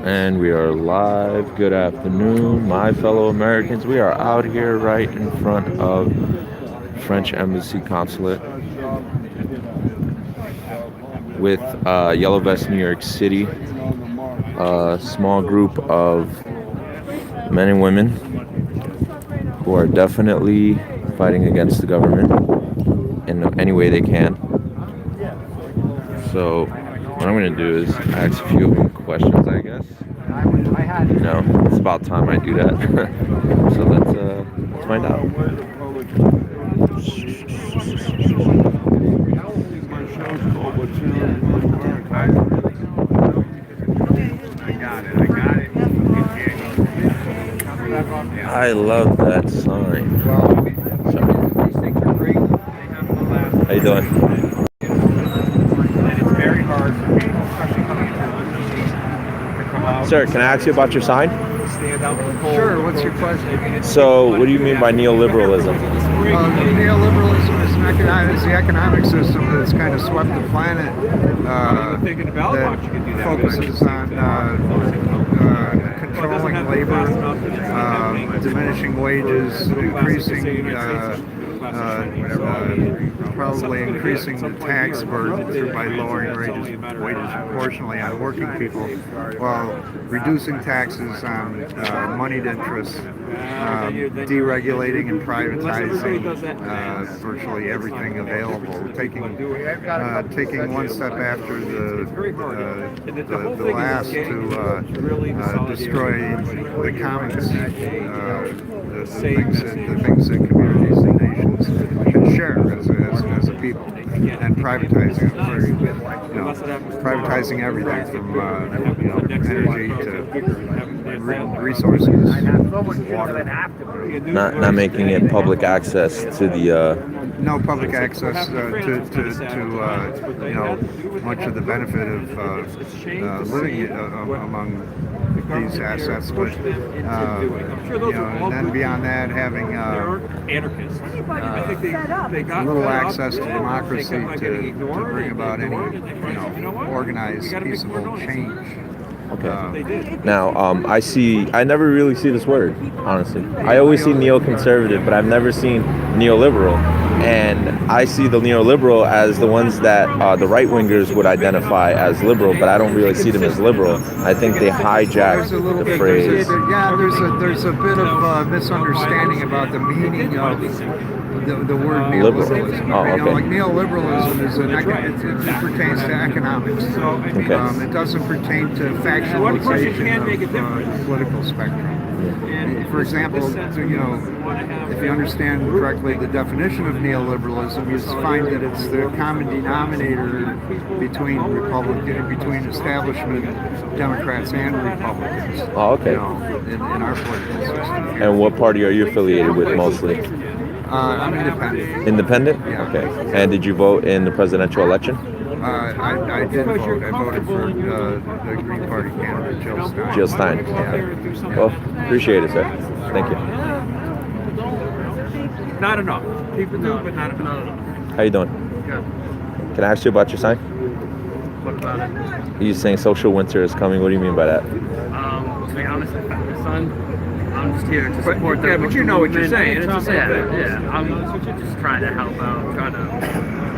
And we are live. Good afternoon, my fellow Americans. We are out here right in front of French Embassy Consulate with Yellow Vest New York City. A small group of men and women who are definitely fighting against the government in any way they can. So what I'm going to do is ask a few of them questions, I guess. You know, it's about time I do that. So let's find out. I love that sign. How you doing? Sir, can I ask you about your sign? Sure, what's your question? So, what do you mean by neoliberalism? Neoliberalism is the economic system that's kind of swept the planet, that focuses on controlling labor, diminishing wages, probably increasing the tax burden by lowering wages proportionally on working people, while reducing taxes on moneyed interests, deregulating and privatizing virtually everything available, taking one step after the last to destroy the commons, the things that communities and nations can share as a people, and privatizing privatizing everything from energy to resources, water. Not making it public access to the. No public access to much of the benefit of living among these assets, but and then beyond that, having little access to democracy to bring about any organized, peaceable change. Okay. Now, I never really see this word, honestly. I always see neoconservative, but I've never seen neoliberal. And I see the neoliberal as the ones that the right-wingers would identify as liberal, but I don't really see them as liberal. I think they hijack the phrase. There's a bit of misunderstanding about the meaning of the word neoliberalism. Oh, okay. Like neoliberalism it pertains to economics. Okay. It doesn't pertain to factualization of the political spectrum. For example, if you understand correctly the definition of neoliberalism, you find that it's the common denominator between establishment Democrats and Republicans. Oh, okay. In our political system. And what party are you affiliated with mostly? I'm independent. Independent? Yeah. Okay. And did you vote in the presidential election? I did vote. I voted for the Green Party candidate, Jill Stein. Jill Stein. Okay. Well, appreciate it, sir. Thank you. Not enough. People do, but not enough. How you doing? Good. Can I ask you about your sign? What about it? You're saying social winter is coming. What do you mean by that? To be honest, son, I'm just here to support the but you know what you're saying. It's the same thing. Yeah, I'm just trying to help out,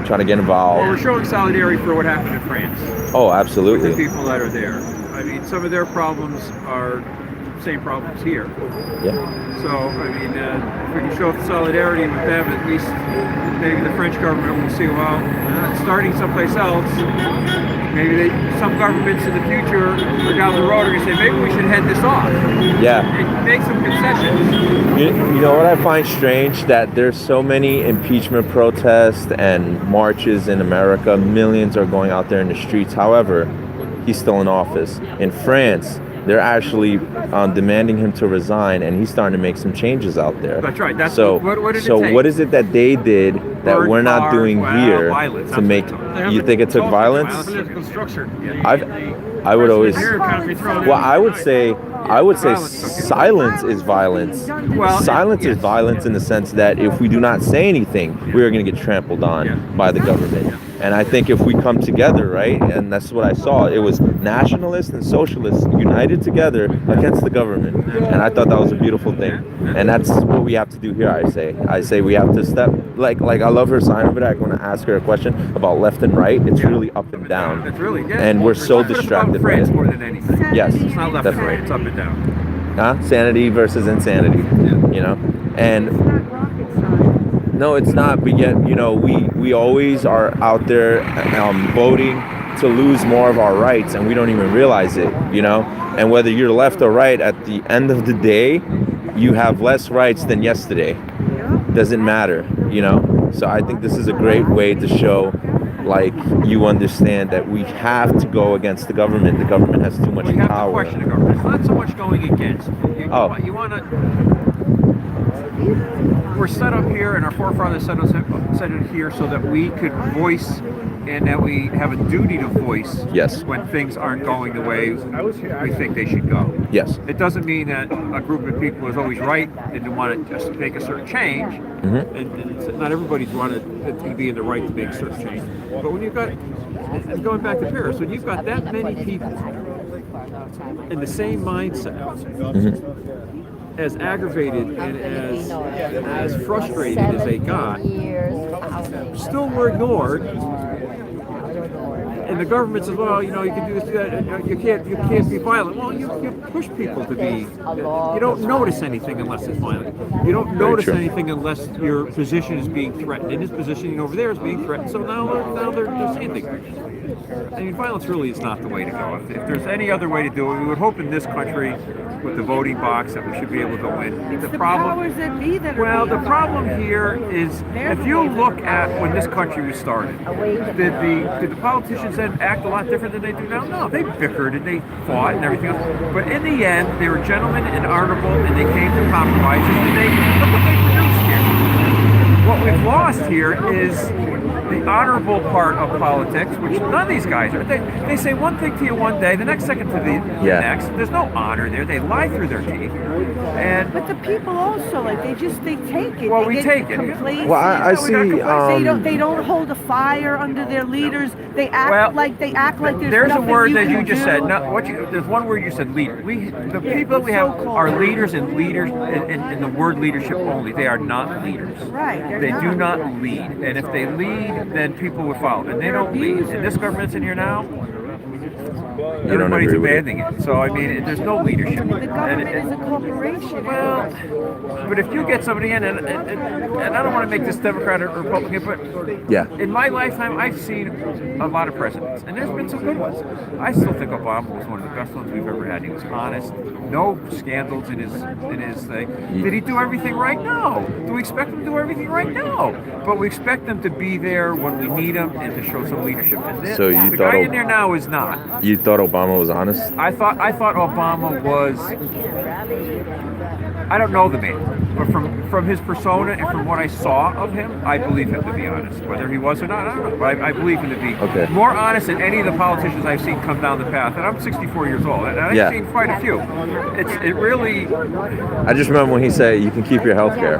Trying to get involved. Well, we're showing solidarity for what happened in France. Oh, With absolutely. the people that are there. I mean, some of their problems are same problems here. Yeah. So, I mean, if we can show solidarity with them, at least maybe the French government will see, well, starting someplace else, maybe some governments in the future or down the road are going to say, maybe we should head this off. Yeah. And make some concessions. You know what I find strange? That there's so many impeachment protests and marches in America. Millions are going out there in the streets. However, he's still in office. In France, they're actually demanding him to resign, and he's starting to make some changes out there. That's right. That's so. What did it so take? what is it that they did that we're not doing here violence. to make? You think it took violence? political structure. I would always. Well, I would say silence is violence. Well, Silence is yes. violence in the sense that if we do not say anything, we are going to get trampled on by the government. And I think if we come together, right, and that's what I saw, it was nationalists and socialists united together against the government. And I thought that was a beautiful thing. And that's what we have to do here, I say we have to step, like I love her sign over there. I'm going to ask her a question about left and right. It's really up and down. It's really, yeah. And we're so It's about distracted by France it. more than anything. Yes. It's not left and Definitely. right, it's up and down. Sanity versus insanity, you know? And no, it's not. But yet, we always are out there voting to lose more of our rights, and we don't even realize it, And whether you're left or right, at the end of the day, you have less rights than yesterday. Doesn't matter, So I think this is a great way to show, like, you understand that we have to go against the government. The government has too much We have to power. question the government. It's not so much going against. You want to. We're set up here, and our forefathers set it here so that we could voice, and that we have a duty to voice. Yes. When things aren't going the way we think they should go. Yes. It doesn't mean that a group of people is always right and they want to just make a certain change. Mm-hmm. And it's not everybody's wanted to be in the right to make a certain change. But when you've got, and going back to Paris, when you've got that many people in the same mindset, as aggravated and as frustrated as they got, still were ignored. And the government says, well, you can do this, do that. You can't be violent. Well, you push people to be. You don't notice anything unless it's violent. You don't notice anything unless your position is being threatened. And his positioning over there is being threatened. So now they're standing. I mean, violence really is not the way to go. If there's any other way to do it, we would hope in this country, with the voting box, that we should be able to win. It's the powers that be that are Well, the being problem here is, if you look at when this country was started, did the politicians then act a lot different than they do now? No, they bickered and they fought and everything else. But in the end, they were gentlemen and honorable, and they came to compromises, and look what they produced here. What we've lost here is the honorable part of politics, which none of these guys are. They say one thing to you one day, the next second to the next. There's no honor there. They lie through their teeth. But the people also, like, they take it. Well, they we get take it. complacent. Well, I see. They don't hold a fire under their leaders. They act like there's there's a nothing word you that you can just do. said. No, there's one word you said, leader. The people that we have are leaders and leaders in the word leadership only. They are not leaders. Right. They do not lead. And if they lead, then people will follow. And they don't lead. And this government's in here now. Everybody's demanding it. So, I mean, there's no leadership. The government is a corporation. Well, but if you get somebody in, and I don't want to make this Democrat or Republican, but in my lifetime, I've seen a lot of presidents, and there's been some good ones. I still think Obama was one of the best ones we've ever had. He was honest, no scandals in his thing. Did he do everything right? No. Do we expect him to do everything right? No. But we expect them to be there when we need them and to show some leadership. And So the guy in there now is not. You thought Obama was honest? I thought Obama was. I don't know the man, but from his persona and from what I saw of him, I believe him to be honest. Whether he was or not, I don't know. But I believe him to be more honest than any of the politicians I've seen come down the path. And I'm 64 years old, and I've seen quite a few. It really. I just remember when he said you can keep your health care.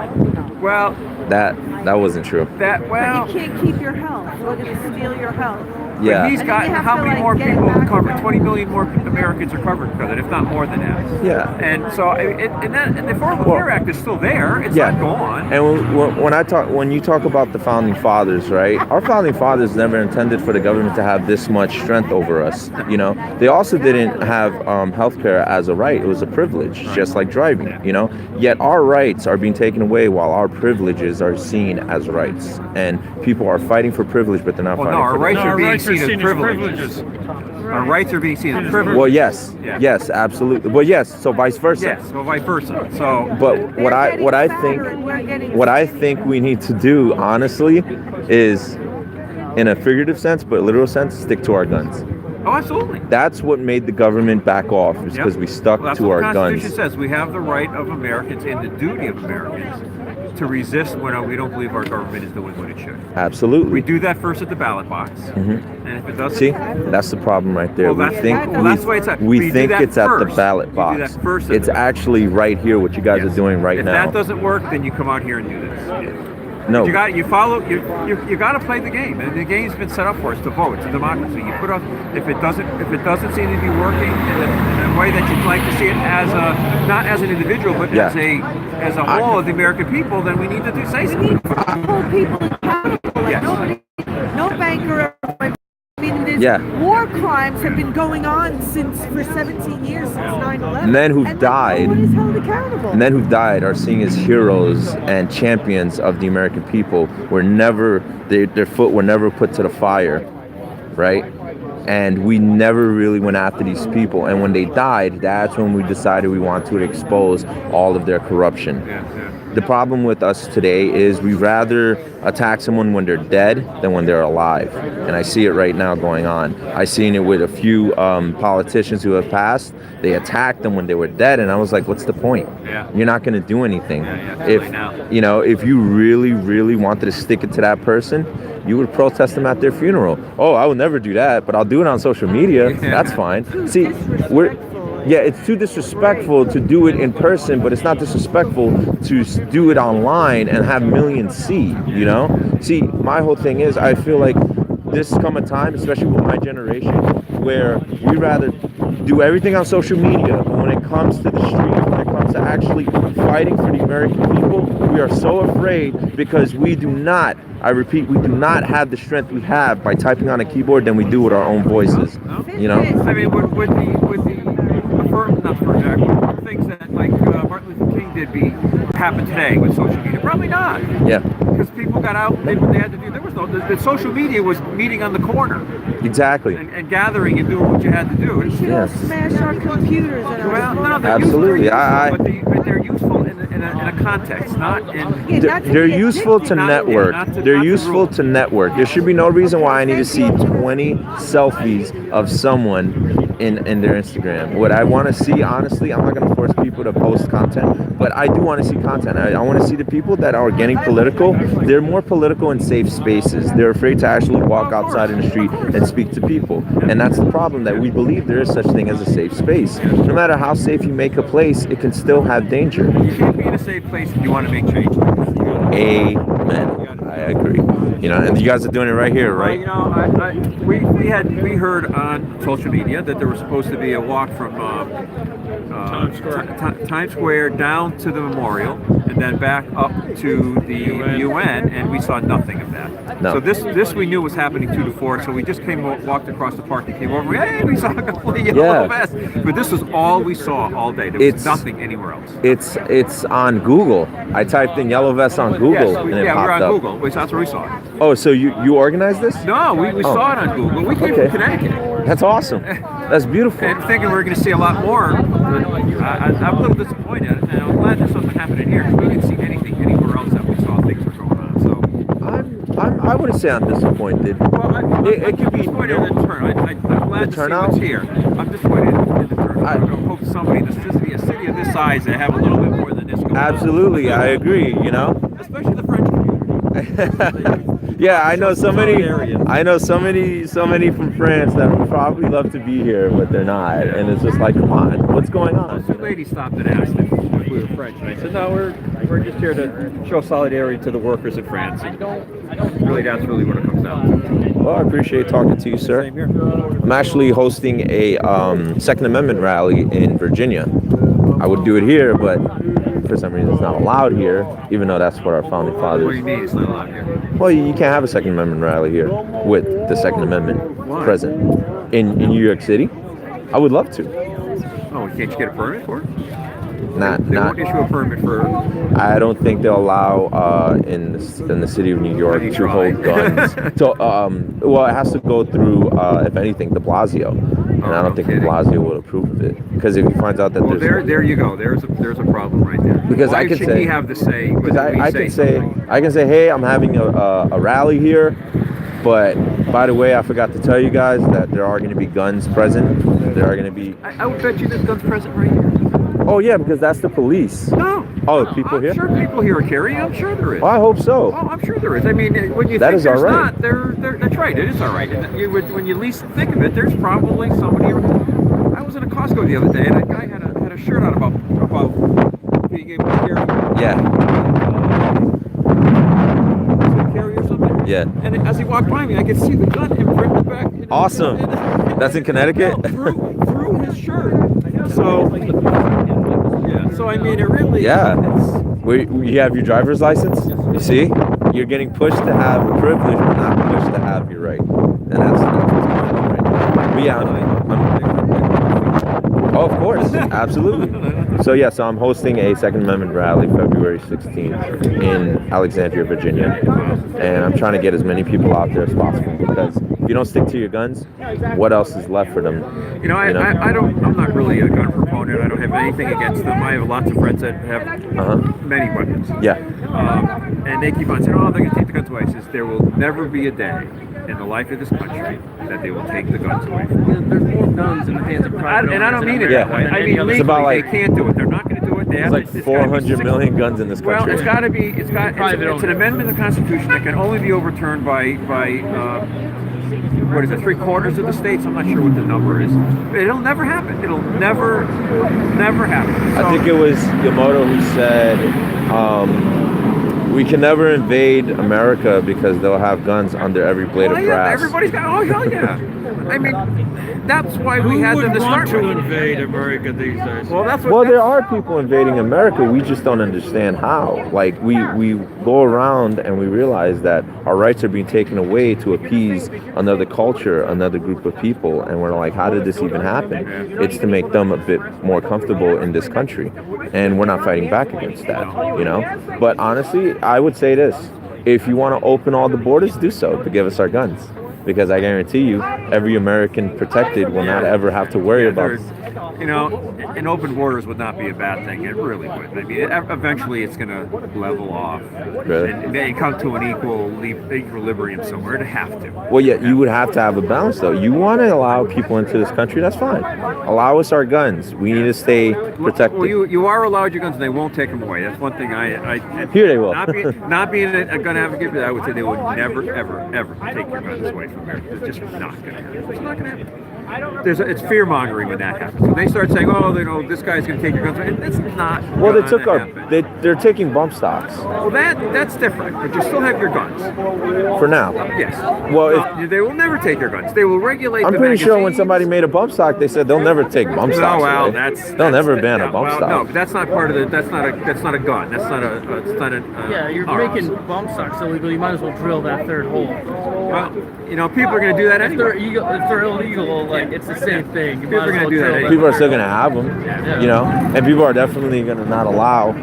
Well, that wasn't true. But you can't keep your health. We're going to steal your health. But he's got how many more people covered? 20 million more Americans are covered because of it, if not more than that. Yeah. And so, and the Affordable Care Act is still there. It's not gone. And when you talk about the founding fathers, right? Our founding fathers never intended for the government to have this much strength over us. They also didn't have healthcare as a right; it was a privilege, just like driving. Yet our rights are being taken away while our privileges are seen as rights, and people are fighting for privilege, but they're not fighting for our rights the are being seen as privileges. Our rights are being seen as privileges. Well, yes, absolutely. Well, yes. So vice versa. Yes, so vice versa. So, but what I think we need to do, honestly, is, in a figurative sense, but literal sense, stick to our guns. Oh, absolutely. That's what made the government back off, is because we stuck to our guns. The Constitution says we have the right of Americans and the duty of Americans to resist when we don't believe our government is doing what it should. Absolutely. We do that first at the ballot box, and if it doesn't, see, that's the problem right there. Well, we think it's at the ballot box. Do that first. It's actually right here, what you guys are doing right now. If that doesn't work, then you come out here and do this. No. You got you got to play the game, and the game's been set up for us to vote. It's a democracy. You put up if it doesn't seem to be working in a way that you'd like to see it as not as an individual, but as a whole of the American people, then we need to say We need something. to hold people accountable. Yes. No banker. I mean, war crimes have been going on for 17 years, since 9/11. Men who've died. No one is held accountable. Men who've died are seen as heroes and champions of the American people. Their foot were never put to the fire, right? And we never really went after these people. And when they died, that's when we decided we want to expose all of their corruption. The problem with us today is we rather attack someone when they're dead than when they're alive. And I see it right now going on. I've seen it with a few politicians who have passed. They attacked them when they were dead. And I was like, what's the point? Yeah. You're not going to do anything. Now. If you really, really wanted to stick it to that person, you would protest them at their funeral. Oh, I would never do that, but I'll do it on social media. That's fine. See, it's too disrespectful to do it in person, but it's not disrespectful to do it online and have millions see, See, my whole thing is I feel like this has come a time, especially with my generation, where we rather do everything on social media, but when it comes to the street, when it comes to actually fighting for the American people, we are so afraid because we do not have the strength we have by typing on a keyboard than we do with our own voices, I mean, with the things that like Martin Luther King did happen today with social media? Probably not. Yeah. Because people got out, they had to do. There was the social media was meeting on the corner. Exactly. And gathering and doing what you had to do. Smash our computers. Absolutely. They're useful in a context, not in. They're useful to network. They're useful to network. There should be no reason why I need to see 20 selfies of someone in their Instagram. What I want to see, honestly, I'm not going to force people to post content, but I do want to see content. I want to see the people that are getting political. They're more political in safe spaces. They're afraid to actually walk outside in the street and speak to people. And that's the problem, that we believe there is such thing as a safe space. No matter how safe you make a place, it can still have danger. You can't be in a safe place if you want to make change. Amen. I agree. And you guys are doing it right here, right? We heard on social media that there was supposed to be a walk from Times Square down to the memorial and then back up to the UN, and we saw nothing of that. No. So this we knew was happening 2 to 4. So we just walked across the park and came over. Hey, we saw a couple of yellow vests, but this was all we saw all day. There was nothing anywhere else. It's on Google. I typed in yellow vest on Google, and it popped we're on up. Google. That's where we saw it. Oh, so you organized this? No, we saw it on Google. We came from Connecticut. That's awesome. That's beautiful. And thinking we were going to see a lot more. I'm a little disappointed, and I'm glad there's something happening here because we didn't see anything anywhere else that we saw things were going on. So I wouldn't say I'm disappointed. Well, it could be disappointed in the turn. I'm glad to see what's here. I'm disappointed in the turn. I hope somebody in a city of this size that have a little bit more than this. Absolutely, I agree. Especially the French community. Yeah, I know so many from France that would probably love to be here, but they're not. And it's just like, come on, what's going on? Two ladies stopped and asked if we were French, and I said, no, we're just here to show solidarity to the workers of France. And really, that's really what it comes down to. Well, I appreciate talking to you, sir. Same here. I'm actually hosting a Second Amendment rally in Virginia. I would do it here, but for some reason it's not allowed here, even though that's what our founding fathers. What do you mean it's not allowed here? Well, you can't have a Second Amendment rally here with the Second Amendment present in New York City. I would love to. Oh, can't you get a permit for it? They won't issue a permit for. I don't think they'll allow in the city of New York to hold guns. Well, it has to go through, if anything, de Blasio, and I don't think de Blasio will approve of it, because if he finds out that there you go. There's a problem right there. Because why I can should say he have the say? Because I can say, hey, I'm having a rally here, but by the way, I forgot to tell you guys that there are going to be guns present. There are going to be. I would bet you there's guns present right here. Oh yeah, because that's the police. No. Oh, people here? I'm sure people here are carrying. I'm sure there is. Oh, I hope so. Oh, I'm sure there is. I mean, when you that think is there's all right. not, that's right. It is all right. When you least think of it, there's probably somebody. I was in a Costco the other day, and a guy had a shirt on about being able to carry. Yeah. Yeah. And as he walked by me, I could see the gun imprinted back. Awesome. That's in Connecticut? Through his shirt. So, yeah. So I mean, it really. Yeah. It's, You have your driver's license? You see? You're getting pushed to have a privilege, but not pushed to have your right. And that's what's going on right now. But yeah, oh, of course. Absolutely. So yeah, so I'm hosting a Second Amendment rally February 16th in Alexandria, Virginia. And I'm trying to get as many people out there as possible, because if you don't stick to your guns, what else is left for them? I'm not really a gun proponent. I don't have anything against them. I have lots of friends that have many weapons. Yeah. And they keep on saying, oh, they're going to take the guns away. I says, there will never be a day in the life of this country that they will take the guns away from them. There's more guns in the hands of private And I don't mean it Yeah. that way. I mean, It's about legally, like- they can't do it. They're not going to do it. They have There's like 400 million guns in this Well, country. it's got to be. It's an amendment of the Constitution that can only be overturned by what is it, 3/4 of the states? I'm not sure what the number is. It'll never happen. It'll never happen. So, I think it was Yamamoto who said, we can never invade America because they'll have guns under every blade of yeah, grass. everybody's got. Oh hell yeah! I mean, that's why we had them to start with. invade America these days? Well, that's what. Well, there are people invading America. We just don't understand how. Like, we go around and we realize that our rights are being taken away to appease another culture, another group of people. And we're like, how did this even happen? It's to make them a bit more comfortable in this country. And we're not fighting back against that, But honestly, I would say this. If you want to open all the borders, do so, to give us our guns. Because I guarantee you, every American protected will not ever have to worry about. An open borders would not be a bad thing. It really would. I mean, eventually it's going to level off Really? and come to an equilibrium somewhere. It'd have to. Well, yeah, you would have to have a balance, though. You want to allow people into this country, that's fine. Allow us our guns. We need to stay protected. Well, you are allowed your guns, and they won't take them away. That's one thing I Here they will. Not being a gun advocate, but I would say they would never, ever, ever take your guns away from America. It's just not going to happen. It's not going to happen. It's fear mongering when that happens. When they start saying, "Oh, this guy's going to take your guns," and it's not. Well, they gonna took happen. they're taking bump stocks Well, that's different. But you still have your guns. for now. Yes. Well, They will never take your guns. They will regulate. I'm the pretty sure when magazines. somebody made a bump stock, they said they'll never take bump stocks. No, well, away. They'll never ban a bump stock. No, but that's not part of the. That's not a gun. That's not a. It's not a. Yeah, you're arms. making bump stocks illegal. You might as well drill that third hole. Well, people are going to do that If they're anyway. illegal, like it's the same thing. You People might are as gonna well do that drill anyway. People are still going to have them, and people are definitely going to not allow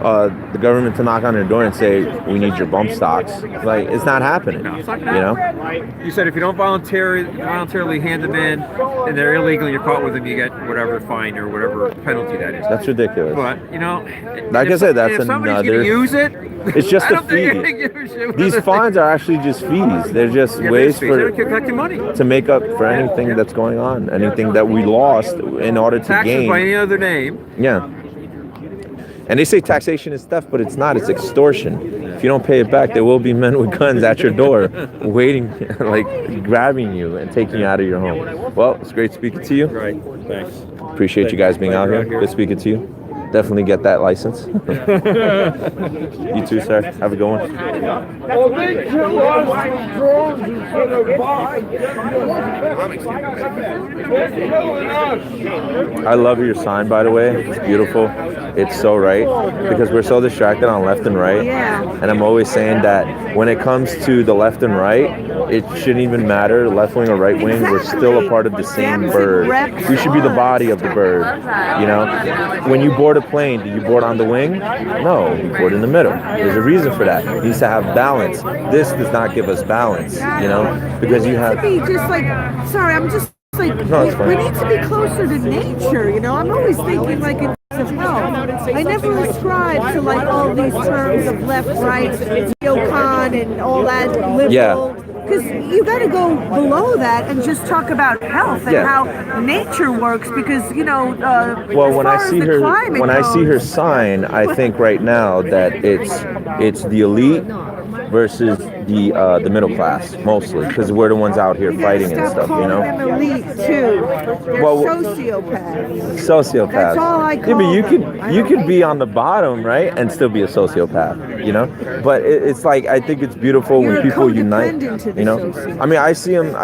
the government to knock on their door and say, we need your bump stocks. Like, it's not happening, No, it's not gonna happen. You said if you don't voluntarily hand them in and they're illegal and you're caught with them, you get whatever fine or whatever penalty that is. That's ridiculous. But, Like I said, that's if somebody's another- going to use it, It's just I a don't think fee. you're gonna give a shit These whether fines are actually just fees. They're just ways they're for collecting money. to make up for anything that's going on, anything that we lost in order to Taxes gain. by any other name. Yeah. And they say taxation is theft, but it's not. It's extortion. If you don't pay it back, there will be men with guns at your door waiting, like grabbing you and taking you out of your home. Well, it's great speaking to you. Right. Thanks. Appreciate you guys being out here. Good speaking to you. Definitely get that license. You too, sir. Have a good one. I love your sign, by the way. It's beautiful. It's so right, because we're so distracted on left and right. Yeah. And I'm always saying that when it comes to the left and right, it shouldn't even matter, left wing or right wing. We're still a part of the same bird. We should be the body of the bird. When you board a plane, do you board on the wing? No, you board in the middle. There's a reason for that. It needs to have balance. This does not give us balance, because you have. To be just like, sorry, I'm just like, No, it's fine. we need to be closer to nature, I'm always thinking like in terms of health. I never ascribe to like all these terms of left, right, neocon and all that liberal. Yeah. Because you got to go below that and just talk about health and Yeah. how nature works. Because Well, as when far I as see the her, climate when I see her goes- sign, I think right now that it's the elite versus the middle class mostly, because we're the ones out here fighting and Stop stuff, you calling know. them elite too. They're Well, sociopaths. Sociopaths. That's all I Yeah, call but them. you could be on the bottom, right, and still be a sociopath, you know. But it's like, I think it's beautiful You're when people unite, codependent to the you know. sociopath. I mean, I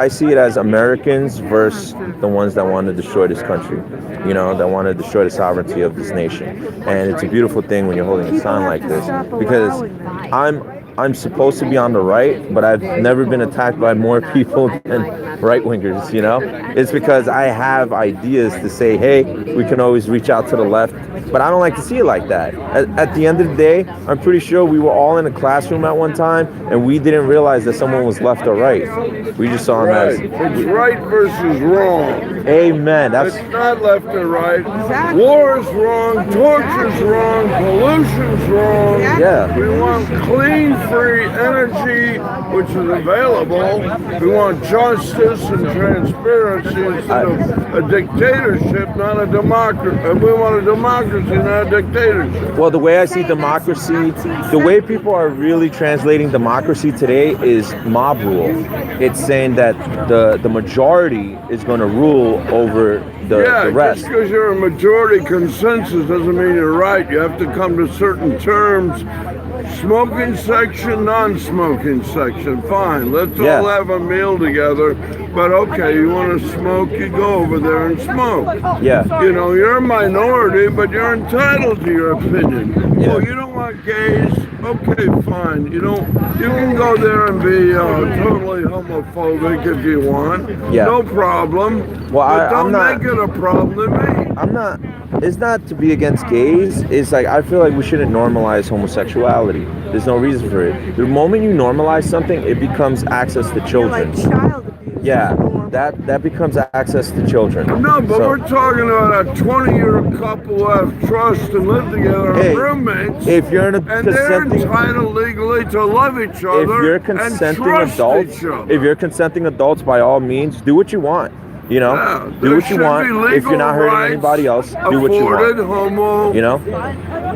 see it as Americans versus the ones that want to destroy this country, you know, that want to destroy the sovereignty of this nation. And it's a beautiful thing when you're holding a People sign have like to this, stop because allowing that. I'm supposed to be on the right, but I've never been attacked by more people than right-wingers, you know? It's because I have ideas to say, hey, we can always reach out to the left, but I don't like to see it like that. At the end of the day, I'm pretty sure we were all in a classroom at one time, and we didn't realize that someone was left or right. We just saw them Right. as... It's right versus wrong. Amen. That's... It's not left or right. Exactly. War is wrong. Torture's wrong. Pollution's wrong. Yeah. We want clean, free energy, which is available. We want justice and transparency instead of a dictatorship, not a democracy. We want a democracy, not a dictatorship. Well, the way I see democracy, the way people are really translating democracy today is mob rule. It's saying that the majority is going to rule over the rest. Just because you're a majority consensus doesn't mean you're right. You have to come to certain terms. Smoking section, non-smoking section, fine. Let's all have a meal together. But okay, you want to smoke, you go over there and smoke. Yeah. You know, you're a minority, but you're entitled to your opinion. Yeah. Oh, you don't want gays? Okay, fine. You can go there and be totally homophobic if you want. Yeah. No problem. Well, but don't I'm not, make it a problem to me. I'm not. It's not to be against gays. It's like, I feel like we shouldn't normalize homosexuality. There's no reason for it. The moment you normalize something, it becomes access to children. Like child abuse. Yeah, that becomes access to children. No, but So, we're talking about a 20-year couple who have trust and live together, Hey, roommates. if you're in a And they're consenting, entitled legally to love each other. if you're and consenting trust adults, each other. if you're consenting adults, by all means, do what you want. You know, Yeah, do there what you should want. be If you're not legal hurting rights anybody else, do what you afforded want. homo, You know,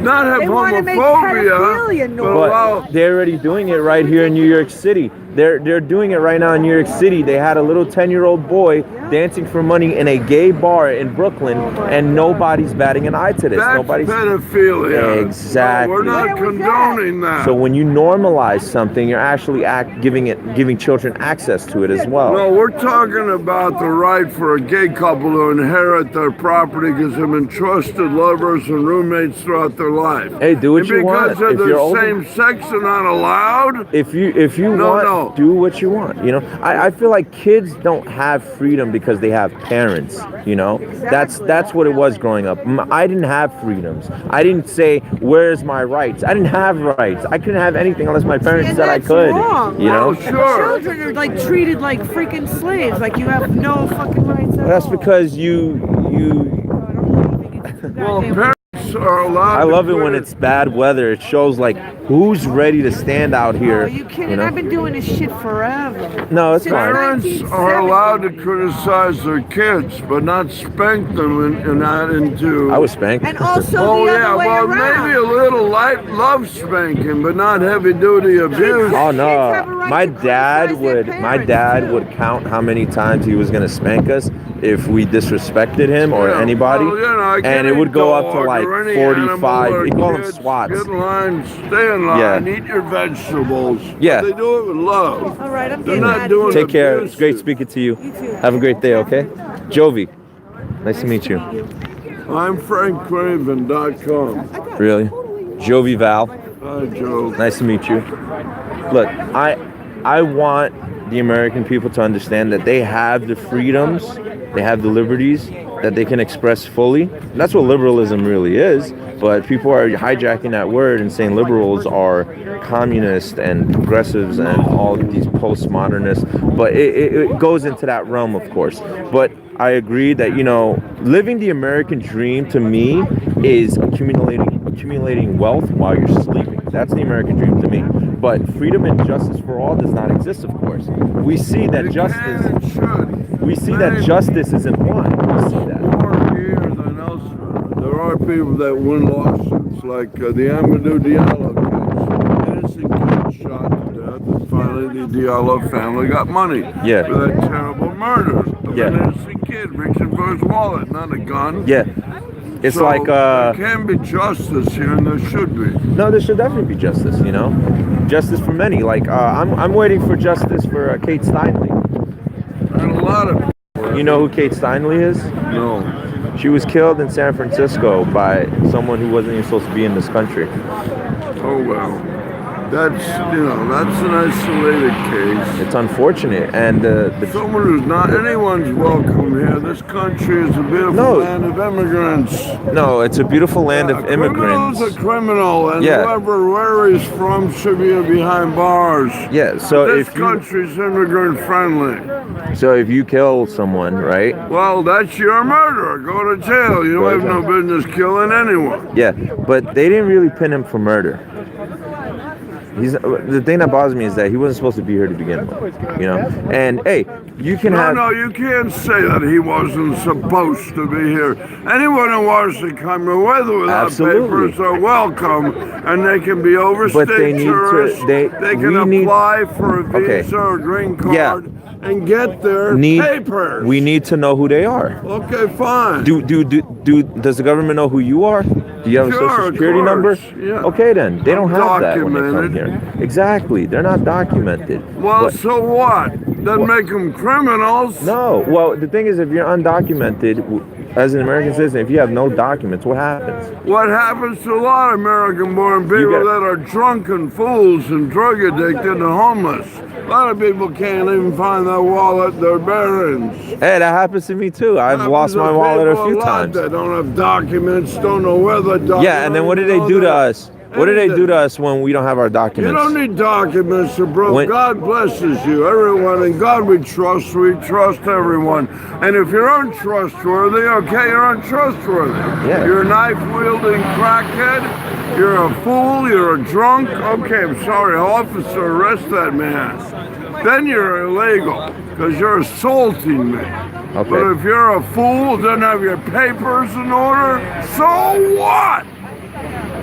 not have They wanna make homophobia, pedophilia but normal. allow. but they're already doing it right here in New York City. They're doing it right now in New York City. They had a little 10-year-old boy dancing for money in a gay bar in Brooklyn, and nobody's batting an eye to this. That's Nobody's. pedophilia. Exactly. We're not Where was that? condoning that. So when you normalize something, you're actually giving children access to it as well. No, we're talking about the right for a gay couple to inherit their property because they've been trusted lovers and roommates throughout their life. Hey, do what And you want. because they're If you're the older- same sex, they're not allowed. If you No, want, no. do what you want. You know, I feel like kids don't have freedom because they have parents. You know, that's what it was growing up. I didn't have freedoms. I didn't say, "Where's my rights?" I didn't have rights. I couldn't have anything unless my parents And said I that's could. wrong. You know, Oh, sure. Children are like treated like freaking slaves. Like you have no fucking rights at that's all. because you. Well, parents are allowed. I love to it when it's bad weather. It shows like who's ready to stand out here. Are you kidding? You know? I've been doing this shit forever. No, it's Since fine. Parents are allowed to criticize their kids, but not spank them and not into. I was spanked. And also Oh the yeah, other way well around. maybe a little light love spanking, but not heavy duty abuse. Oh Kids no, have a right my to dad criticize their would parents, too. count how many times he was gonna spank us if we disrespected him or Yeah, anybody, well, you know, and it any would go up to dog like or any 45. animal or He called them kids, swats. Get in line, stay in line, Yeah. eat your vegetables. Yeah. They do it with love. All right, I'm They're getting not out of doing here. Take care. abuse. It's great speaking to you. You too. Have a great day. Okay, Jovi. Nice to meet you. I'm FrankCraven.com. Really, Jovi Val. Hi, Joe. Nice to meet you. Look, I want the American people to understand that they have the freedoms, they have the liberties that they can express fully. That's what liberalism really is. But people are hijacking that word and saying liberals are communists and progressives and all of these postmodernists. But it goes into that realm, of course. But I agree that, you know, living the American dream to me is accumulating wealth while you're sleeping. That's the American dream to me. But freedom and justice for all does not exist, of course. We see that It justice. can and should. We see that justice isn't blind. We see that. More here than elsewhere. There are people that win lawsuits, like the Amadou Diallo case. Innocent kid shot to death and finally the Diallo family got money Yeah. for that terrible murder of Yeah. an innocent kid reaching for his wallet, not a gun. Yeah. It's So like there can be justice here, and there should be. no, there should definitely be justice. You know, justice for many. Like I'm waiting for justice for Kate Steinle. And a lot of You know who Kate Steinle is? no. She was killed in San Francisco by someone who wasn't even supposed to be in this country. Oh well, that's that's an isolated case. It's unfortunate, and the Someone who's not anyone's welcome here. This country is a beautiful No. land of immigrants. no, it's a beautiful land of immigrants. Criminal's a criminal, and Yeah. whoever where he's from should be behind bars. Yeah, so This if you, country's immigrant friendly. so if you kill someone, right? Well, that's your murderer. Go to jail. You Go to have no jail. business killing anyone. Yeah, but they didn't really pin him for murder. The thing that bothers me is that he wasn't supposed to be here to begin with, you know. And hey, you can have No, you can't say that he wasn't supposed to be here. Anyone who wants to come here, whether without Absolutely. papers, are welcome, and they can be overstayed But they need to- tourists. they- can we need- apply for a Okay. visa or green card Yeah. and get their papers. we need to know who they are. Okay, fine. Does the government know who you are? Do you have a Sure, social of security number? course, yeah. Okay, then they don't have that when they come Documented. here. Exactly, they're not documented. Well, But- so what? Doesn't make them criminals. no. Well, the thing is, if you're undocumented as an American citizen, if you have no documents, what happens? What happens to a lot of American-born people get- that are drunken fools and drug addicted and homeless? A lot of people can't even find their wallet, their bearings. Hey, that happens to me too. I've lost my wallet a few times. That don't have documents, don't know where the documents. Yeah, and then what do they do to us? What do they do to us when we don't have our You documents? don't need documents to prove. When- God blesses you, everyone. And God we trust everyone. And if you're untrustworthy, okay, you're untrustworthy. Yeah. You're a knife-wielding crackhead. You're a fool. You're a drunk. Okay, I'm sorry, officer, arrest that man. Then you're illegal because you're assaulting me. Okay. But if you're a fool, doesn't have your papers in order, so what?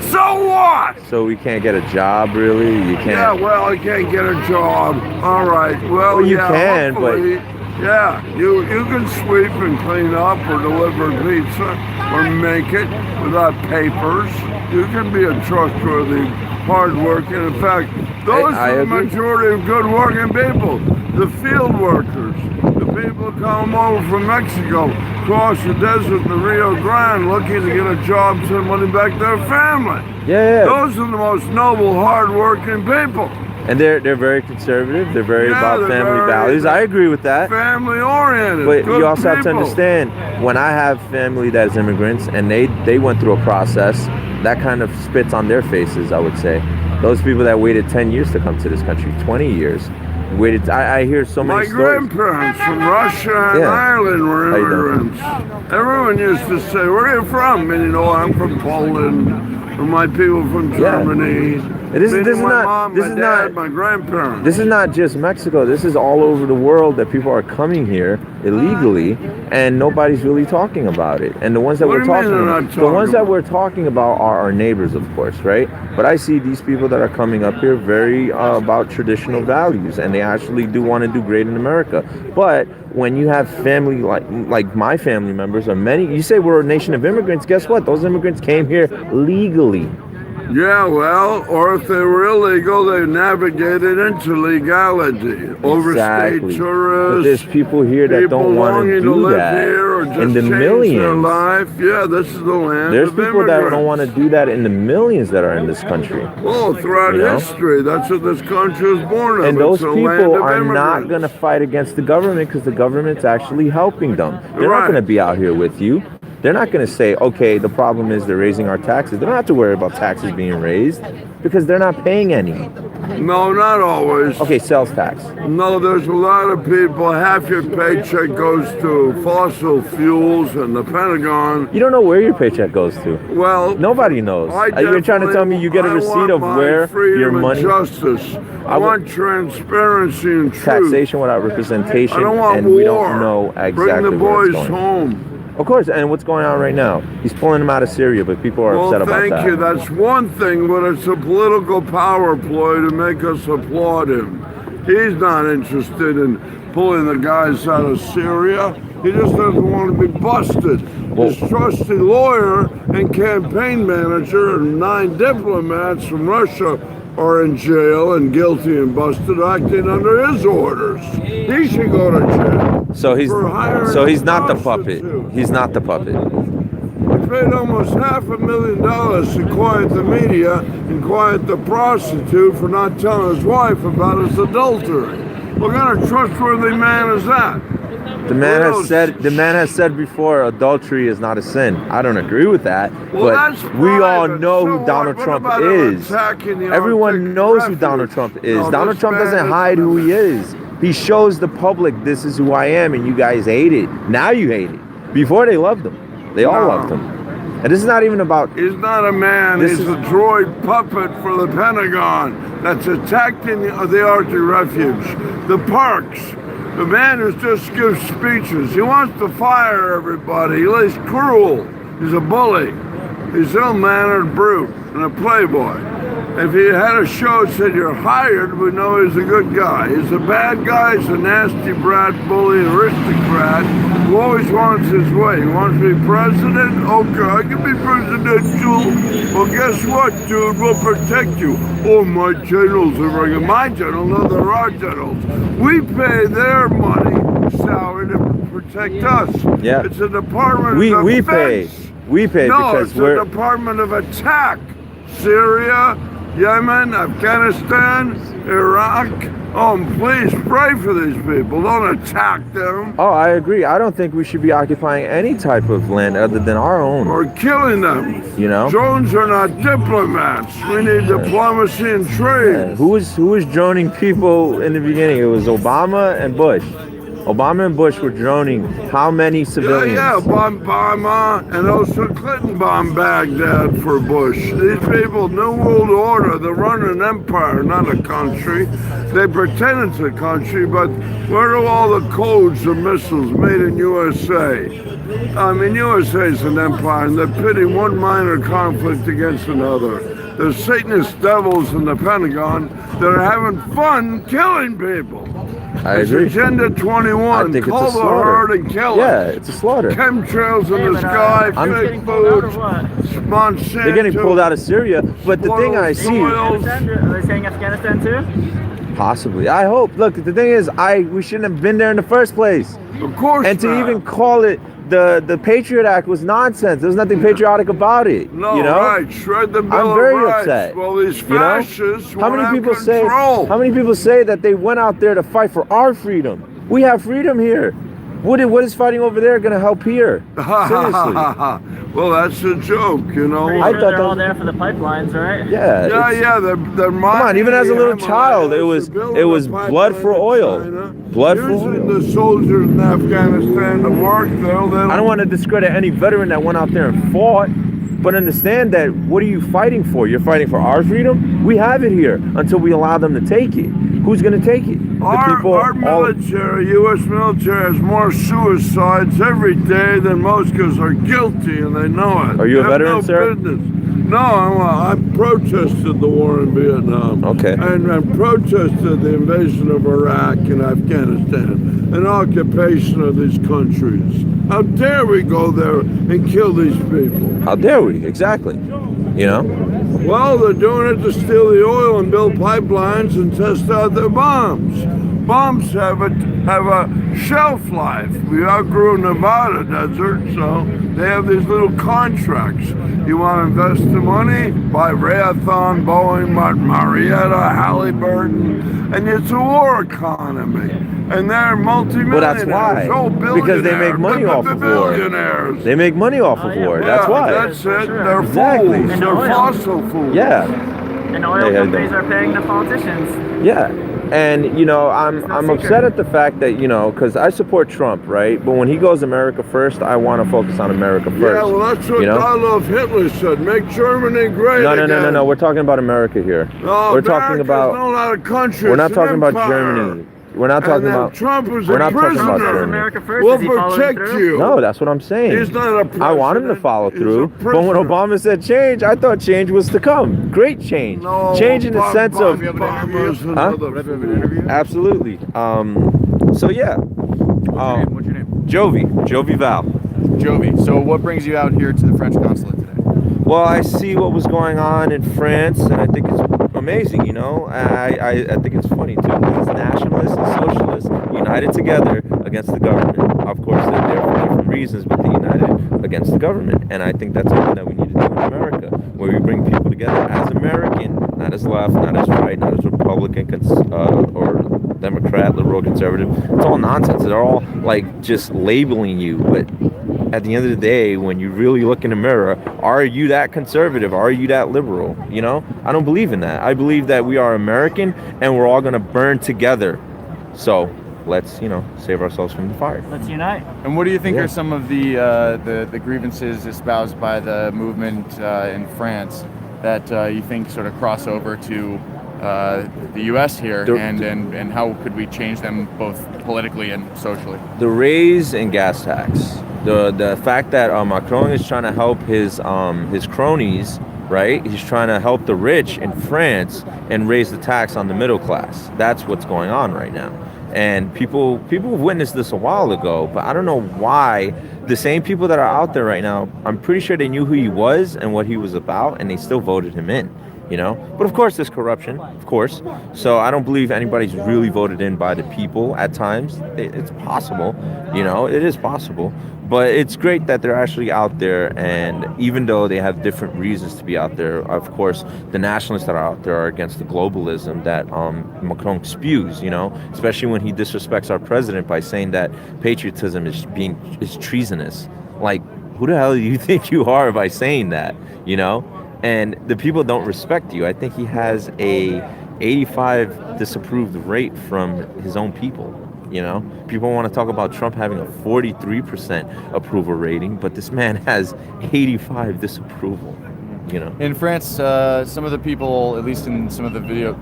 So what? So we can't get a job, really? You can't. Yeah, well, I can't get a job. All right. Well, Well, you yeah, can, but- hopefully, yeah, you can sweep and clean up or deliver pizza or make it without papers. You can be a trustworthy, hard-working. In fact, those I are the agree. majority of good-working people. The field workers, the people who come over from Mexico, cross the desert in the Rio Grande, looking to get a job, send money back to their family. Yeah. Those are the most noble, hard-working people. And they're very conservative. They're very Yeah, about they're family very- values. I agree with that. Family-oriented. But good you also have to people. understand, when I have family that is immigrants and they went through a process, that kind of spits on their faces, I would say. Those people that waited 10 years to come to this country, 20 years, waited. I hear so many My stories. grandparents from Russia and Yeah. Ireland were How you doing? immigrants. Everyone used to say, "Where are you from?" And I'm from Poland. Or my people from Yeah. Germany. This is Meaning my not- mom, this my is dad, not- my grandparents. This is not just Mexico. This is all over the world that people are coming here illegally, and nobody's really talking about it. And the ones that What we're do you mean talking they're about, not the ones talking that about? we're talking about are our neighbors, of course, right? But I see these people that are coming up here very about traditional values, and they actually do want to do great in America. But when you have family like my family members, or many, you say we're a nation of immigrants. Guess what? Those immigrants came here legally. Yeah, well, or if they were illegal, they navigated into legality. Overstayed Exactly. But tourists. there's people here that people don't want longing to to do live that. here or just In the change their millions. life. Yeah, this is the land There's of people that immigrants. don't want to do that in the millions that are in this country. Well, throughout You know? history, that's what this country was born of. And those It's a land people of are not immigrants. going to fight against the government because the government's actually helping them. They're not Right. going to be out here with you. They're not going to say, okay, the problem is they're raising our taxes. They don't have to worry about taxes being raised because they're not paying any. No, not always. Okay, sales tax. No, there's a lot of people, half your paycheck goes to fossil fuels and the Pentagon. You don't know where your paycheck goes to. Well, Nobody knows. I You're trying to tell me you get a I receipt want of my where freedom your and money, justice. I wa- want transparency and truth. taxation without representation, I don't want and war. we don't know exactly Bring the where it's boys going. home. Of course, and what's going on right now? He's pulling them out of Syria, but people are Well, upset about thank that. you. That's one thing, but it's a political power ploy to make us applaud him. He's not interested in pulling the guys out of Syria. He just doesn't want to be busted. His trusty lawyer and campaign manager and 9 diplomats from Russia are in jail and guilty and busted, acting under his orders. He should go to jail. So he's not the puppet. prostitute. He's not the puppet. He paid almost $500,000 to quiet the media and quiet the prostitute for not telling his wife about his adultery. What kind of trustworthy man is that? The man has said before, adultery is not a sin. I don't agree with that, but we all know who Donald Trump is. Everyone knows who Donald Trump is. Donald Trump doesn't hide who he is. He shows the public, this is who I am, and you guys hate it. Now you hate it. Before they loved him. They all loved him. And this is not even about... He's not a man. He's a droid puppet for the Pentagon that's attacking the Arctic Refuge, the parks. The man who just gives speeches. He wants to fire everybody. He's cruel. He's a bully. He's an ill-mannered brute and a playboy. If he had a show that said you're hired, we'd know he's a good guy. He's a bad guy. He's a nasty brat, bully, aristocrat who always wants his way. He wants to be president? Okay, I can be president too. Well, guess what, dude? We'll protect you. Oh, my generals are very good. My generals, no, they're our generals. We pay their money, salary, to protect us. Yeah. It's a department of We defense. pay. We pay No, because it's we're... a department of attack. Syria, Yemen, Afghanistan, Iraq. Oh, please pray for these people. Don't attack them. Oh, I agree. I don't think we should be occupying any type of land other than our own. Or killing them. You know? Drones are not diplomats. We need diplomacy and trade. Who was droning people in the beginning? It was Obama and Bush. Obama and Bush were droning how many civilians? Yeah, Obama and also Clinton bombed Baghdad for Bush. These people, New World Order, they're running an empire, not a country. They pretend it's a country, but where do all the codes of missiles made in USA? I mean, USA is an empire, and they're pitting one minor conflict against another. There's Satanist devils in the Pentagon that are having fun killing people. I agree. It's Agenda 21. I think Call it's a the slaughter. herd and kill it. Yeah, it's a slaughter. Chemtrails in the sky, fake foods, Monsanto. They're getting pulled out of Syria, but the thing I see... Are they saying Afghanistan too? Possibly. I hope. Look, the thing is, we shouldn't have been there in the first place. Of course And to not. even call it the Patriot Act was nonsense. There's nothing patriotic about it. No, you know? right. Shred the Bill I'm of very Rights. upset. Well, these fascists How many want people control. say? How many people say that they went out there to fight for our freedom? We have freedom here. What is fighting over there going to help here? Seriously. Well, that's a joke, you know. Pretty I sure thought they're that all was- there for the pipelines, right? Yeah. Yeah, it's- yeah, they're Come on, even as a little child, it was blood for oil. Blood for Using oil. the soldiers in Afghanistan to work there. I don't want to discredit any veteran that went out there and fought, but understand that what are you fighting for? You're fighting for our freedom? We have it here until we allow them to take it. Who's going to take it? Our military, U.S. military, has more suicides every day than most because they're guilty and they know it. Are you a They have veteran, no sir? business. No, I protested the war in Vietnam. Okay. And I protested the invasion of Iraq and Afghanistan, an occupation of these countries. How dare we go there and kill these people? How dare we? Exactly. You know? Well, they're doing it to steal the oil and build pipelines and test out their bombs. Bombs have a shelf life. We outgrew Nevada desert, so they have these little contracts. You want to invest the money? Buy Raytheon, Boeing, Marietta, Halliburton, and it's a war economy. And they're multimillionaires. Well, that's why. Oh, Because they make money off of war. billionaires. They make money off of war. That's Yeah, why. That's it. They're Exactly. fools. And They're oil. fossil fools. Yeah. And oil They had companies them. are paying the politicians. Yeah. And, you know, I'm secret. upset at the fact that, you know, because I support Trump, right? But when he goes America first, I want to focus on America first. Yeah, well, that's what you know? Adolf Hitler said. Make Germany great again. No. We're talking about America here. No, We're talking America's about... not a country. We're not It's an talking about empire. Germany. we're not talking and about. Trump is we're a not talking about prisoner. Germany. America first. We'll Is he following protect through? you. No, that's what I'm saying. He's not a president. I want him to follow He's through, a but when prisoner. Obama said change, I thought change was to come. Great change. No, Change in the Bob- sense Bob- of. Obama's Huh? another fool. Absolutely. So yeah. What's your name? Jovi Val. Jovi. So what brings you out here to the French consulate today? Well, I see what was going on in France, and I think it's amazing. You know, I think it's funny too. These nationalists and socialists united together against the government. Of course, they're there for different reasons, but they united against the government, and I think that's something that we need to do in America, where we bring people together as American, not as left, not as right, not as Republican or Democrat, liberal, conservative. It's all nonsense. They're all like just labeling you, but at the end of the day, when you really look in the mirror, are you that conservative? Are you that liberal? You know, I don't believe in that. I believe that we are American and we're all going to burn together. So let's, save ourselves from the fire. Let's unite. And what do you think Yeah. are some of the grievances espoused by the movement in France that you think sort of cross over to the U.S. here, and how could we change them both politically and socially? The raise in gas tax. The fact that Macron is trying to help his cronies, right? He's trying to help the rich in France and raise the tax on the middle class. That's what's going on right now. And people have witnessed this a while ago, but I don't know why the same people that are out there right now, I'm pretty sure they knew who he was and what he was about, and they still voted him in. But of course there's corruption, of course. So I don't believe anybody's really voted in by the people at times. It's possible, it is possible. But it's great that they're actually out there, and even though they have different reasons to be out there, of course, the nationalists that are out there are against the globalism that Macron spews, especially when he disrespects our president by saying that patriotism is treasonous. Like, who the hell do you think you are by saying that, And the people don't respect you. I think he has a 85 disapproved rate from his own people. People want to talk about Trump having a 43% approval rating, but this man has 85 disapproval. In France, some of the people, at least in some of the videos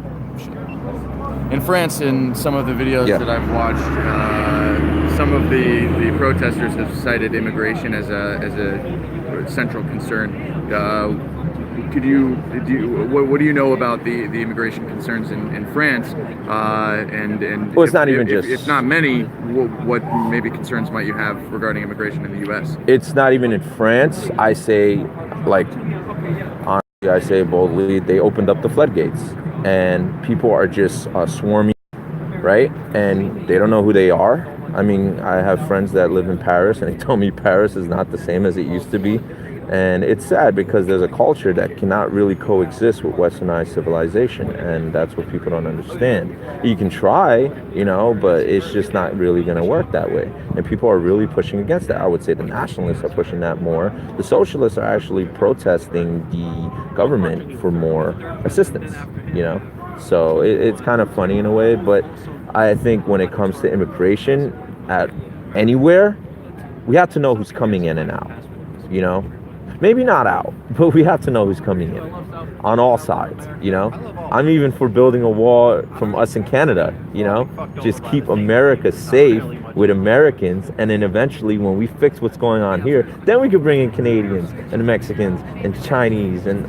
that I've watched, some of the protesters have cited immigration as a central concern. What do you know about the immigration concerns in France? And well, it's not even just. If not many, what maybe concerns might you have regarding immigration in the U.S.? It's not even in France. I say, honestly, I say boldly, they opened up the floodgates, and people are just swarming, right? And they don't know who they are. I mean, I have friends that live in Paris, and they tell me Paris is not the same as it used to be. And it's sad because there's a culture that cannot really coexist with westernized civilization, and that's what people don't understand. You can try, but it's just not really going to work that way. And people are really pushing against that. I would say the nationalists are pushing that more. The socialists are actually protesting the government for more assistance, So it's kind of funny in a way, but I think when it comes to immigration at anywhere, we have to know who's coming in and out, Maybe not out, but we have to know who's coming in on all sides, I'm even for building a wall from us in Canada, just keep America safe with Americans, and then eventually when we fix what's going on here, then we could bring in Canadians and Mexicans and Chinese and,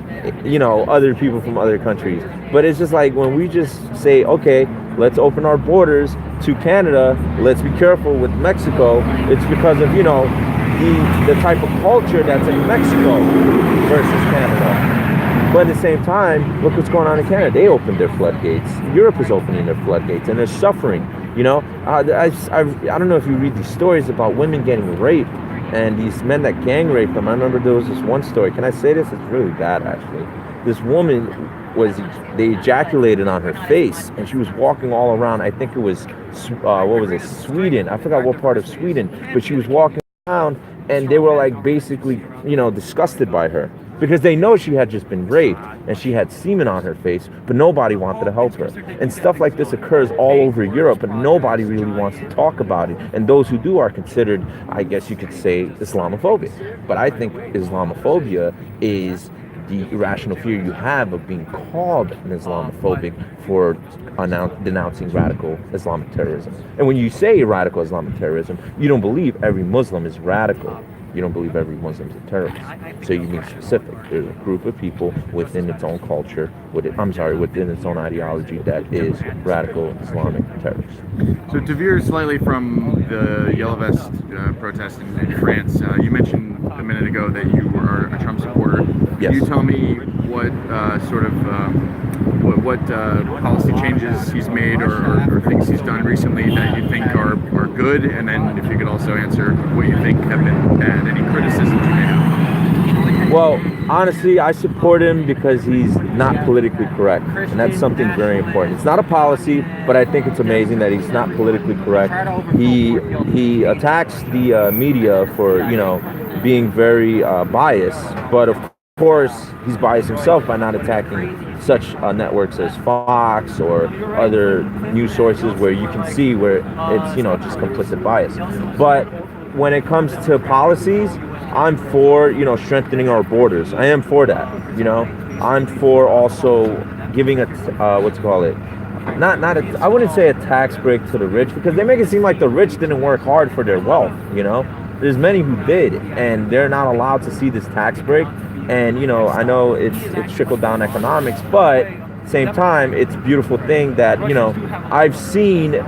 other people from other countries. But it's just like when we just say, okay, let's open our borders to Canada, let's be careful with Mexico, it's because of, the type of culture that's in Mexico versus Canada. But at the same time, look what's going on in Canada. They opened their floodgates. Europe is opening their floodgates, and they're suffering. I don't know if you read these stories about women getting raped and these men that gang raped them. I remember there was this one story. Can I say this? It's really bad, actually. This woman they ejaculated on her face, and she was walking all around. I think it was, Sweden. I forgot what part of Sweden, but she was walking around, and they were like basically, disgusted by her because they know she had just been raped and she had semen on her face, but nobody wanted to help her. And stuff like this occurs all over Europe, but nobody really wants to talk about it. And those who do are considered, I guess you could say, Islamophobic. But I think Islamophobia is the irrational fear you have of being called an Islamophobic for denouncing radical Islamic terrorism. And when you say radical Islamic terrorism, you don't believe every Muslim is radical. You don't believe every Muslim is a terrorist. So you mean specific. There's a group of people within its own culture, within its own ideology that is radical Islamic terrorists. So to veer slightly from the Yellow Vest protest in France, you mentioned a minute ago that you are a Trump supporter. Yes. Can you tell me what policy changes he's made or things he's done recently that you think are good? And then if you could also answer what you think have been bad, any criticisms you may have. Well, honestly, I support him because he's not politically correct, and that's something very important. It's not a policy, but I think it's amazing that he's not politically correct. He attacks the media for being very biased, but of course he's biased himself by not attacking such networks as Fox or other news sources where you can see where it's just complicit bias. But when it comes to policies, I'm for strengthening our borders. I am for that. I'm for also giving a I wouldn't say a tax break to the rich, because they make it seem like the rich didn't work hard for their wealth. There's many who did, and they're not allowed to see this tax break. And I know it's trickle down economics, but at the same time, it's a beautiful thing that I've seen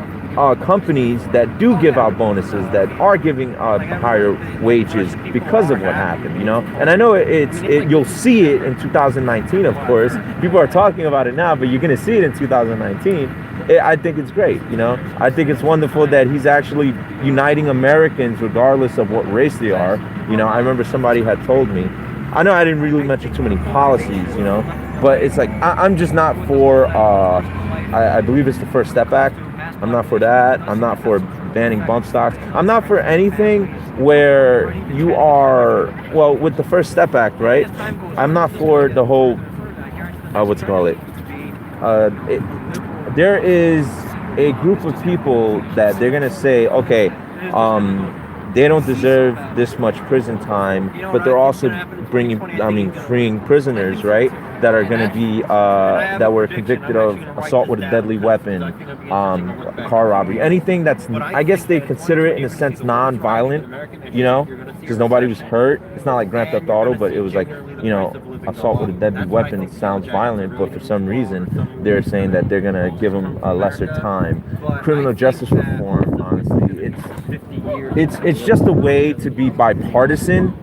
companies that do give out bonuses, that are giving higher wages because of what happened, And I know you'll see it in 2019, of course. People are talking about it now, but you're going to see it in 2019. I think it's great, I think it's wonderful that he's actually uniting Americans regardless of what race they are. I remember somebody had told me, I know I didn't really mention too many policies, but it's like, I'm just not for, I believe it's the First Step Act. I'm not for that. I'm not for banning bump stocks. I'm not for anything where you are, with the First Step Act, right? I'm not for the whole, there is a group of people that they're going to say, okay, they don't deserve this much prison time, but they're also freeing prisoners, right? That are going to be, that were convicted of assault with a deadly weapon, car robbery, anything that's, I guess they consider it in a sense non-violent, because nobody was hurt. It's not like Grand Theft Auto, but it was like, assault with a deadly weapon sounds violent, but for some reason they're saying that they're going to give them a lesser time. Criminal justice reform, honestly, it's just a way to be bipartisan,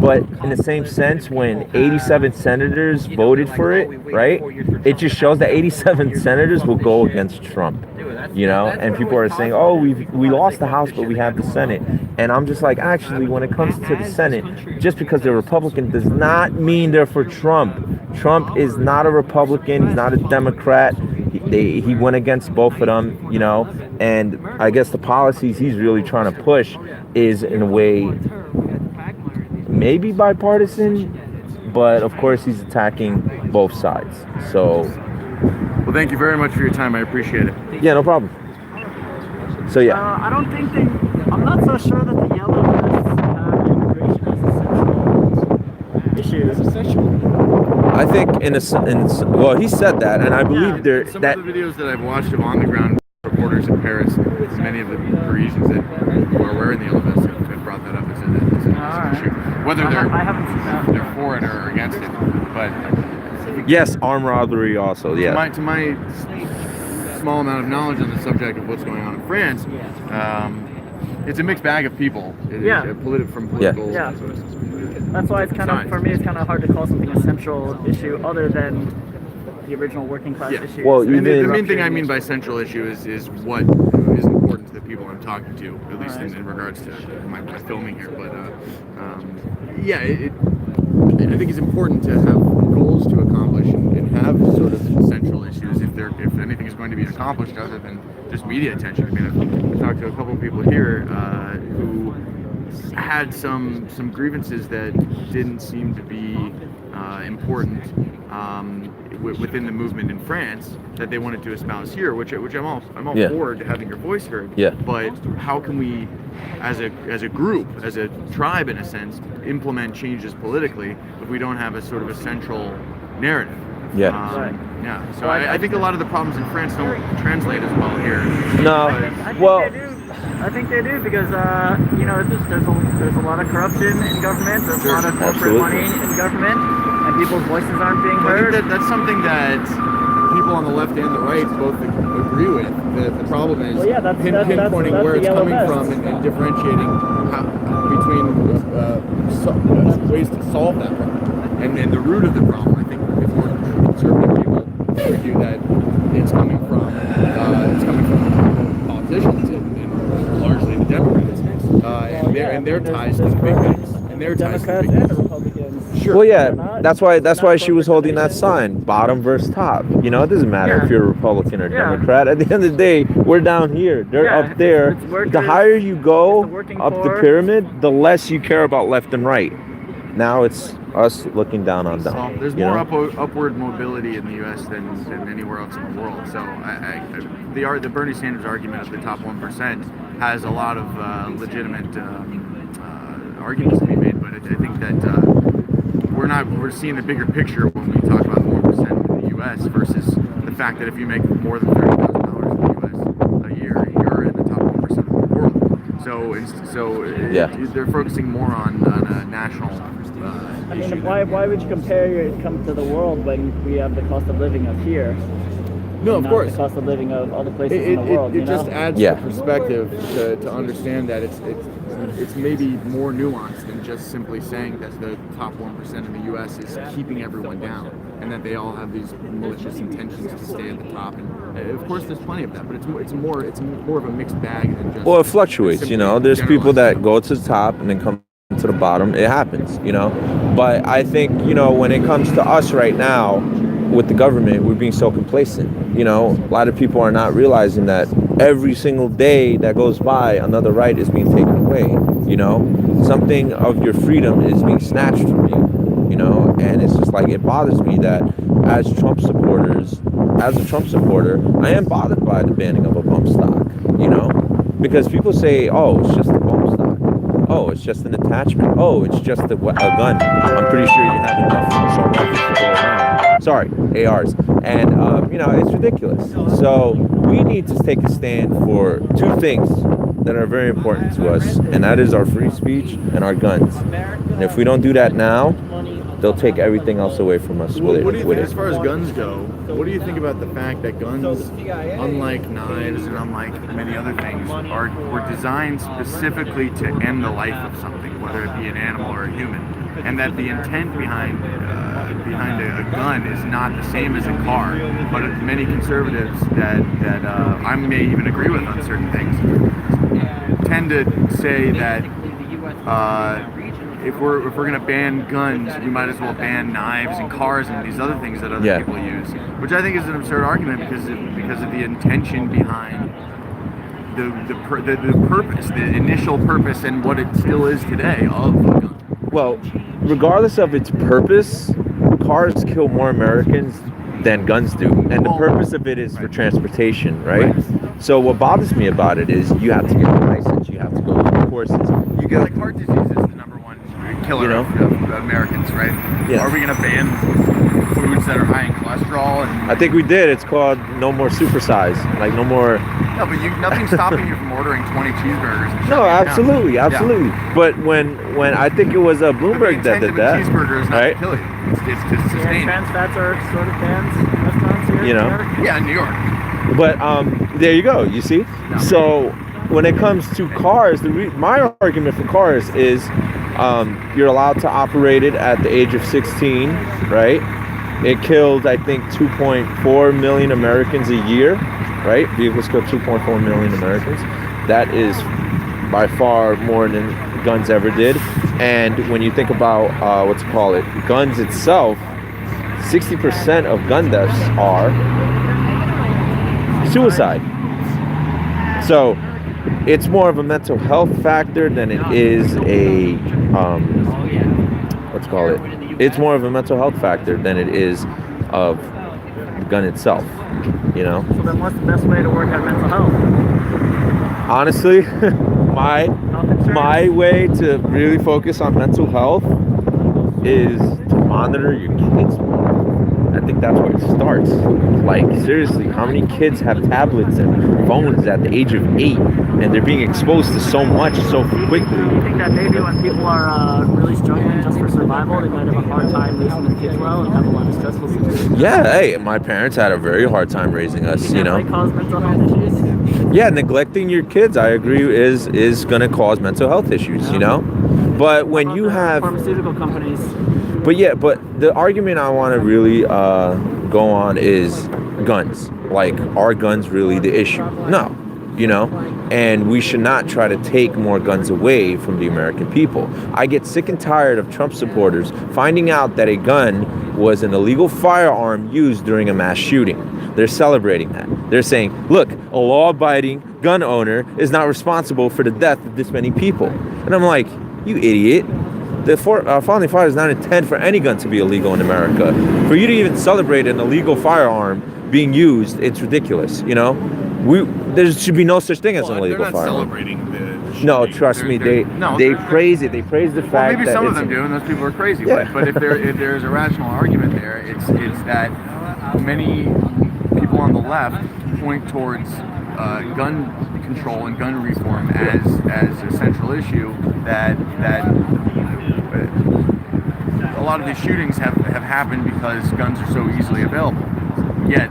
but in the same sense, when 87 senators voted for it, right, it just shows that 87 senators will go against Trump, and people are saying, oh, we lost the House, but we have the Senate. And I'm just like, actually, when it comes to the Senate, just because they're Republican does not mean they're for Trump. Trump is not a Republican, he's not a Democrat. He went against both of them, and I guess the policies he's really trying to push is in a way maybe bipartisan, but of course he's attacking both sides. So, well, thank you very much for your time. I appreciate it. Yeah, no problem. So yeah. I don't think I'm not so sure that the Yellow Vest immigration is a central issue. I think he said that, and I believe some of the videos that I've watched of on-the-ground reporters in Paris, many of the Parisians that are wearing the Yellow Vest have brought that up as an issue. Whether they're for it or against it, but yes, armed robbery also. Yeah. To my small amount of knowledge on the subject of what's going on in France, it's a mixed bag of people. From political. Yeah. That's why it's for me, it's kind of hard to call something a central issue other than the original working class issue. Well, the main thing I mean by central issue is what is important to the people I'm talking to, at least in regards to my filming here. But I think it's important to have goals to accomplish and have sort of central issues if anything is going to be accomplished other than just media attention. I mean, I've talked to a couple of people here who had some grievances that didn't seem to be important within the movement in France that they wanted to espouse here, which I'm all for having your voice heard. Yeah. But how can we, as a group, as a tribe in a sense, implement changes politically if we don't have a sort of a central narrative? Yeah. Yeah. So I think a lot of the problems in France don't translate as well here. No. I think they do because you know there's a lot of corruption in government. There's a lot of corporate money in government, and people's voices aren't being heard. I think that's something that people on the left and the right both agree with. The problem is pinpointing where it's coming from and differentiating between ways to solve that problem. And the root of the problem, I think, if more conservative people argue that it's coming from politicians and largely the Democrats and their ties to the big banks and their ties to the big banks. Sure. Well, yeah, that's why she was holding that sign, bottom versus top. You know, it doesn't matter if you're a Republican or Democrat. At the end of the day, we're down here. They're up there. The higher you go up the pyramid, the less you care about left and right. Now it's us looking down on them. There's more upward mobility in the U.S. than anywhere else in the world. So the Bernie Sanders argument of the top 1% has a lot of legitimate arguments to be made. But I think that we're seeing the bigger picture when we talk about the 1% in the U.S. versus the fact that if you make more than $30,000 in the U.S. a year, you're in the top 1% of the world. So they're focusing more on a national. I mean, why would you come to the world when we have the cost of living of here? No, of course. The cost of living of all the places in the world. It just adds to perspective to understand that it's maybe more nuanced than just simply saying that the top 1% in the U.S. is keeping everyone down, and that they all have these malicious intentions to stay at the top. And of course, there's plenty of that, but it's more of a mixed bag than just. Well, it fluctuates. You know, there's people that go to the top and then come to the bottom. It happens. You know, but I think when it comes to us right now with the government, we're being so complacent. You know, a lot of people are not realizing that every single day that goes by, another right is being taken away. You know, something of your freedom is being snatched from you. You know, and it's just like, it bothers me that as a Trump supporter, I am bothered by the banning of a bump stock. You know, because people say, oh, it's just a bump stock. Oh, it's just an attachment. Oh, it's just a gun. I'm pretty sure you have enough assault rifles to go around. Sorry, ARs. And, it's ridiculous. So we need to take a stand for two things that are very important to us, and that is our free speech and our guns. And if we don't do that now, they'll take everything else away from us with it. What do you think, as far as guns go, what do you think about the fact that guns, unlike knives and unlike many other things, were designed specifically to end the life of something, whether it be an animal or a human, and that the intent behind a gun is not the same as a car? But many conservatives that I may even agree with on certain things tend to say that if we're going to ban guns, we might as well ban knives and cars and these other things that other people use, which I think is an absurd argument because of the intention behind the purpose, the initial purpose, and what it still is today of a gun. Well, regardless of its purpose, cars kill more Americans than guns do, and the purpose of it is for transportation, right? So what bothers me about it is you have to get a license, you have to go through courses. You get like heart disease is the number one killer of Americans, right? Yeah. Are we going to ban foods that are high in cholesterol? I think we did. It's called no more supersize, like no more. No, but nothing's stopping you from ordering 20 cheeseburgers. And no, absolutely. Yeah. But when I think it was Bloomberg that did that. Cheeseburger is not to kill you. It's to sustain. Trans fats are sort of banned in restaurants here. You know. Yeah, in New York. But there you go. You see. No. So when it comes to cars, my argument for cars is you're allowed to operate it at the age of 16, right? It killed, I think, 2.4 million Americans a year, right? Vehicles killed 2.4 million Americans. That is by far more than guns ever did. And when you think about, guns itself, 60% of gun deaths are suicide. So it's more of a mental health factor than it is a let's call it. It's more of a mental health factor than it is of the gun itself. You know. So then, what's the best way to work on mental health? Honestly, my way to really focus on mental health is to monitor your kids more. I think that's where it starts. Like, seriously, how many kids have tablets and phones at the age of 8, and they're being exposed to so much so quickly? I think that maybe when people are really struggling just for survival, they might have a hard time raising their kids well and have a lot of stressful situations. Yeah, hey, my parents had a very hard time raising us, you know. They cause mental health issues. Yeah, neglecting your kids, I agree, is going to cause mental health issues, you know. But when you have pharmaceutical companies. But the argument I want to really go on is guns. Like, are guns really the issue? No, you know, and we should not try to take more guns away from the American people. I get sick and tired of Trump supporters finding out that a gun was an illegal firearm used during a mass shooting. They're celebrating that. They're saying, look, a law-abiding gun owner is not responsible for the death of this many people. And I'm like, you idiot. The founding fathers did not intend for any gun to be illegal in America. For you to even celebrate an illegal firearm being used, it's ridiculous. You know, there should be no such thing as an illegal they're not firearm. Celebrating the No, trust me, they praise it. They praise the fact maybe that some of them do, and those people are crazy. Yeah. But if there's a rational argument there, it's that many people on the left point towards gun control and gun reform as a central issue that a lot of these shootings have happened because guns are so easily available. Yet,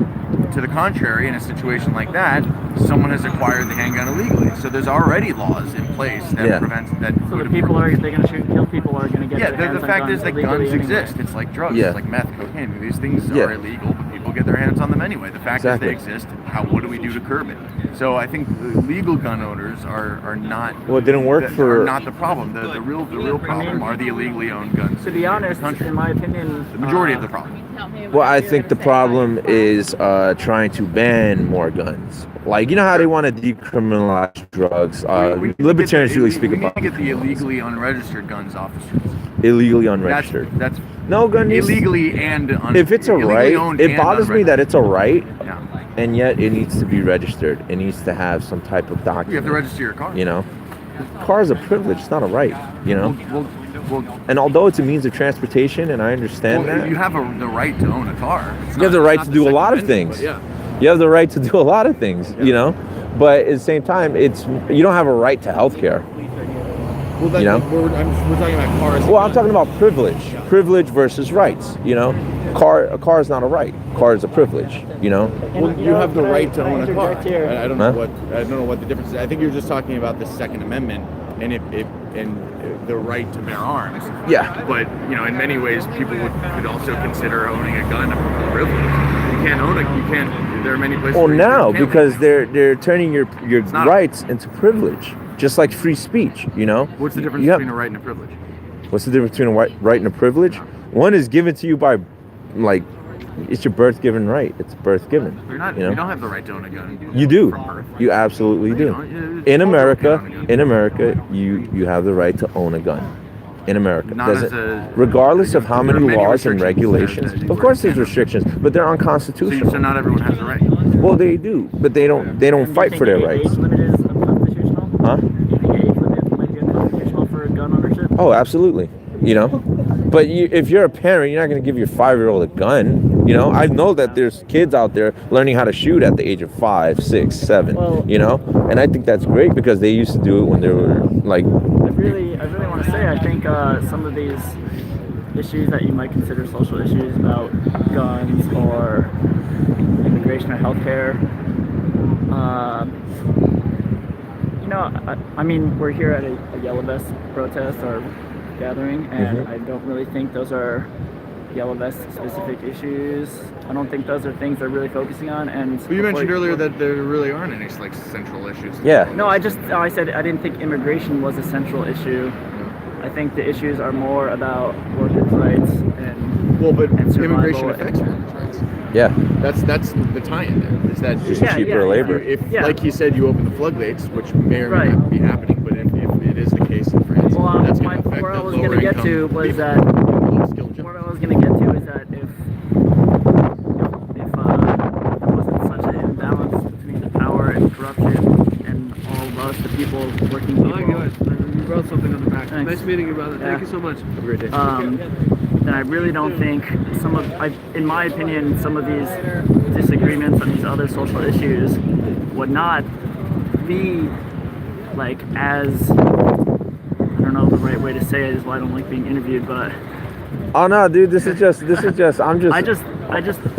to the contrary, in a situation like that, someone has acquired the handgun illegally. So there's already laws in place that prevent that. So the people are they're going to shoot and kill people are going to get. Yeah, the fact is that guns exist. It's like drugs. It's like meth, cocaine. These things are illegal, but people get their hands on them anyway. The fact is they exist. What do we do to curb it? So I think the legal gun owners are not. Well, it didn't work for. Are not the problem. The real problem are the illegally owned guns. To be honest, in my opinion, the majority of the problem. Well, I think the problem is trying to ban more guns. Like, you know how they want to decriminalize drugs. Libertarians really speak about. We need to get the illegally unregistered guns off the streets. Illegally unregistered. That's no gun. Illegally and if it's a right, it bothers me that it's a right. Yeah. And yet it needs to be registered. It needs to have some type of document. You have to register your car. You know, car is a privilege. It's not a right. You know. Well, and although it's a means of transportation, and I understand that, you have the right to own a car. You have the right to do a lot of things. Yeah. You have the right to do a lot of things. You know, but at the same time, you don't have a right to health care. Well, then, you know, we're talking about cars. Well, I'm talking about privilege versus rights. You know, a car is not a right. Car is a privilege. You know. Well, you have the right to own a car. I don't know what the difference is. I think you're just talking about the Second Amendment and the right to bear arms. Yeah. But in many ways, people could also consider owning a gun a privilege. You can't own it. You can't. There are many places. Well, now because they're turning your rights into privilege, just like free speech. You know. What's the difference between a right and a privilege? What's the difference between a right and a privilege? One is given to you by, like, it's your birth-given right. It's birth-given. You're not. You know? You don't have the right to own a gun. You do. From birth. You absolutely do. In America, you have the right to own a gun. In America, regardless of how many laws and regulations. Of course, there's restrictions, but they're unconstitutional. So not everyone has the right. Well, they do, but they don't fight for their rights. Huh? Oh, absolutely. You know, but if you're a parent, you're not going to give your 5-year-old a gun. You know, I know that there's kids out there learning how to shoot at the age of 5, 6, 7. Well, you know, and I think that's great because they used to do it when they were like. I really want to say I think some of these issues that you might consider social issues about guns or immigration or healthcare. I mean, we're here at a Yellow Vest protest or gathering, and I don't really think those are Yellow Vest specific issues. I don't think those are things they're really focusing on. And you mentioned earlier that there really aren't any like central issues. Yeah. No, I said I didn't think immigration was a central issue. I think the issues are more about workers' rights and Well, but and survival immigration and- affects women's rights. Yeah. That's the tie-in there. Is that Just cheaper labor. If Yeah. like you said, you open the floodgates, which may or may Right. not be happening, but if it is the case in France, Well, that's going to affect where I the was lower going to get income to was people, that low-skilled jobs. What I was going to get to is that if there wasn't such an imbalance between the power and corruption and all of us, the people, working people, I like it. You wrote something on the back. Thanks. Nice meeting you, brother. Yeah. Thank you so much. Have a great day. then I really don't think in my opinion, some of these disagreements on these other social issues would not be like as, I don't know the right way to say it is why I don't like being interviewed, but Oh no, dude, this is just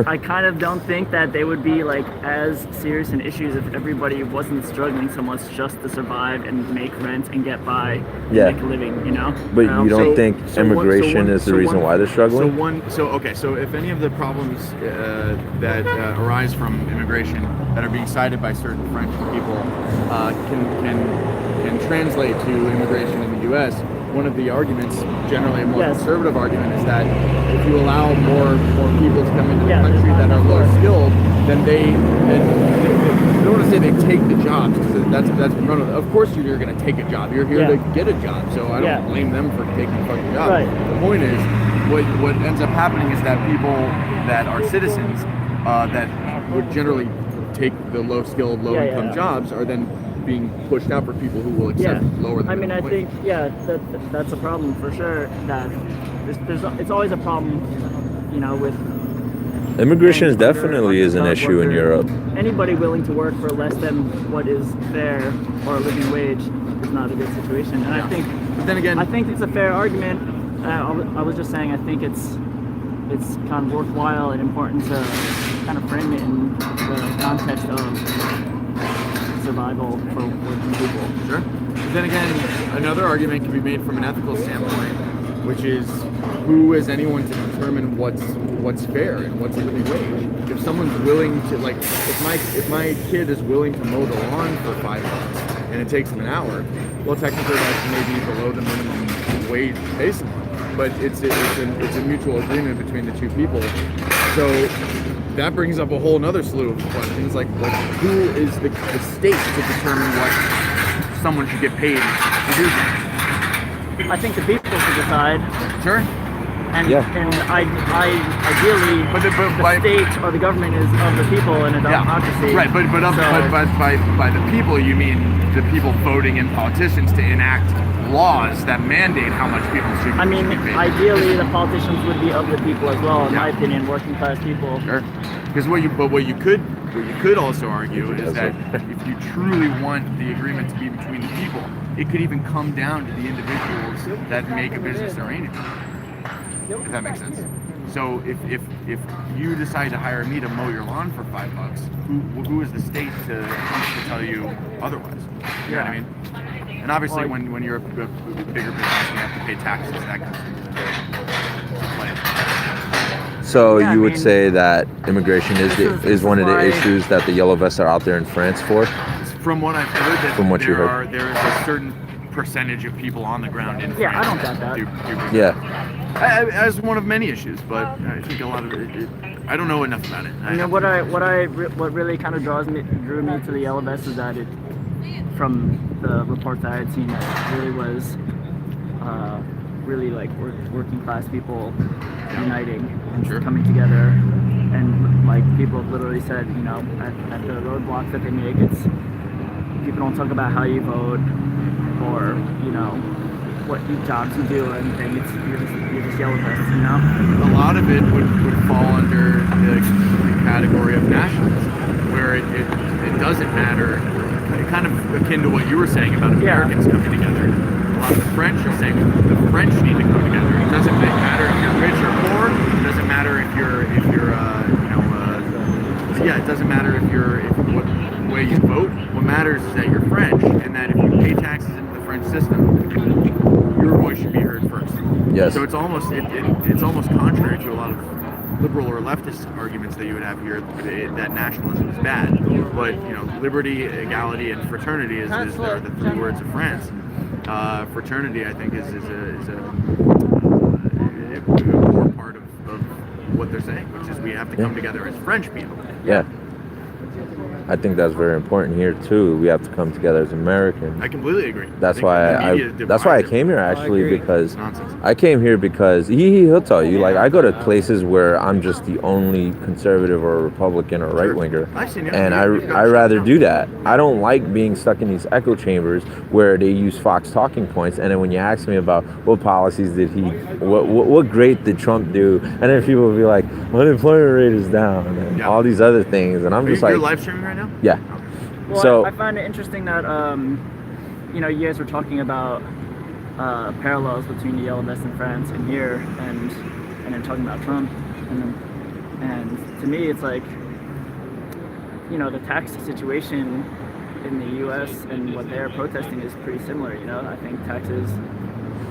I kind of don't think that they would be like as serious in issues if everybody wasn't struggling so much just to survive and make rent and get by and Yeah. make a living, you know? But you don't think one- immigration is the reason why they're struggling? So if any of the problems that arise from immigration that are being cited by certain French people can translate to immigration in the U.S., one of the arguments, generally a more Yes. conservative argument, is that if you allow more people to come into the Yeah, country that are low that's skilled, then they I don't want to say they take the jobs, because that's run of course you're going to take a job. You're here Yeah. to get a job, so I don't Yeah. blame them for taking a fucking job. Right. The point is, what ends up happening is that people that are citizens that would generally take the low-skilled, low-income yeah. jobs are then being pushed out for people who will accept lower than I mean, I minimum wage. think that's a problem for sure. That it's always a problem, you know, with Immigration under- definitely is an underserved issue in workers. Europe. Anybody willing to work for less than what is fair or a living wage is not a good situation. And I think, But then again, I think it's a fair argument. I was just saying, I think it's kind of worthwhile and important to kind of frame it in the context of survival for working people. sure. But then again, another argument can be made from an ethical standpoint, which is who is anyone to determine what's fair and what's a living wage? If someone's willing to, like, if my kid is willing to mow the lawn for $5 and it takes them an hour, well, technically that's maybe below the minimum wage pay someone, but it's a mutual agreement between the two people. So that brings up a whole other slew of questions, like who is the state to determine what someone should get paid to do something? I think the people should decide. Sure. And, Yeah. and ideally, But the state or the government is of the people in a democracy. Right, but by the people, you mean the people voting and politicians to enact laws that mandate how much people should I mean, be paid. ideally, the politicians would be of the people as well, in my Yeah. opinion, working class people. Sure. Because what you could also argue is that if you truly want the agreement to be between the people, it could even come down to the individuals that make a business arrangement. If that makes sense. So if you decide to hire me to mow your lawn for $5, who is the state to tell you otherwise? You know what I mean? And obviously, when you're a bigger business, you have to pay taxes. That comes into play. So Yeah, you I would mean, say that immigration is one of the why- issues that the yellow vests are out there in France for? From what I've heard, that From what you heard. there is a certain percentage of people on the ground in Yeah, I France don't doubt that. do business. Yeah. As one of many issues, but I think a lot of it I don't know enough about it. You know, what really kind of drew me to the yellow vest is that from the reports I had seen, it really was really like working class people uniting and Sure. coming together, and like people have literally said, you know, at the roadblocks that they make, it's people don't talk about how you vote or, you know, what jobs you do or anything. It's you're just yellow vests, you know. A lot of it would fall under the category of nationalism, where it doesn't matter, kind of akin to what you were saying about Americans coming together. A lot of the French are saying the French need to come together. It doesn't matter if you're rich or poor. It doesn't matter if you're it doesn't matter if what way you vote. What matters is that you're French, and that if you pay taxes into the French system, your voice should be heard first. Yes. So it's almost contrary to a lot of liberal or leftist arguments that you would have here that nationalism is bad. But you know, liberty, equality, and fraternity are the three words of France. Fraternity, I think, is a core part of what they're saying, which is we have to come together as French people. Yeah. I think that's very important here too. We have to come together as Americans. I completely agree. That's I think why the media is that's why I divided. came here actually because Nonsense. I came here because he'll tell you, like, I go to places where I'm just the only conservative or Republican or right winger, I've seen it. and I rather do that. I don't like being stuck in these echo chambers where they use Fox talking points, and then when you ask me about what policies did what great did Trump do, and then people will be like, unemployment rate is down, and all these other things, and I'm just like, you're live streaming right now? yeah. Well, So I find it interesting that you guys were talking about parallels between the Yellow Vest in France and here, and then talking about Trump, and to me it's like, the tax situation in the U.S. and what they're protesting is pretty similar. I think taxes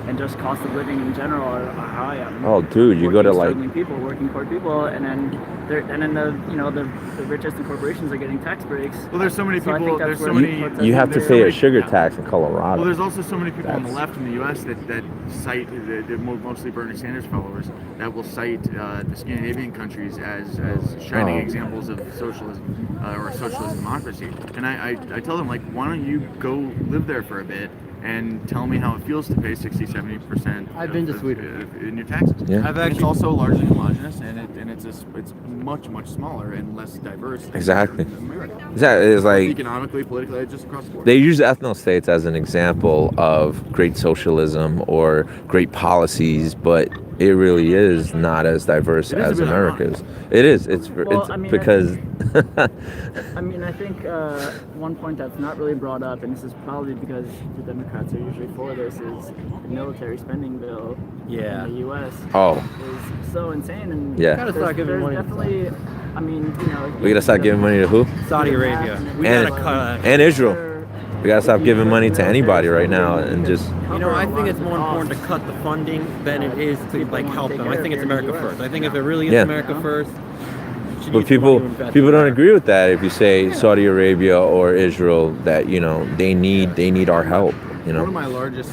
and just cost of living in general are high. oh, dude, you go to like working poor people, and then the richest corporations are getting tax breaks. Well, there's so many So I people. think that's There's so where many. you have to there's pay so a many- sugar tax in Colorado. Well, there's also so many people on the That's- left in the U.S. that cite mostly Bernie Sanders followers that will cite the Scandinavian countries as shining examples of socialism or socialist democracy. And I tell them, like, why don't you go live there for a bit and tell me how it feels to pay 60-70% I've been to Sweden in your taxes. Yeah. And it's also largely homogenous, and it's much smaller and less diverse than Exactly. America. Exactly. It's like Economically, politically, just across the board. they use ethno-states as an example of great socialism or great policies, but it really is not as diverse It is a as bit America's. It is. It's because I think one point that's not really brought up, and this is probably because the Democrats are usually for this, is the military spending bill Yeah. in the U.S. Oh. is so insane, and Yeah. Gotta start giving there's money to definitely, we gotta stop giving money to who? Saudi Arabia. We And- gotta cut. And Israel. We gotta stop giving money to anybody right now and just. I think it's more important to cut the funding than it is to help them. I think it's America first. I think if it really is Yeah. America first, she But needs the money to invest people in don't America. agree with that. If you say Saudi Arabia or Israel, that they need our help. One of my largest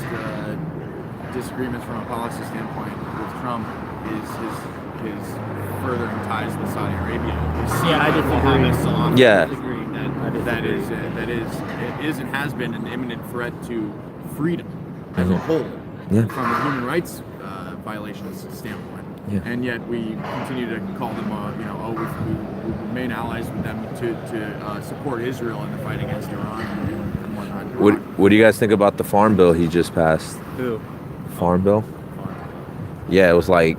disagreements from a policy standpoint with Trump is his furthering ties with Saudi Arabia. Yeah, I disagree. Mohammed Salam Yeah. that is and has been an imminent threat to freedom as a whole Yeah. from a human rights violations standpoint. Yeah. And yet we continue to call them, we remain allies with them to support Israel in the fight against Iran and whatnot. What do you guys think about the farm bill he just passed? Who? Farm bill? Yeah, it was like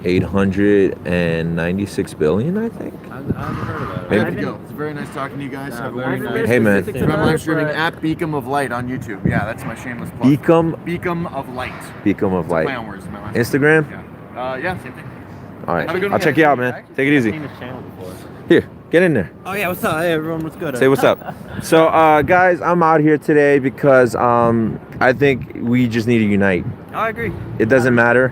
896 billion, I think. I haven't heard of that. I have to go. It's very nice talking to you guys. Have a very wonderful nice. day. Hey, man. I'm live streaming at Beacom of Light on YouTube. Yeah, that's my shameless plug. Beacom of Light. Beacom of Play Light. on words. My last Instagram? Yeah, same thing. All right. Have a good I'll one, check guys. you out, man. Take it easy. I've seen this channel before. Here, get in there. Oh yeah, what's up? Hey everyone, what's good? Say what's up. So, guys, I'm out here today because I think we just need to unite. I agree. It doesn't matter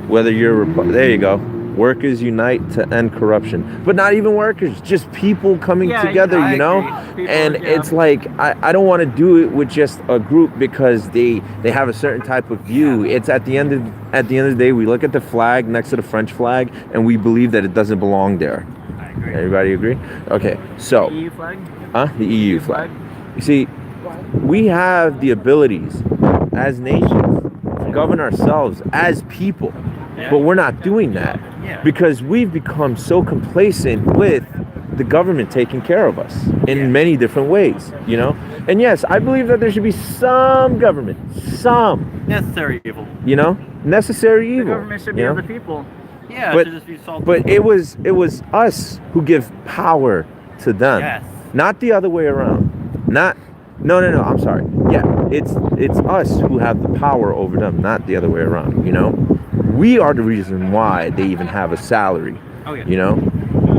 whether you're there you go. Workers unite to end corruption, but not even workers, just people coming together, I you know. agree. People, And yeah. it's like I don't want to do it with just a group because they have a certain type of view. It's at the end of the day, we look at the flag next to the French flag and we believe that it doesn't belong there. I agree. Everybody agree? Okay, so EU flag? the EU flag. You see, we have the abilities as nations to govern ourselves as people, but we're not doing that because we've become so complacent with the government taking care of us in many different ways, And yes, I believe that there should be some government, some, Necessary evil. necessary The evil. government should be of the people. Yeah, But- it should just be solved. But it was us who give power to them, Yes. not the other way around. No. I'm sorry. Yeah, it's us who have the power over them, not the other way around. We are the reason why they even have a salary. Oh, yeah.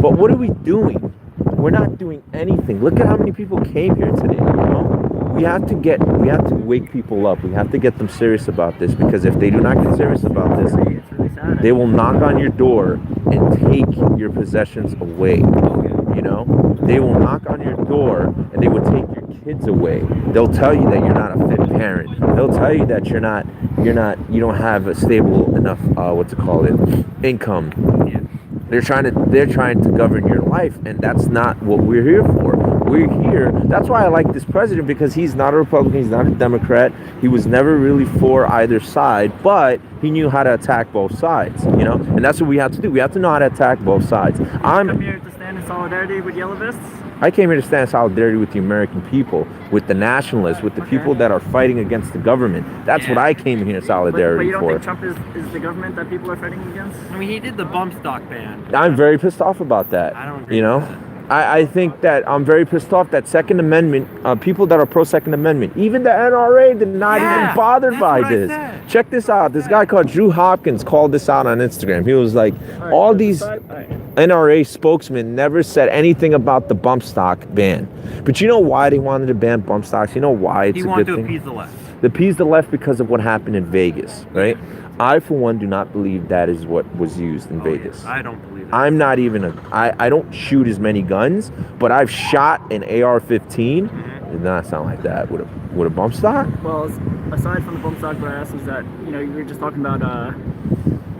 But what are we doing? We're not doing anything. Look at how many people came here today. We have to wake people up. We have to get them serious about this because if they do not get serious about this, It's really sad. they will knock on your door and take your possessions away. They will knock on your door and they will take your kids away. They'll tell you that you're not a fit parent. They'll tell you that you don't have a stable enough income. They're trying to govern your life, and that's not what we're here for. We're here. That's why I like this president, because he's not a Republican, he's not a Democrat. He was never really for either side, but he knew how to attack both sides, you know? And that's what we have to do. We have to know how to attack both sides. I'm here to stand in solidarity with Yellow Vests. I came here to stand in solidarity with the American people, with the nationalists, with the people that are fighting against the government. That's what I came here in solidarity for. But you don't think Trump is the government that people are fighting against? I mean, he did the bump stock ban. I'm very pissed off about that. I don't agree You know? with that. I think that I'm very pissed off that Second Amendment, people that are pro-Second Amendment, even the NRA, they're not even bothered by this. Check this out. This guy called Drew Hopkins called this out on Instagram. He was like, all these NRA spokesmen never said anything about the bump stock ban. But you know why they wanted to ban bump stocks? You know why it's a good thing? He wanted to appease the left. Appease the left because of what happened in Vegas, right? I, for one, do not believe that is what was used in Vegas. I don't believe it. I'm not even I don't shoot as many guns, but I've shot an AR-15. It did not sound like that with a bump stock. Well, aside from the bump stock blast, is that, you know, you were just talking about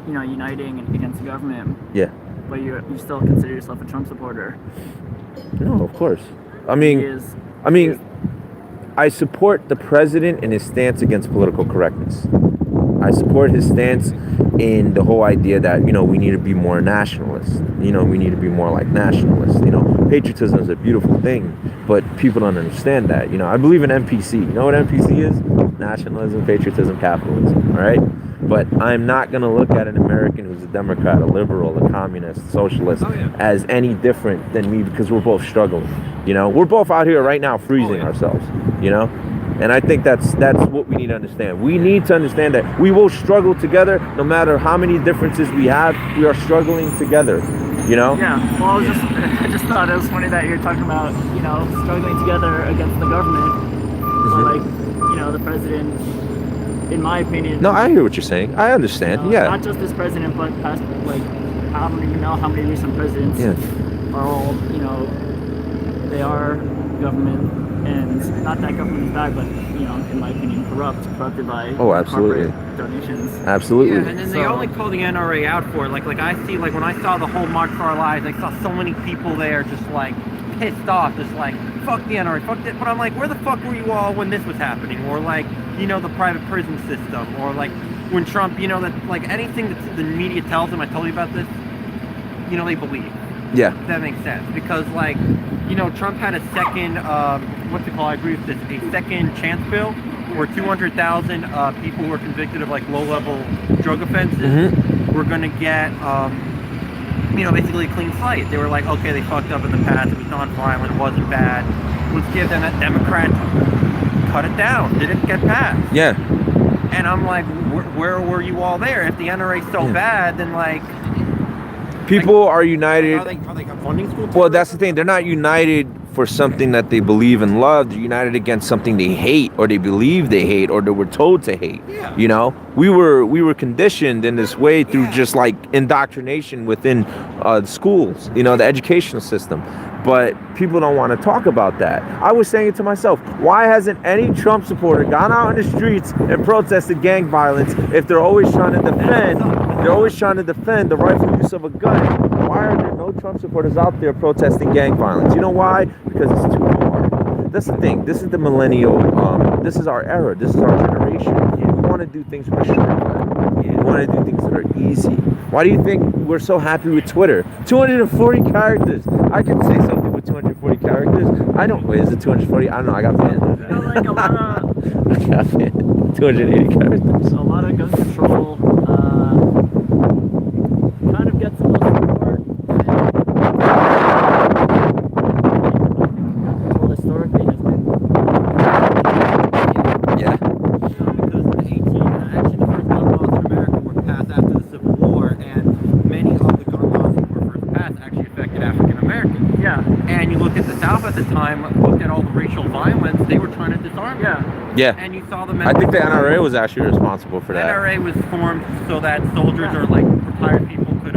you know, uniting against the government. Yeah. But you still consider yourself a Trump supporter. No, of course. I mean, I support the president in his stance against political correctness. I support his stance in the whole idea that, you know, we need to be more nationalist. You know, we need to be more like nationalists. You know, patriotism is a beautiful thing, but people don't understand that. You know, I believe in NPC. You know what NPC is? Nationalism, patriotism, capitalism. All right? But I'm not going to look at an American who's a Democrat, a liberal, a communist, a socialist as any different than me, because we're both struggling. You know, we're both out here right now freezing ourselves, you know? And I think that's what we need to understand. We need to understand that we will struggle together no matter how many differences we have. We are struggling together, you know? Yeah, well, I just thought it was funny that you're talking about, you know, struggling together against the government. So, like, you know, the president, in my opinion... No, I hear what you're saying. I understand, you know, not just this president, but past, like, how many recent presidents are all, you know, they are government. And not that government is bad, but, you know, in my opinion, corrupted by absolutely corporate donations. Absolutely. Yeah, and then they only call the NRA out for it. Like I see, like when I saw the whole March for Our Lives, I saw so many people there just like pissed off, just like, fuck the NRA, fuck it. But I'm like, where the fuck were you all when this was happening? Or like, you know, the private prison system, or like when Trump, you know, that like anything that the media tells them, I told you about this, you know, they believe. Yeah. That makes sense, because like, you know, Trump had a second, what's it called? I agree with this, a second chance bill where 200,000 people who were convicted of like low-level drug offenses were going to get, you know, basically a clean slate. They were like, okay, they fucked up in the past, it was non-violent, it wasn't bad. Let's give them that. Democrats cut it down, didn't get passed. Yeah. And I'm like, where were you all there? If the NRA's so bad, then like... People are united. Are they funding school? Well, that's the thing. They're not united for something that they believe and love. They're united against something they hate, or they believe they hate, or they were told to hate. Yeah. You know, we were conditioned in this way through just like indoctrination within schools. You know, the educational system. But people don't want to talk about that. I was saying it to myself, why hasn't any Trump supporter gone out in the streets and protested gang violence if they're always trying to defend the rightful use of a gun? Why are there no Trump supporters out there protesting gang violence? You know why? Because it's too hard. That's the thing. This is the millennial, this is our era. This is our generation. We want to do things with a shortcut. We want to do things that are easy. Why do you think we're so happy with Twitter? 240 characters. I can say something with 240 characters. I don't. Wait, is it 240? I don't know. I got fans. You know, like a lot of... I got fans. 280 characters. A lot of gun control kind of gets the most support. Well, historically has been... Yeah. Because actually the first gun laws in America were passed after the Civil War, and many of the gun laws that were first passed actually affected African Americans. Yeah. And you looked at the South at the time, looked at all the racial violence, they were trying to disarm it. Yeah. And you saw them. I think the NRA was actually responsible for that. The NRA was formed so that soldiers or like retired people could,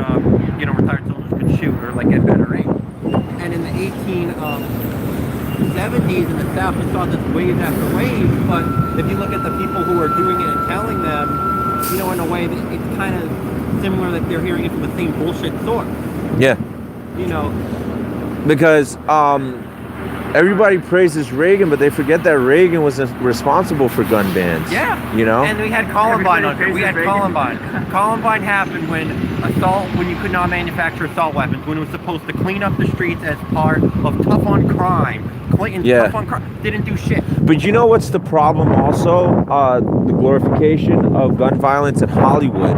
you know, retired soldiers could shoot or like get better aim. And in the 1870s in the South, you saw this wave after wave. But if you look at the people who are doing it and telling them, you know, in a way that it's kind of similar that they're hearing it from the same bullshit source. Yeah. You know, Because everybody praises Reagan, but they forget that Reagan was responsible for gun bans. yeah. You know? And we had Columbine. Everybody We had praises Reagan. Columbine. Columbine happened when you could not manufacture assault weapons, when it was supposed to clean up the streets as part of tough on crime. Clinton, Yeah. tough on crime, didn't do shit. But you know what's the problem also? The glorification of gun violence in Hollywood.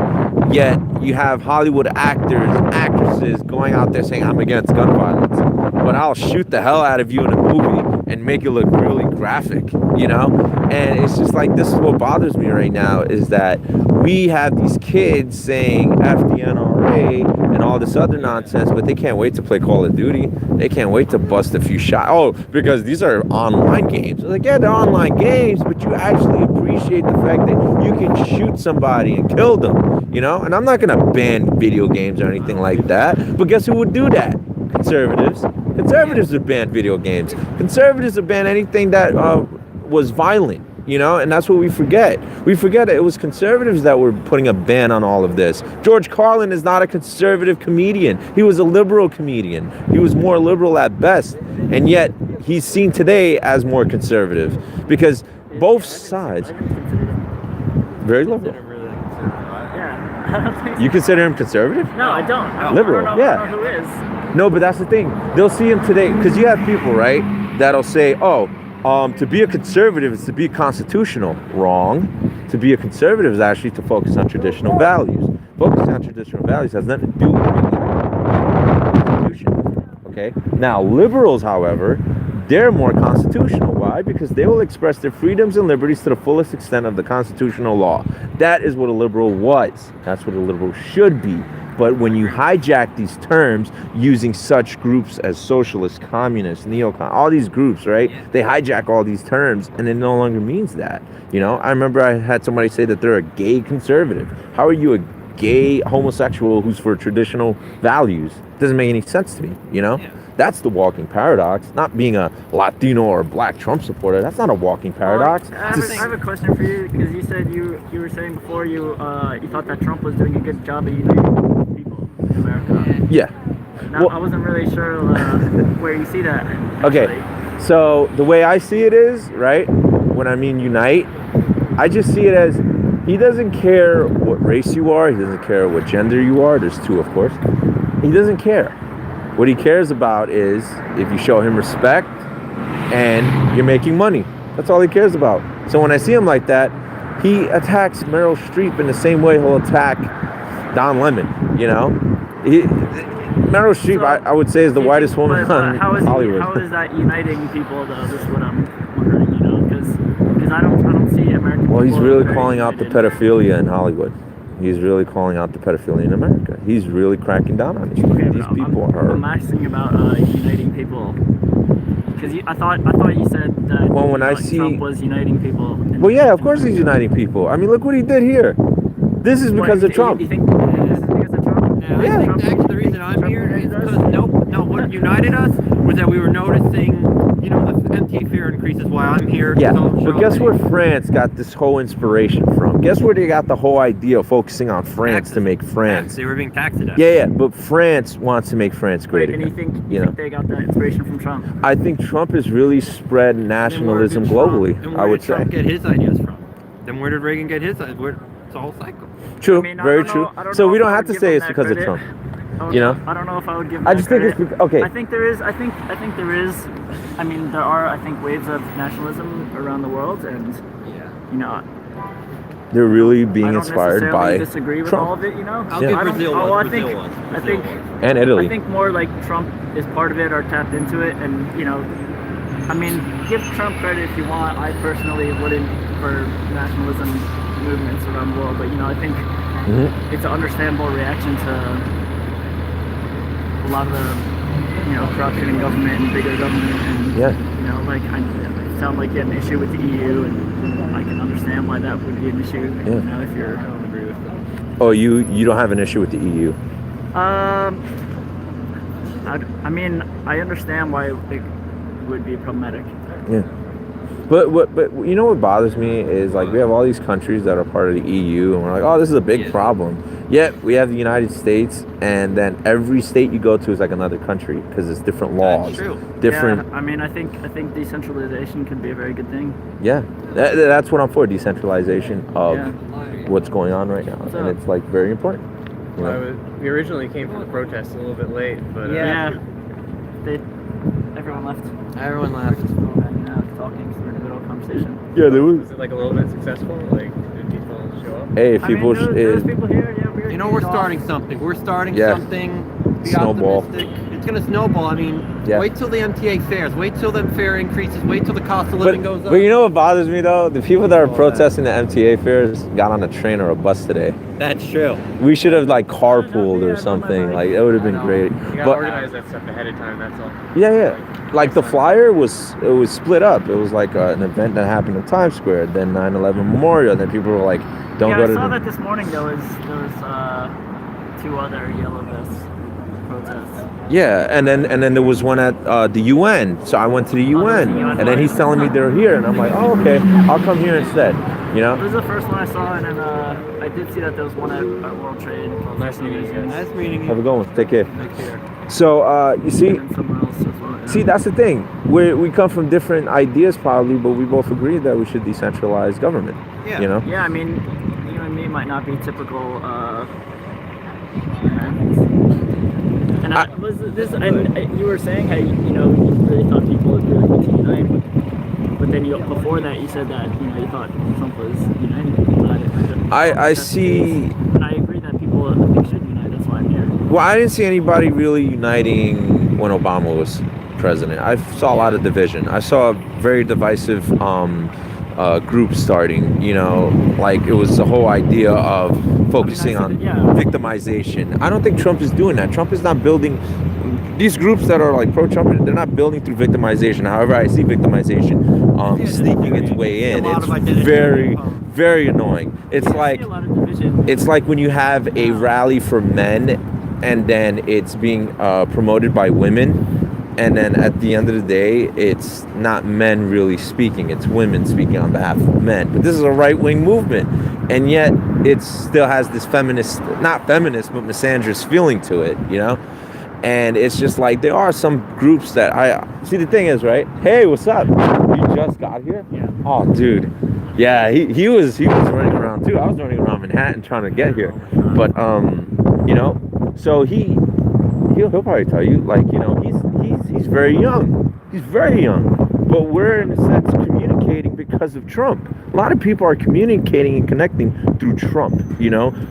Yet you have Hollywood actors, actresses going out there saying, I'm against gun violence. But I'll shoot the hell out of you in a movie and make it look really graphic, you know? And it's just like, this is what bothers me right now, is that we have these kids saying F the NRA and all this other nonsense, but they can't wait to play Call of Duty. They can't wait to bust a few shots. Oh, because these are online games. It's like, yeah, they're online games, but you actually appreciate the fact that you can shoot somebody and kill them, you know? And I'm not gonna ban video games or anything like that, but guess who would do that? Conservatives. Conservatives would ban video games. Conservatives would ban anything that was violent, you know, and that's what we forget. We forget that it was conservatives that were putting a ban on all of this. George Carlin is not a conservative comedian. He was a liberal comedian. He was more liberal at best, and yet he's seen today as more conservative because both sides, very liberal. Yeah. You consider him conservative? No, I don't. Liberal, I yeah. don't know who is. No, but that's the thing. They'll see him today because you have people, right, that'll say, "Oh, to be a conservative is to be constitutional." Wrong. To be a conservative is actually to focus on traditional values. Focusing on traditional values has nothing to do with being a constitution. Okay. Now, liberals, however, they're more constitutional. Why? Because they will express their freedoms and liberties to the fullest extent of the constitutional law. That is what a liberal was. That's what a liberal should be. But when you hijack these terms using such groups as socialists, communists, neocon, all these groups, right? They hijack all these terms and it no longer means that. You know, I remember I had somebody say that they're a gay conservative. How are you a gay homosexual who's for traditional values? Doesn't make any sense to me, you know? That's the walking paradox, not being a Latino or Black Trump supporter. That's not a walking paradox. Well, I have a question for you, because you said you were saying before you thought that Trump was doing a good job of uniting people in America. Yeah. Now, Well, I wasn't really sure where you see that. okay. Actually. So the way I see it is, right, when I mean unite, I just see it as he doesn't care what race you are. He doesn't care what gender you are. There's two, of course. He doesn't care. What he cares about is if you show him respect and you're making money. That's all he cares about. So when I see him like that, he attacks Meryl Streep in the same way he'll attack Don Lemon, you know? Meryl Streep, So, I would say, is the whitest woman on Hollywood. How is that uniting people, though? This is what I'm wondering, you know? Because I don't see American Well, he's people really very calling out the united. pedophilia in Hollywood. He's really calling out the pedophilia in America. He's really cracking down on these people. Okay, These but people I'm are... asking about uniting people. Because I thought you said that Well, when I see- Trump was uniting people. Well, yeah, of course he's uniting people. I mean, look what he did here. This is because of Trump. You think this is because of Trump? Yeah, Yeah. I think actually the reason I'm here is because what united us was that we were noticing, you know, the MT fear increases while I'm here. Yeah, So- but guess where France got this whole inspiration from? Guess where they got the whole idea of focusing on France to make France? They were being taxed to death. Yeah, but France wants to make France great Wait, and again. you think they got that inspiration from Trump? I think Trump has really spread nationalism globally, Then I where would did Trump say. get his ideas from? Then where did Reagan get his ideas? It's a whole cycle. True, I mean, I very don't true. know- I don't So know we if don't I have would to give say them it's that because of credit. Trump. I You know? I don't know if I would give them I that just think credit. it's okay. I think there is. I think there is. I mean, there are. I think waves of nationalism around the world, and you know, They're really I being don't inspired necessarily by disagree with Trump. all of it. You know, I'll give I don't- Brazil oh, one. I think. Brazil one. I think. And Italy. I think more like Trump is part of it or tapped into it, and you know, I mean, give Trump credit if you want. I personally wouldn't for nationalism movements around the world, but you know, I think it's an understandable reaction to a lot of the, you know, corruption in government and bigger government, and Yeah. you know, like it sounds like you have an issue with the EU, and I can understand why that would be an issue. Yeah. You know, if you're. Oh, you don't have an issue with the EU. I mean, I understand why it would be problematic. Yeah. But you know what bothers me is like we have all these countries that are part of the EU and we're like, oh, this is a big problem. Yeah, we have the United States, and then every state you go to is like another country because it's different laws, different. Yeah, I mean, I think decentralization can be a very good thing. Yeah, that's what I'm for. Decentralization of what's going on right now, and it's like very important. You know? We originally came for the protest a little bit late, but Everyone left. everyone left. Talking, so we're in the middle of a conversation. Yeah, there was. Was it like a little bit successful? Like, did people show up? Hey, if people. There's people here. Yeah, You know, we're starting something. We're starting Yeah. something. Be Snowball. optimistic. It's gonna snowball. I mean, Yeah. wait till the MTA fares. Wait till the fare increases. Wait till the cost of living goes up. But you know what bothers me though? The people that are protesting the MTA fares got on a train or a bus today. That's true. We should have like carpooled or something. Like it would have been great. You gotta But organize that stuff ahead of time, that's all. yeah. Like the flyer was split up. It was like an event that happened in Times Square, then 9/11 Memorial. Then people were like, "Don't Yeah, go I to." saw that this morning. There was 2 other yellow vest protests. Yeah, and then there was one at the UN. So I went to the UN, and then he's telling me they're here, and I'm like, "Oh, okay, I'll come here instead." You know. This is the first one I saw, and then I did see that there was one at World Trade. Nice meeting you guys. Nice meeting you. Have a good one. Take care. Take care. So you see. And somewhere else as well. Yeah. See, that's the thing. We come from different ideas probably, but we both agree that we should decentralize government. Yeah. You know? Yeah, I mean, you and me might not be typical. And you were saying how you really thought people would really need to unite, but then before that you said that you thought Trump was uniting people. I see. And I agree that people I think should unite. That's why I'm here. Well, I didn't see anybody really uniting when Obama was president. I saw a lot of division. I saw a very divisive group starting. Like it was the whole idea of focusing on victimization. I don't think Trump is doing that. Trump is not building. These groups that are like pro-Trump, they're not building through victimization. However, I see victimization sneaking its way in. It's very, very annoying. It's like when you have a rally for men, and then it's being promoted by women, and then at the end of the day, it's not men really speaking. It's women speaking on behalf of men. But this is a right-wing movement, and yet it still has this feminist, not feminist, but misandrist feeling to it. And it's just like there are some groups that I see. The thing is, right? Hey, what's up? You just got here? Yeah. Oh, dude. Yeah, he was running around too. I was running around Manhattan trying to get here, but so he'll probably tell you like he's very young. He's very young. But we're in a sense communicating because of Trump. A lot of people are communicating and connecting through Trump.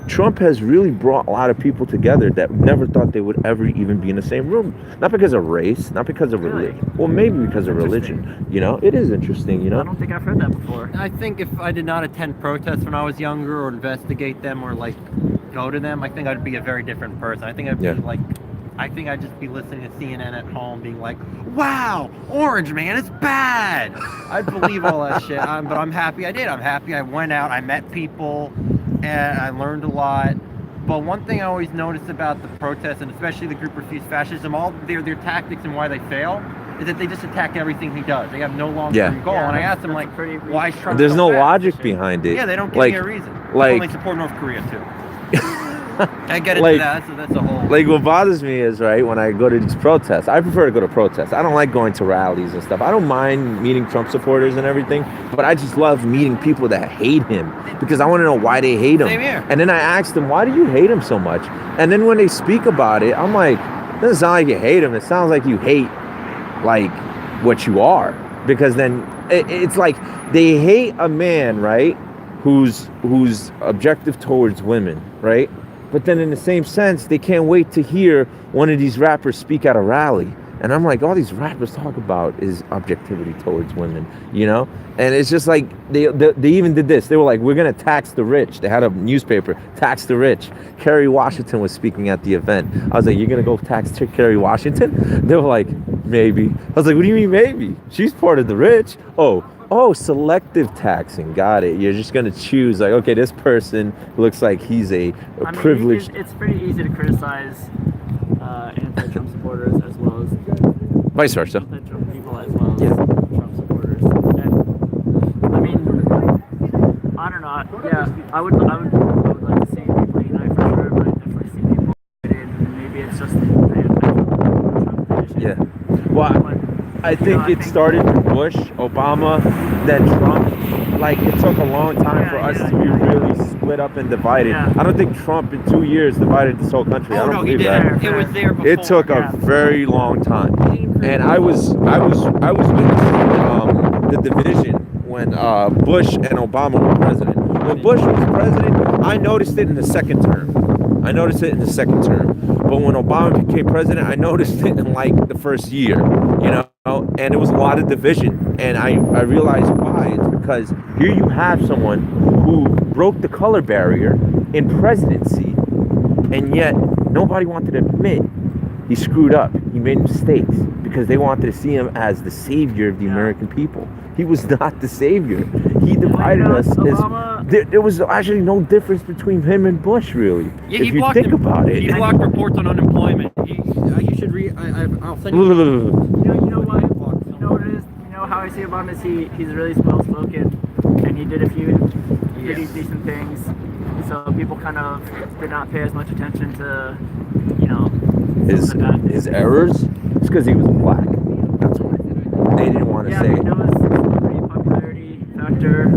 Trump has really brought a lot of people together that never thought they would ever even be in the same room. Not because of race, not because of religion. Well, maybe because of religion. It is interesting. I don't think I've heard that before. I think if I did not attend protests when I was younger or investigate them or like go to them, I think I'd be a very different person. I think I'd be I think I'd just be listening to CNN at home being like, wow, Orange Man is bad. I'd believe all that shit. But I'm happy I did. I'm happy I went out, I met people, and I learned a lot. But one thing I always noticed about the protests, and especially the group Refuse Fascism, all their tactics and why they fail, is that they just attack everything he does. They have no long-term goal. And I asked them, like, why is Trump There's so no bad? logic behind it. Yeah, they don't give me a reason. They support North Korea, too. I get into that, so that's a whole... Like, what bothers me is, right, when I go to these protests, I prefer to go to protests. I don't like going to rallies and stuff. I don't mind meeting Trump supporters and everything, but I just love meeting people that hate him because I want to know why they hate him. Same here. And then I ask them, why do you hate him so much? And then when they speak about it, I'm like, it doesn't sound like you hate him. It sounds like you hate, like, what you are. Because then it's like they hate a man, right, who's objective towards women, right? But then in the same sense, they can't wait to hear one of these rappers speak at a rally. And I'm like, all these rappers talk about is objectivity towards women, And it's just like, they even did this. They were like, we're going to tax the rich. They had a newspaper, tax the rich. Kerry Washington was speaking at the event. I was like, you're going to go tax Kerry Washington? They were like, maybe. I was like, what do you mean maybe? She's part of the rich. Oh, selective taxing. Got it. You're just going to choose like, okay, this person looks like he's a privileged. It's pretty easy to criticize anti-Trump supporters as well as vice versa. Anti-Trump people as well as Trump supporters. And I mean, I don't know. Yeah, I would like to see people unite for sure. Yeah. Well, I think it started with Bush, Obama, then Trump. Like, it took a long time for us to be really split up and divided. Yeah. I don't think Trump in 2 years divided this whole country. I don't believe that. It was there before. It took a very long time, and I was witnessing the division when Bush and Obama were president. When Bush was president, I noticed it in the second term. But when Obama became president, I noticed it in like the first year, you know, and it was a lot of division. And I realized why. It's because here you have someone who broke the color barrier in presidency, and yet nobody wanted to admit he screwed up. He made mistakes because they wanted to see him as the savior of the American people. He was not the savior. He divided us. There was actually no difference between him and Bush, really. Yeah, if you think about it. He blocked reports on unemployment. You should read. I'll send you. You know what? You know what it is? You know how I see Obama is he's really well spoken, and he did a few pretty decent things. So people kind of did not pay as much attention to, you know, his errors. It's because he was black. That's why they didn't want to say. Yeah, there was a pretty popularity factor.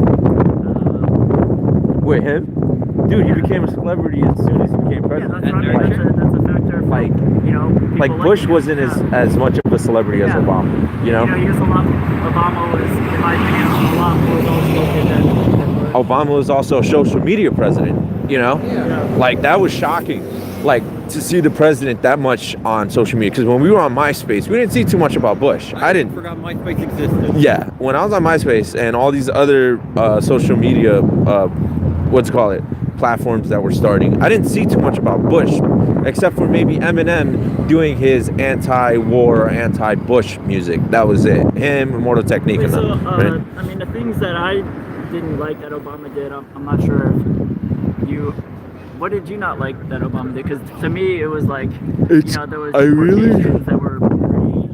With him, dude, he became a celebrity as soon as he became president. Yeah, that's a factor. Like, you know, like Bush wasn't as much of a celebrity as Obama. You know, Obama was, in my opinion, a lot more well-spoken than Bush. Obama was also a social media president. You know, like that was shocking. Like to see the president that much on social media, because when we were on MySpace, we didn't see too much about Bush. I didn't. Forgot MySpace existed. Yeah, when I was on MySpace and all these other social media, platforms that were starting, I didn't see too much about Bush, except for maybe Eminem doing his anti-war or anti-Bush music. That was it. Him, Immortal Technique. Wait, so, I mean, the things that I didn't like that Obama did, I'm not sure if you. What did you not like that Obama did? Because to me, it was like, you know, there was deportations that were pretty.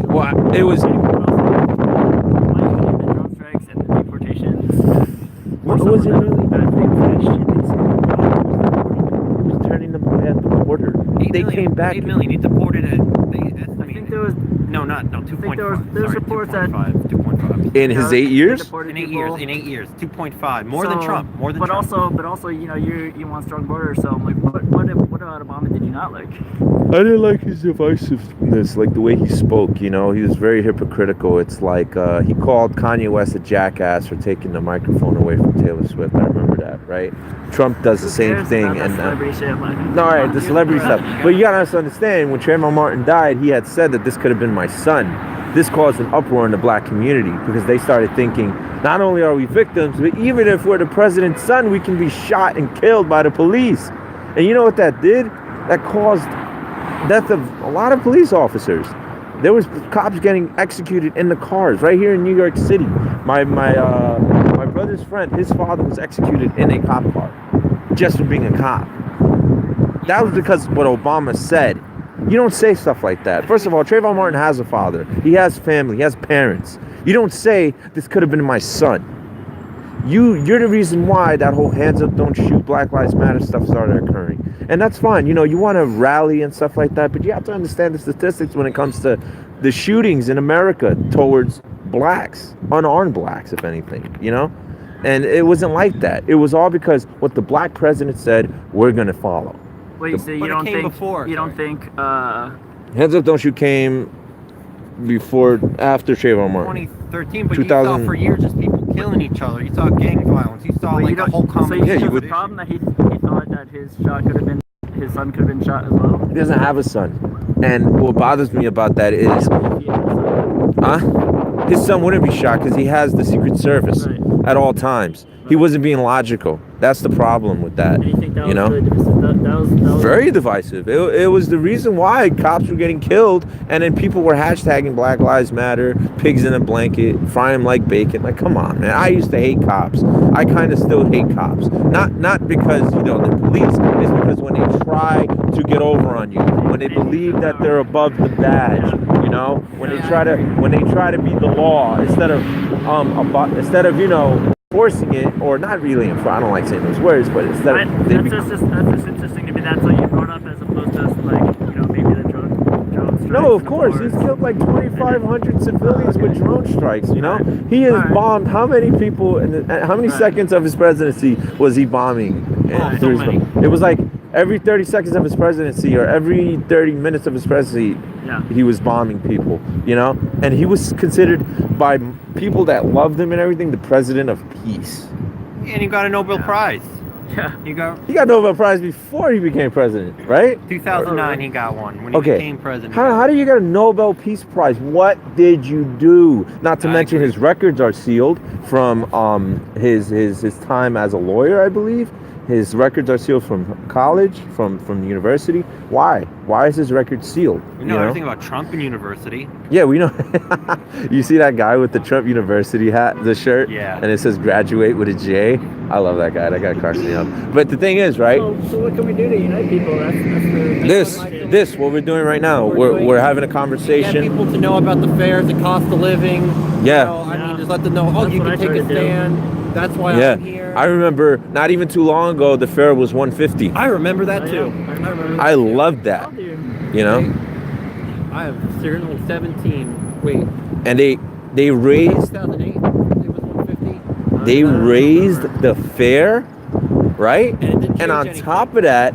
Well, it was. What was it really bad thing that it was turning them away at the border. They came back. 8 million. He deported it. I think there was 2.5. There's reports that 2.5. In his 8 years? In 8 years. In 8 years. 2.5. More than Trump. More than but Trump. Also, you know, you want strong borders. So I'm like, what about Obama did you not like? I didn't like his divisiveness, like the way he spoke, you know. He was very hypocritical. It's like he called Kanye West a jackass for taking the microphone away from Taylor Swift. I remember that, right? Trump does the same thing. And no, all right, the celebrity stuff. But you gotta understand, when Trayvon Martin died, he had said that this could have been my son. This caused an uproar in the black community because they started thinking, not only are we victims, but even if we're the president's son, we can be shot and killed by the police. And you know what that did? That caused death of a lot of police officers. There was cops getting executed in the cars right here in New York City. My brother's friend, his father was executed in a cop car just for being a cop. That was because of what Obama said. You don't say stuff like that. First of all, Trayvon Martin has a father. He has family. He has parents. You don't say, this could have been my son. You're the reason why that whole hands up, don't shoot, Black Lives Matter stuff started occurring. And that's fine. You know, you want to rally and stuff like that, but you have to understand the statistics when it comes to the shootings in America towards blacks, unarmed blacks, if anything, you know? And it wasn't like that. It was all because what the black president said, we're going to follow. Wait, so you don't think Hands Up Don't Shoot came after Trayvon Martin? 2013, but you saw for years just people killing each other. You saw gang violence. You saw like a whole combination. So you think the problem that he thought that his son could have been shot as well? He doesn't have a son. And what bothers me about that is, his son wouldn't be shot because he has the Secret Service at all times. He wasn't being logical. That's the problem with that. And you think that was really that was very divisive. It was the reason why cops were getting killed, and then people were hashtagging Black Lives Matter, pigs in a blanket, fry them like bacon. Like, come on, man. I used to hate cops. I kind of still hate cops. Not because, you know, the police. It's because when they try to get over on you, when they believe that they're above the badge, you know, when they try to be the law instead of you know, enforcing it, or not really I don't like saying those words, but it's that That's just interesting to me. That's what you brought up as opposed to like, you know, maybe the drone strikes. No, of course. He's killed like 2,500 civilians with drone strikes, you know? He has bombed how many people, how many seconds of his presidency was he bombing? So many. It was like every 30 seconds of his presidency or every 30 minutes of his presidency, he was bombing people, you know? And he was considered by people that loved him and everything the president of peace. And he got a Nobel Prize. Yeah. He got He got Nobel Prize before he became president, right? 2009 he got one when he became president. How do you get a Nobel Peace Prize? What did you do? Not to mention his records are sealed from his time as a lawyer, I believe. His records are sealed from college, from the university. Why? Why is his record sealed? We know everything about Trump and university. Yeah, we know. You see that guy with the Trump University hat, the shirt? Yeah. And it says graduate with a J. I love that guy. That guy cracks me up. But the thing is, right? So what can we do to unite people? That's This what we're doing right now. We're having a conversation. Get people to know about the fares, the cost of living. Yeah. You know, I mean, just let them know, you can take a stand. That's why I'm here. I remember not even too long ago the fare was $150. I remember that too. I loved that. You know? I am certainly 17. Wait. And they raised 2008. It was 150. they raised the fare, right? And on top of that,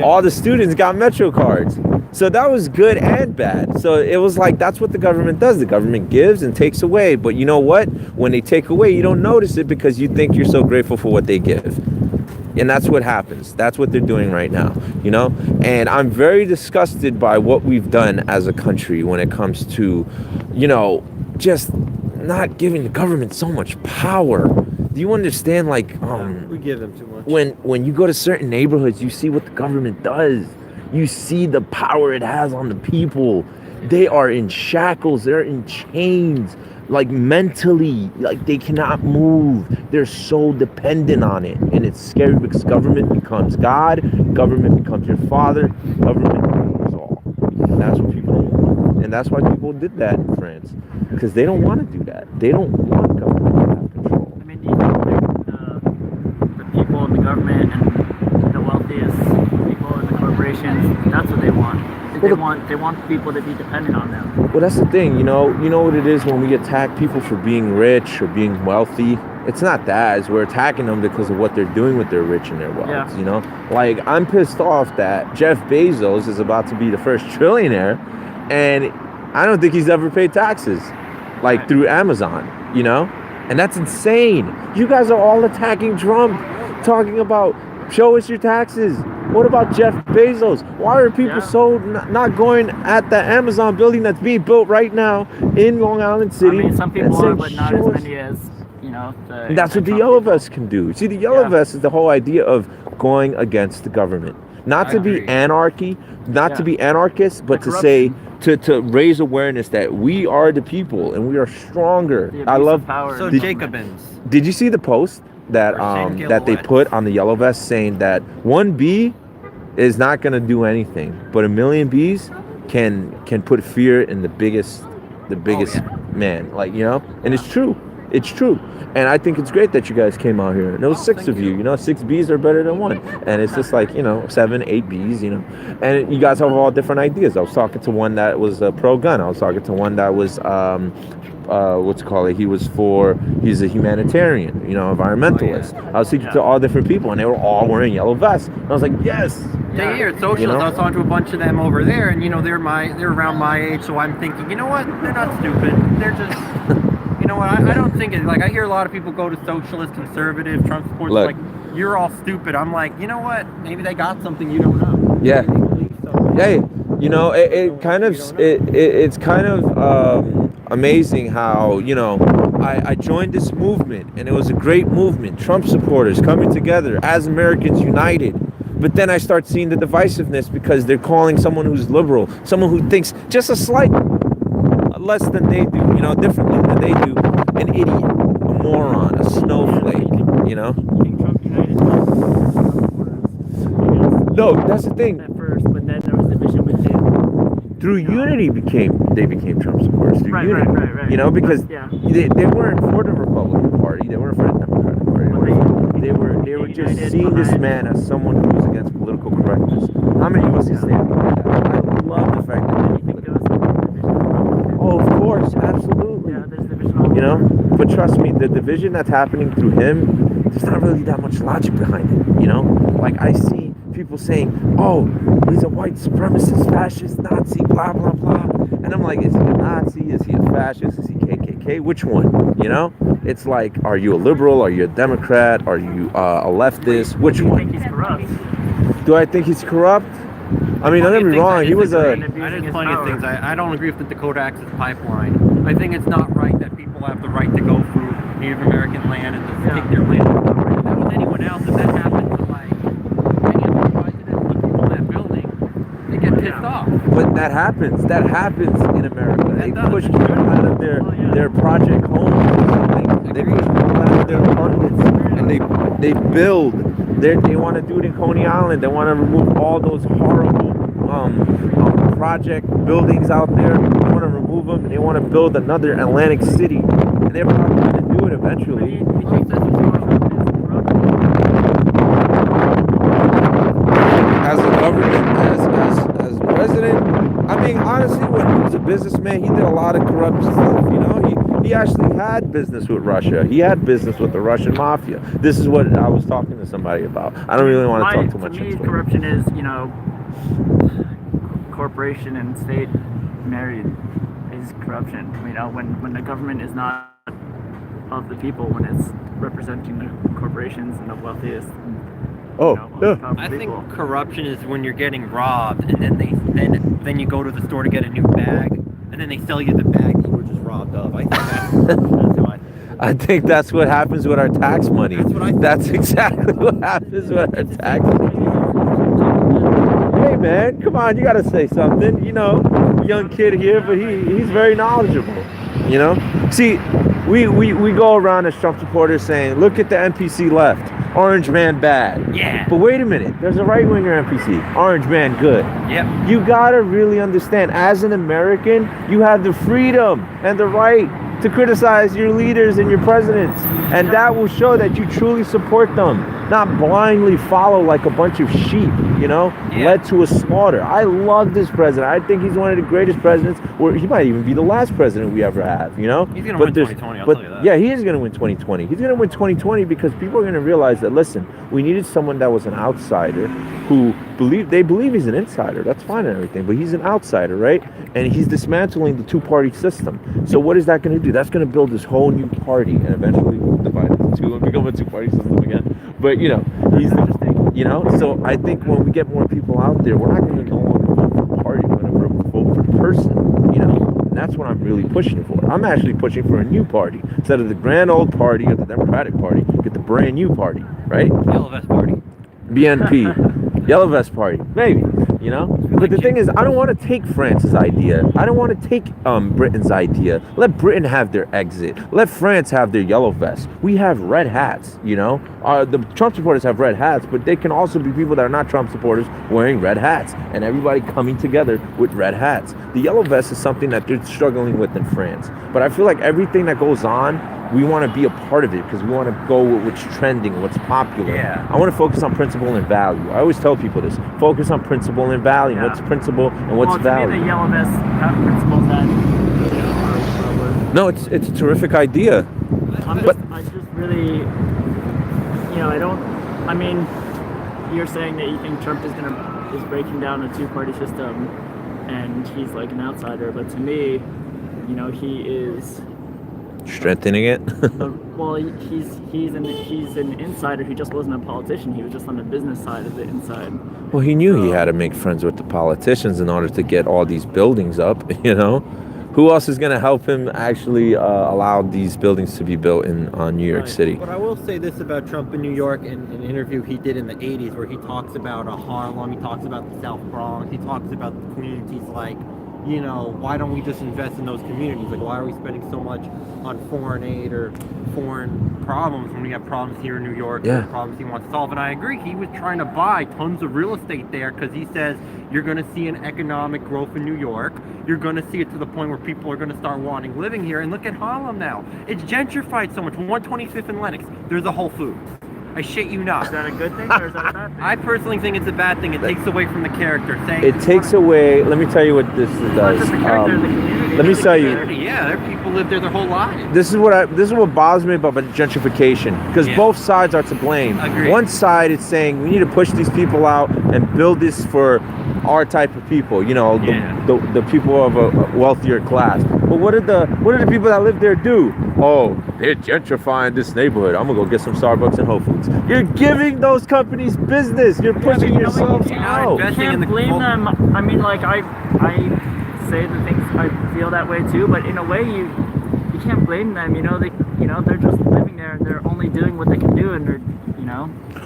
all the students got Metro cards. So that was good and bad. So it was like, that's what the government does. The government gives and takes away. But you know what? When they take away, you don't notice it because you think you're so grateful for what they give. And that's what happens. That's what they're doing right now, you know? And I'm very disgusted by what we've done as a country when it comes to, you know, just not giving the government so much power. Do you understand, like, we give them too much. When you go to certain neighborhoods, you see what the government does. You see the power it has on the people. They are in shackles. They're in chains. Like mentally, like they cannot move. They're so dependent on it. And it's scary because government becomes God. Government becomes your father. Government rules all. And that's what people don't want. And that's why people did that in France. Because they don't want to do that. They don't want government to have control. I mean, do you think the people in the government and the wealthiest people in the corporations, that's what they want? They want people to be dependent on them. Well, that's the thing, you know what it is when we attack people for being rich or being wealthy. It's not that, it's we're attacking them because of what they're doing with their rich and their wealth, you know? Like, I'm pissed off that Jeff Bezos is about to be the first trillionaire, and I don't think he's ever paid taxes, like through Amazon, you know? And that's insane. You guys are all attacking Trump, talking about show us your taxes. What about Jeff Bezos? Why are people so not going at the Amazon building that's being built right now in Long Island City? I mean, some people are, but not as many as, you know. That's what the Yellow Vests can do. See, the Yellow Vests is the whole idea of going against the government. Not to be anarchy, not to be anarchists, but to say, to raise awareness that we are the people and we are stronger. I love power. So Jacobins. Did you see the post that that they put on the Yellow Vest saying that one bee is not going to do anything, but a million bees can put fear in the biggest man, like, you know? And it's true. And I think it's great that you guys came out here. And there was 6 of you, you know, 6 bees are better than 1. And it's just like, you know, 7, 8 bees, you know. And you guys have all different ideas. I was talking to one that was pro-gun. I was talking to one that was he's a humanitarian, you know, environmentalist. I was speaking to all different people, and they were all wearing yellow vests. And I was like, yes. Yeah, here at Socialist, you know? I was talking to a bunch of them over there, and you know, they're around my age, so I'm thinking, you know what, they're not stupid. They're just, you know what, I don't think it. Like, I hear a lot of people go to socialist, conservative, Trump supporters, like, you're all stupid. I'm like, you know what, maybe they got something you don't know. Yeah. Yeah. You know, it's kind of amazing how, you know, I joined this movement, and it was a great movement. Trump supporters coming together as Americans united. But then I start seeing the divisiveness because they're calling someone who's liberal, someone who thinks just a slight less than they do, you know, differently than they do, an idiot, a moron, a snowflake, you know? No, that's the thing. At first, but then there was division within. Through unity they became Trump supporters. Through unity. Right. You know, because Yeah. they weren't for the Republican Party, they weren't for the Democratic just united seeing this behind- man as someone who's against political correctness. How many of us can stand behind that? I love the fact that You think there was some division? oh, of course, absolutely. Yeah, there's division all You know, over. but trust me, the division that's happening through him, there's not really that much logic behind it. You know, like I see people saying, "Oh, he's a white supremacist, fascist, Nazi, blah blah blah," and I'm like, "Is he a Nazi? Is he a fascist? Is he KKK? Which one?" You know, it's like, are you a liberal? Are you a Democrat? Are you a leftist? Which Do you one? think he's corrupt? Do I think he's corrupt? I mean, don't get me wrong. He was a There's plenty of things. I don't agree with the Dakota Access Pipeline. I think it's not right that people have the right to go through Native American land and to take their land. It's not right. If that was anyone else, if that happened to like any of the presidents, the people in that building, they get pissed off. But that happens. That happens in America. They does. push people out of their project homes. They push people out of their apartments, and they build. They want to do it in Coney Island. They want to remove all those horrible project buildings out there. They want to remove them. And they want to build another Atlantic City, and they're probably going to do it eventually. As a government, as president, I mean, honestly, when he was a businessman, he did a lot of corrupt stuff. You know, he actually had business with Russia. He had business with the Russian mafia. This is what I was talking to somebody about. I don't really want to talk too much To me, into it. corruption is, you know, corporation and state married is corruption. You know, when the government is not of the people, when it's representing the corporations and the wealthiest. Oh, yeah. I think corruption is when you're getting robbed and then you go to the store to get a new bag and then they sell you the bag that you were just robbed of. I think that's how I think. I think that's what happens with our tax money. That's what I think. That's exactly what happens with our tax money. Hey man, come on, you gotta say something. You know, young kid here, but he's very knowledgeable. You know? See, we go around as Trump supporters saying, look at the NPC left. Orange man bad. Yeah. But wait a minute, there's a right-winger NPC. Orange man good. Yep. You gotta really understand, as an American, you have the freedom and the right to criticize your leaders and your presidents. And that will show that you truly support them, not blindly follow like a bunch of sheep, you know, led to a slaughter. I love this president. I think he's one of the greatest presidents, or he might even be the last president we ever have, you know? He's going to win 2020, I'll tell you that. Yeah, he is going to win 2020. He's going to win 2020 because people are going to realize that, listen, we needed someone that was an outsider who they believe he's an insider. That's fine and everything, but he's an outsider, right? And he's dismantling the two-party system. So what is that going to do? That's going to build this whole new party and eventually divide it into two and become a two-party system again. But, you know, he's interesting, you know? So I think when we get more people out there, we're not going to no longer vote for party, we're going to vote for the person, you know? And that's what I'm really pushing for. I'm actually pushing for a new party. Instead of the grand old party of the Democratic Party, get the brand new party, right? Yellow Vest Party. BNP. Yellow Vest Party. Maybe, you know? But the thing is, I don't want to take France's idea. I don't want to take Britain's idea. Let Britain have their exit. Let France have their yellow vest. We have red hats, you know? The Trump supporters have red hats, but they can also be people that are not Trump supporters wearing red hats, and everybody coming together with red hats. The yellow vest is something that they're struggling with in France. But I feel like everything that goes on, we want to be a part of it because we want to go with what's trending, what's popular. Yeah. I want to focus on principle and value. I always tell people this. Focus on principle and value. Yeah. What's principle and what's well, value. To me, the yellow vests have principles that. No, it's a terrific idea. I just really, you know, I mean, you're saying that you think Trump is breaking down a two-party system and he's like an outsider, but to me, you know, he is strengthening it. well, he's an insider who just wasn't a politician. He was just on the business side of the inside. Well, he knew he had to make friends with the politicians in order to get all these buildings up, you know? Who else is going to help him actually allow these buildings to be built in New York City? But I will say this about Trump in New York in an interview he did in the 80s where he talks about Harlem, he talks about the South Bronx, he talks about the communities like, you know, why don't we just invest in those communities? Like, why are we spending so much on foreign aid or foreign problems when we have problems here in New York? Yeah. Problems he wants to solve. And I agree, he was trying to buy tons of real estate there because he says you're going to see an economic growth in New York. You're going to see it to the point where people are going to start wanting living here. And look at Harlem now. It's gentrified so much. 125th and Lenox, there's a Whole Foods. I shit you not. Is that a good thing or is that a bad thing? I personally think it's a bad thing. It takes away from the character. Saying It takes away. Let me tell you what this Not does. just the character of the community. Let me tell you. Yeah, there are people live there their whole lives. This is what bothers me about gentrification, because Yeah. both sides are to blame. Agreed. One side is saying we need to push these people out and build this for our type of people, you know, the people of a wealthier class. But what did the people that live there do? Oh, they're gentrifying this neighborhood. I'm gonna go get some Starbucks and Whole Foods. You're giving those companies business. You're pushing I yourselves out. can't blame them. I mean, like I say the things I feel that way too, but in a way you can't blame them. They're just living there and they're only doing what they can do, and they're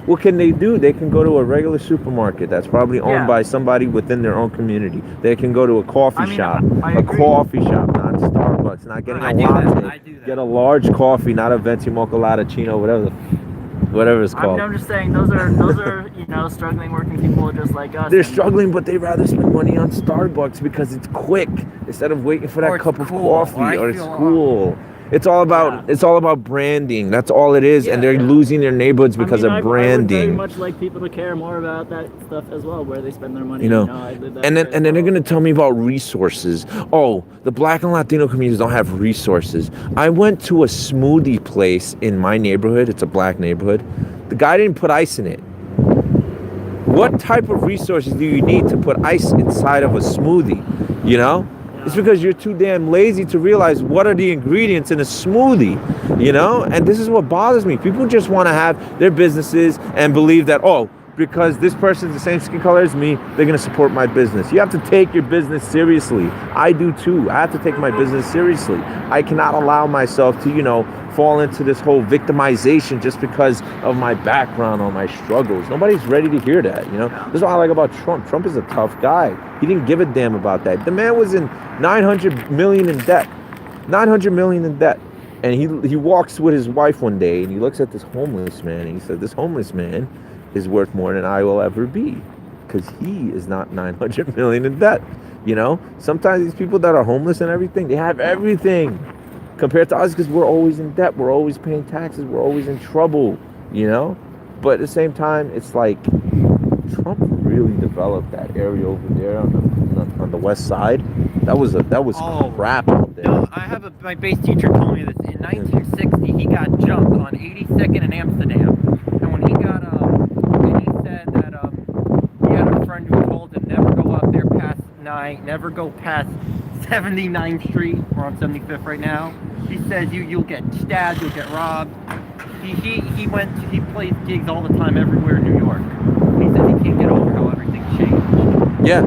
What can they do? They can go to a regular supermarket that's probably owned by somebody within their own community. They can go to a coffee shop, not Starbucks, not getting a latte. Get a large coffee, not a venti mocha latticino, whatever it's called. I'm just saying those are struggling working people just like us. They're struggling, but they rather spend money on Starbucks because it's quick instead of waiting for that cup of coffee, or it's cool. It's all about branding. That's all it is, and they're losing their neighborhoods because of branding. I would very much like people to care more about that stuff as well, where they spend their money. I live that and then they're gonna tell me about resources. Oh, the Black and Latino communities don't have resources. I went to a smoothie place in my neighborhood. It's a black neighborhood. The guy didn't put ice in it. What type of resources do you need to put ice inside of a smoothie? It's because you're too damn lazy to realize what are the ingredients in a smoothie, And this is what bothers me. People just want to have their businesses and believe that, because this person's the same skin color as me, they're going to support my business. You have to take your business seriously. I do too. I have to take my business seriously. I cannot allow myself to, fall into this whole victimization just because of my background or my struggles. Nobody's ready to hear that, This is what I like about Trump. Trump is a tough guy. He didn't give a damn about that. The man was in $900 million in debt. $900 million in debt. And he walks with his wife one day and he looks at this homeless man and he said, this homeless man is worth more than I will ever be, because he is not $900 million in debt. Sometimes these people that are homeless and everything, they have everything compared to us, because we're always in debt, we're always paying taxes, we're always in trouble, But at the same time, it's like Trump really developed that area over there on the west side. That was crap out there. No, my base teacher told me this. In 1960, he got jumped on 82nd in Amsterdam, and when he got and he said that he had a friend who told him never go up there never go past 79th Street. We're on 75th right now. He says you'll get stabbed, you'll get robbed. He plays gigs all the time everywhere in New York. He says he can't get over how everything's changed. Yeah.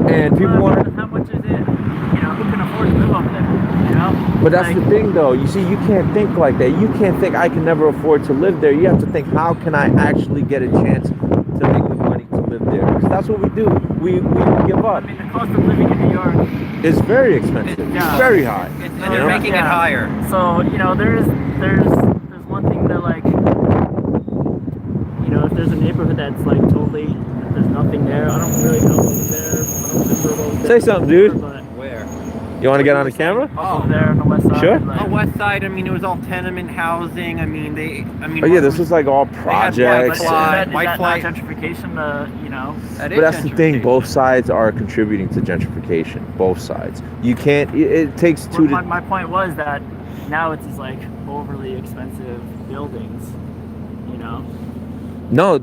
And people want to... How much is it? Who can afford to live up there? But that's the thing, though. You see, you can't think like that. You can't think I can never afford to live there. You have to think, how can I actually get a chance to make the money to live there? Because that's what we do. We give up. I mean, the cost of living in New York is very expensive. It's very high. And they're making it higher. So, there's one thing that, like, if there's a neighborhood that's, like, totally, there's nothing there. I don't really know what's there. I don't remember what was Say something, dude. Where? You want to get on the camera? There on the west side. Sure. Like, On west side, it was all tenement housing. Oh yeah, this was like all projects. is that not gentrification? But that's the thing. Both sides are contributing to gentrification. Both sides. You can't. It takes two. My point was that now it's just like overly expensive buildings. No,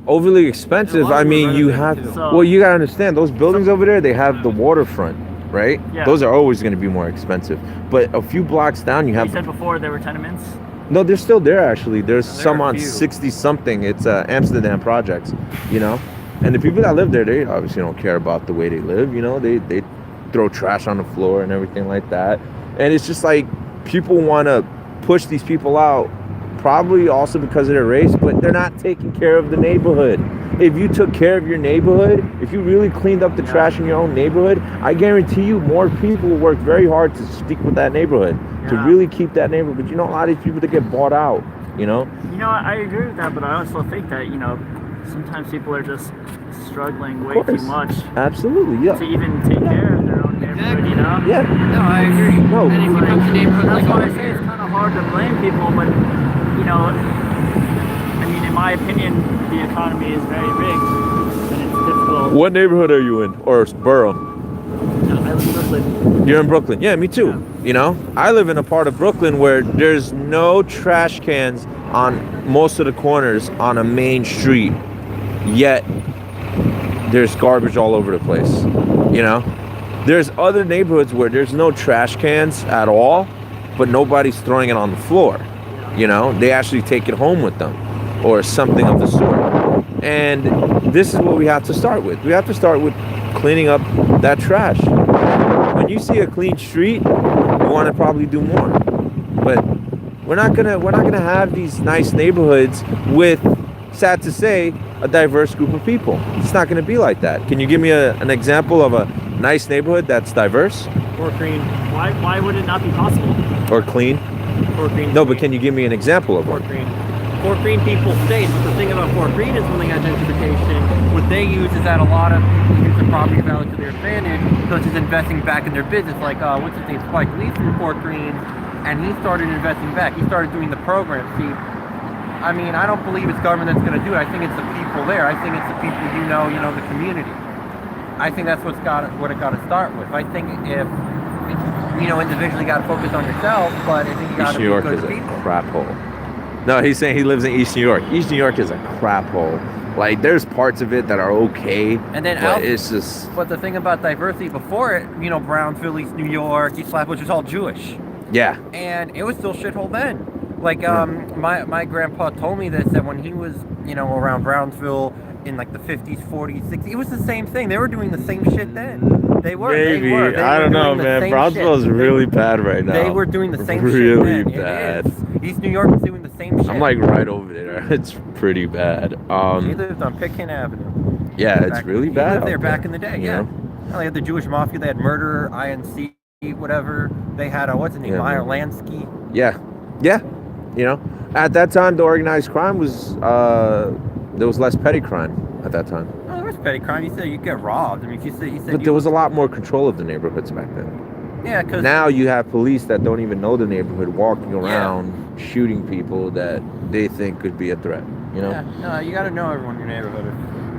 overly expensive. I mean, you have. Well, you gotta understand those buildings over there. They have the waterfront, right? Yeah. Those are always going to be more expensive. But a few blocks down, you have. You said before there were tenements. No, they're still there actually. There's some on 60 something. It's Amsterdam projects, And the people that live there, they obviously don't care about the way they live. They throw trash on the floor and everything like that. And it's just like people want to push these people out. Probably also because of their race, but they're not taking care of the neighborhood. If you took care of your neighborhood, if you really cleaned up the trash in your own neighborhood, I guarantee you more people will work very hard to stick with that neighborhood, to really keep that neighborhood. But a lot of these people that get bought out, I agree with that, but I also think that, sometimes people are just struggling way too much. Absolutely, yeah. To even take care of their own neighborhood, Yeah. No, I agree. No. And if you come to neighborhoods that's like why I say it's kind of hard to blame people, but my opinion, the economy is very rigged, and it's difficult. What neighborhood are you in, or borough? I live in Brooklyn. You're in Brooklyn. Yeah, me too. Yeah. You know, I live in a part of Brooklyn where there's no trash cans on most of the corners on a main street, yet there's garbage all over the place. You know, there's other neighborhoods where there's no trash cans at all, but nobody's throwing it on the floor. You know, they actually take it home with them or something of the sort. And this is what we have to start with. We have to start with cleaning up that trash. When you see a clean street, you want to probably do more. But we're not gonna have these nice neighborhoods with, sad to say, a diverse group of people. It's not gonna be like that. Can you give me an example of a nice neighborhood that's diverse? Fort Greene. Why would it not be possible? Or clean? Fort Greene. No, but can you give me an example of one? Fort Greene. Fort Greene people stay. But the thing about Fort Greene is when they got gentrification, what they use is that a lot of people use the property value to their advantage, such as investing back in their business. Like, what's his name? Spike Lee from Fort Greene, and he started investing back. He started doing the program. See, I mean, I don't believe it's government that's going to do it. I think it's the people there. I think it's the people you know, the community. I think that's what it got to start with. I think if, individually got to focus on yourself, but I think you got to be good people. East New York is a crap hole. No, he's saying he lives in East New York. East New York is a crap hole. Like, there's parts of it that are okay, and then but it's just... But the thing about diversity before it, Brownsville, East New York, East Flatbush was all Jewish. Yeah. And it was still shithole then. Like, my grandpa told me this, that when he was, around Brownsville in like the 50s, 40s, 60s, it was the same thing. They were doing the same shit then. They were. Maybe. They were. I don't know, man. Brownsville is really bad right now. They were doing the same shit really then. bad. East New York is doing the same shit. I'm like right over there. It's pretty bad. He lived on Pitkin Avenue. Yeah, it's really bad. He lived there back in the day, yeah. They had the Jewish Mafia. They had Murder, INC, whatever. They had, what's his name, Meyer Lansky. Yeah. Yeah. At that time, the organized crime was, there was less petty crime at that time. Oh, there was petty crime. You said you get robbed. I mean, you said but there was a lot more control of the neighborhoods back then. Yeah, because now you have police that don't even know the neighborhood walking around shooting people that they think could be a threat. Yeah, no, you got to know everyone in your neighborhood.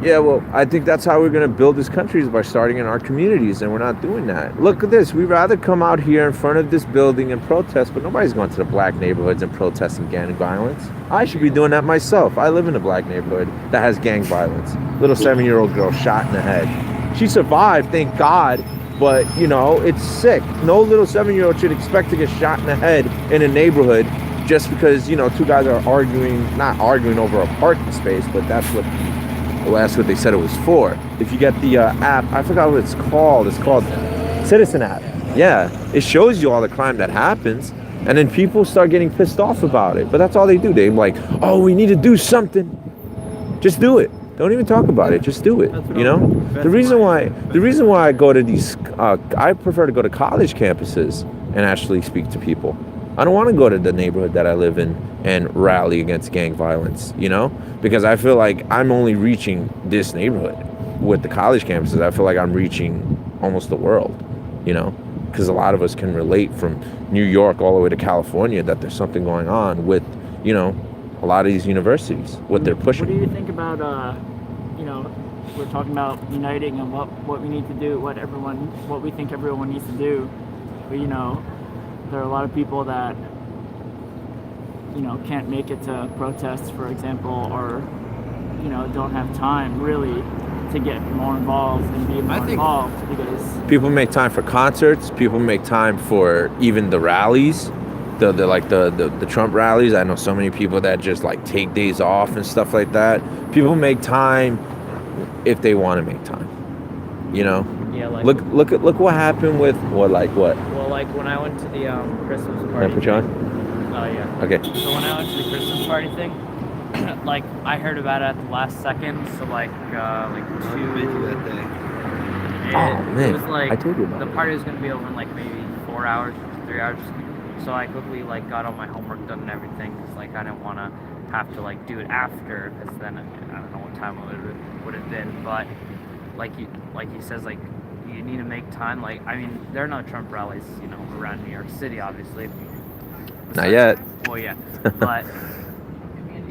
Yeah, well, I think that's how we're going to build this country, is by starting in our communities, and we're not doing that. Look at this. We'd rather come out here in front of this building and protest, but nobody's going to the black neighborhoods and protesting gang violence. I should be doing that myself. I live in a black neighborhood that has gang violence. Little 7-year-old girl shot in the head. She survived, thank God, but, it's sick. No little 7-year-old should expect to get shot in the head in a neighborhood just because, two guys are not arguing over a parking space, but that's what they said it was for. If you get the app, I forgot what it's called. It's called Citizen app. Yeah, it shows you all the crime that happens, and then people start getting pissed off about it. But that's all they do. They're like, oh, we need to do something. Just do it. Don't even talk about it. Just do it. The reason why I go to these, I prefer to go to college campuses and actually speak to people. I don't want to go to the neighborhood that I live in and rally against gang violence, because I feel like I'm only reaching this neighborhood. With the college campuses, I feel like I'm reaching almost the world, because a lot of us can relate from New York all the way to California that there's something going on with, a lot of these universities, what they're pushing. What do you think about, we're talking about uniting and what we need to do, what we think everyone needs to do, but, there are a lot of people that, can't make it to protests, for example, or, don't have time really to get more involved and be more involved, because people make time for concerts, people make time for even the rallies, the Trump rallies. I know so many people that just like take days off and stuff like that. People make time if they want to make time. Yeah, like look what happened with what. Well, like when I went to the Christmas party. Can I put you on? Oh yeah. Okay. So when I went to the Christmas party thing, like I heard about it at the last second. So like 2. that day. Oh man, it was like I told you about the party was gonna be over in like maybe 4 hours, 3 hours. So I quickly like got all my homework done and everything, because like I didn't want to have to like do it after, because then I don't know what time it would have been. But like he says, like you need to make time. Like, I mean, there are no Trump rallies, around New York City, obviously. Not yet. Well, yeah, but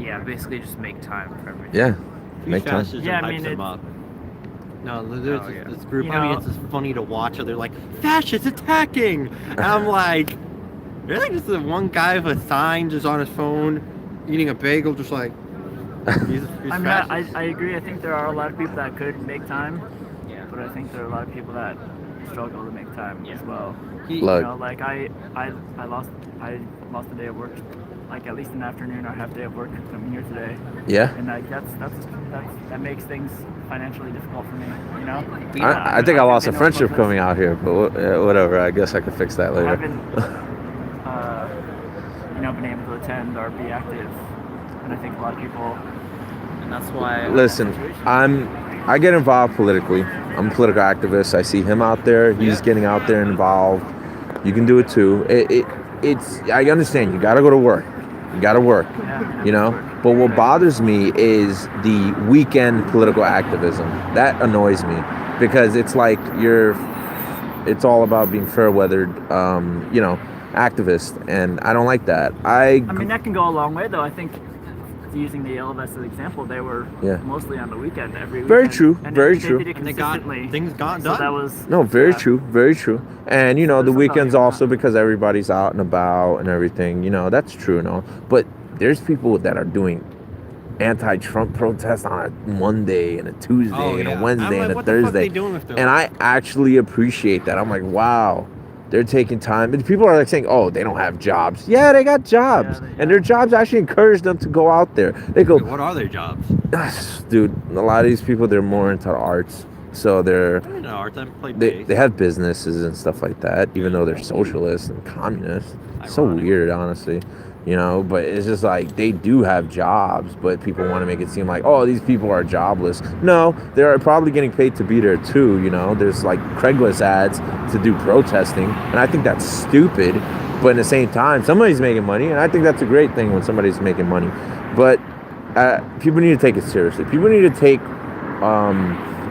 yeah, basically just make time for everything. Yeah, Few make time. fascism Yeah, I hypes mean, them it's- up. No, there's Oh, yeah. this group. You I mean, know- it's just funny to watch. They're like, fascists attacking! And I'm like, really? Just the one guy with a sign just on his phone, eating a bagel, just like, he's I mean, fascist. I agree. I think there are a lot of people that could make time, Yeah. but I think there are a lot of people that struggle to make time as well. Look. You know, like I lost a day of work, like at least an afternoon or half day of work coming here today, Yeah. and like that makes things financially difficult for me. You know. I think I lost a been friendship able to- coming out here, but whatever. I guess I could fix that I later. haven't, been able to attend or be active, and I think a lot of people. And that's why. Listen, I get involved politically. I'm a political activist. I see him out there. He's getting out there involved. You can do it too. It's. I understand. You got to go to work. You got to work. You know. But what bothers me is the weekend political activism. That annoys me because it's like it's all about being fair-weathered, activist, and I don't like that. I mean, that can go a long way, though. I think using the LLS as an example, they were Yeah. mostly on the weekend every weekend. Very true, And very they true. did it And they got consistently. things got So done. that was No, very yeah. true, very true. And the there's some weekends value in also that. because everybody's out and about and everything. That's true and all. But there's people that are doing anti-Trump protests on a Monday and a Tuesday Oh, and yeah. a Wednesday I'm like, and a what the fuck Thursday. they doing with their And I actually appreciate that. I'm like, wow, they're taking time. And people are like saying, oh, they don't have jobs. Yeah, they got jobs. And their jobs actually encourage them to go out there. They go, Wait, what are their jobs? dude, a lot of these people, they're more into arts. So they're I'm into art. I play they bass. have businesses and stuff like that, even though they're socialists and communists. It's so Ironic. weird, honestly. But it's just like they do have jobs, but people want to make it seem like, oh, these people are jobless. No, they're probably getting paid to be there too. There's like Craigslist ads to do protesting, and I think that's stupid. But at the same time, somebody's making money, and I think that's a great thing when somebody's making money. But people need to take it seriously. People need to take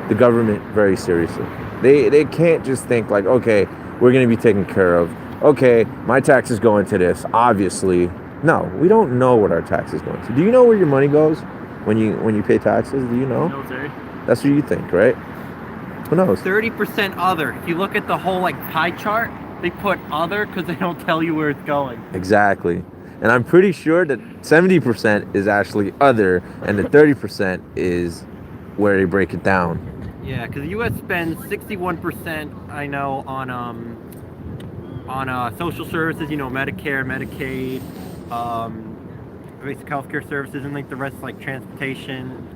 the government very seriously. They can't just think like, okay, we're going to be taken care of. Okay, my taxes go into this. Obviously, no, we don't know what our taxes go into. Do you know where your money goes when you pay taxes? Do you know? Military. That's what you think, right? Who knows? 30% other. If you look at the whole pie chart, they put other because they don't tell you where it's going. Exactly. And I'm pretty sure that 70% is actually other, and the 30% is where they break it down. Yeah, because the U.S. spends 61%, I know, on social services, Medicare, Medicaid, basic healthcare services, and the rest transportation,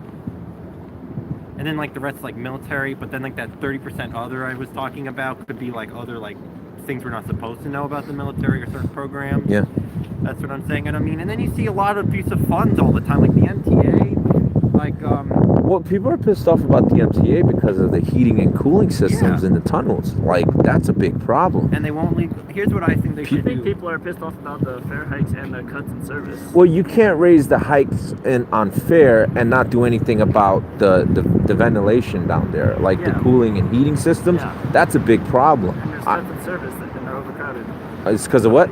and then the rest military. But then that 30% other I was talking about could be other things we're not supposed to know about the military or certain programs. Yeah. That's what I'm saying. And and then you see a lot of abuse of funds all the time, like the MTA, Well, people are pissed off about the MTA because of the heating and cooling systems in the tunnels. That's a big problem. and they won't leave. Here's what I think they I should think do. people are pissed off about the fare hikes and the cuts in service. Well, you can't raise the hikes on fare and not do anything about the ventilation down there, the Yeah. cooling and heating systems. Yeah. That's a big problem. And there's cuts in service and they're overcrowded. It's because of what?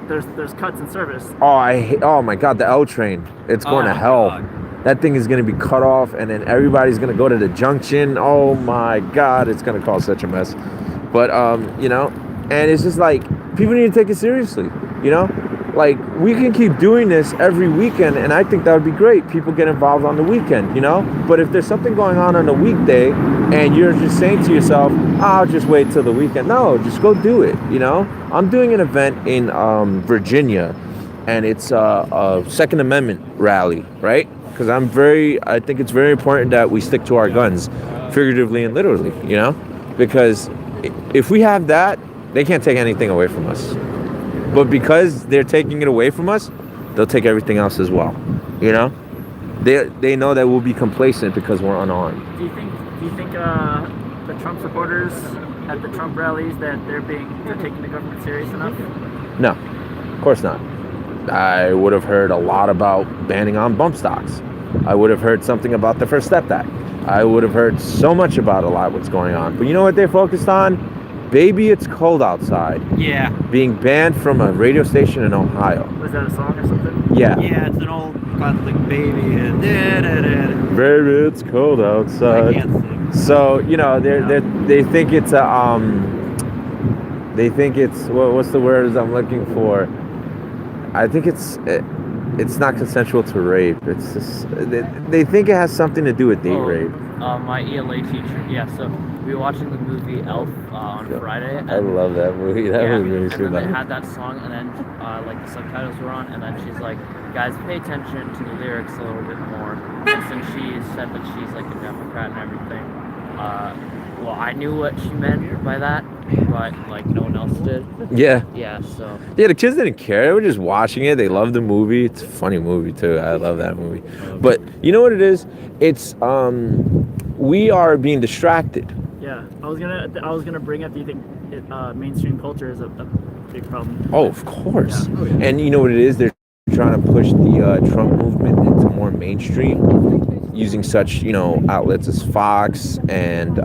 There's cuts in service. Oh my God, the L train. It's going to my hell. God. That thing is going to be cut off, and then everybody's going to go to the junction. Oh my God, it's going to cause such a mess. But and it's just people need to take it seriously. We can keep doing this every weekend, and I think that would be great. People get involved on the weekend, But if there's something going on a weekday, and you're just saying to yourself, I'll just wait till the weekend. No, just go do it, I'm doing an event in Virginia, and it's a Second Amendment rally, right? Because I think it's very important that we stick to our guns, figuratively and literally, Because if we have that, they can't take anything away from us. But because they're taking it away from us, they'll take everything else as well. They know that we'll be complacent because we're unarmed. Do you think the Trump supporters at the Trump rallies that they're taking the government serious enough? No, of course not. I would have heard a lot about banning on bump stocks. I would have heard something about the First Step Act. I would have heard so much about a lot of what's going on. But you know what they're focused on? Baby It's Cold Outside Yeah. being banned from a radio station in Ohio. Was that a song or something? Yeah. Yeah, it's an old classic baby and Baby It's Cold Outside. I can't sing. So, you know, they think it's a they think it's what's the words I'm looking for? I think it's not consensual to rape. It's just they think it has something to do with date rape. My ELA teacher. Yeah, so we were watching the movie Elf on Friday. And, I love that movie. That movie and makes me then they laugh. had that song, and then like the subtitles were on, and then she's like, "Guys, pay attention to the lyrics a little bit more." And since she said that she's like a Democrat and everything, well, I knew what she meant by that, but like no one else did. Yeah. Yeah, so. Yeah, the kids didn't care. They were just watching it. They loved the movie. It's a funny movie too. I love that movie. But you know what it is? It's we are being distracted. Yeah, I was gonna bring up. Do you think mainstream culture is a big problem? Oh, of course. Yeah. Oh, yeah. And you know what it is? They're trying to push the Trump movement into more mainstream, using such, you know, outlets as Fox and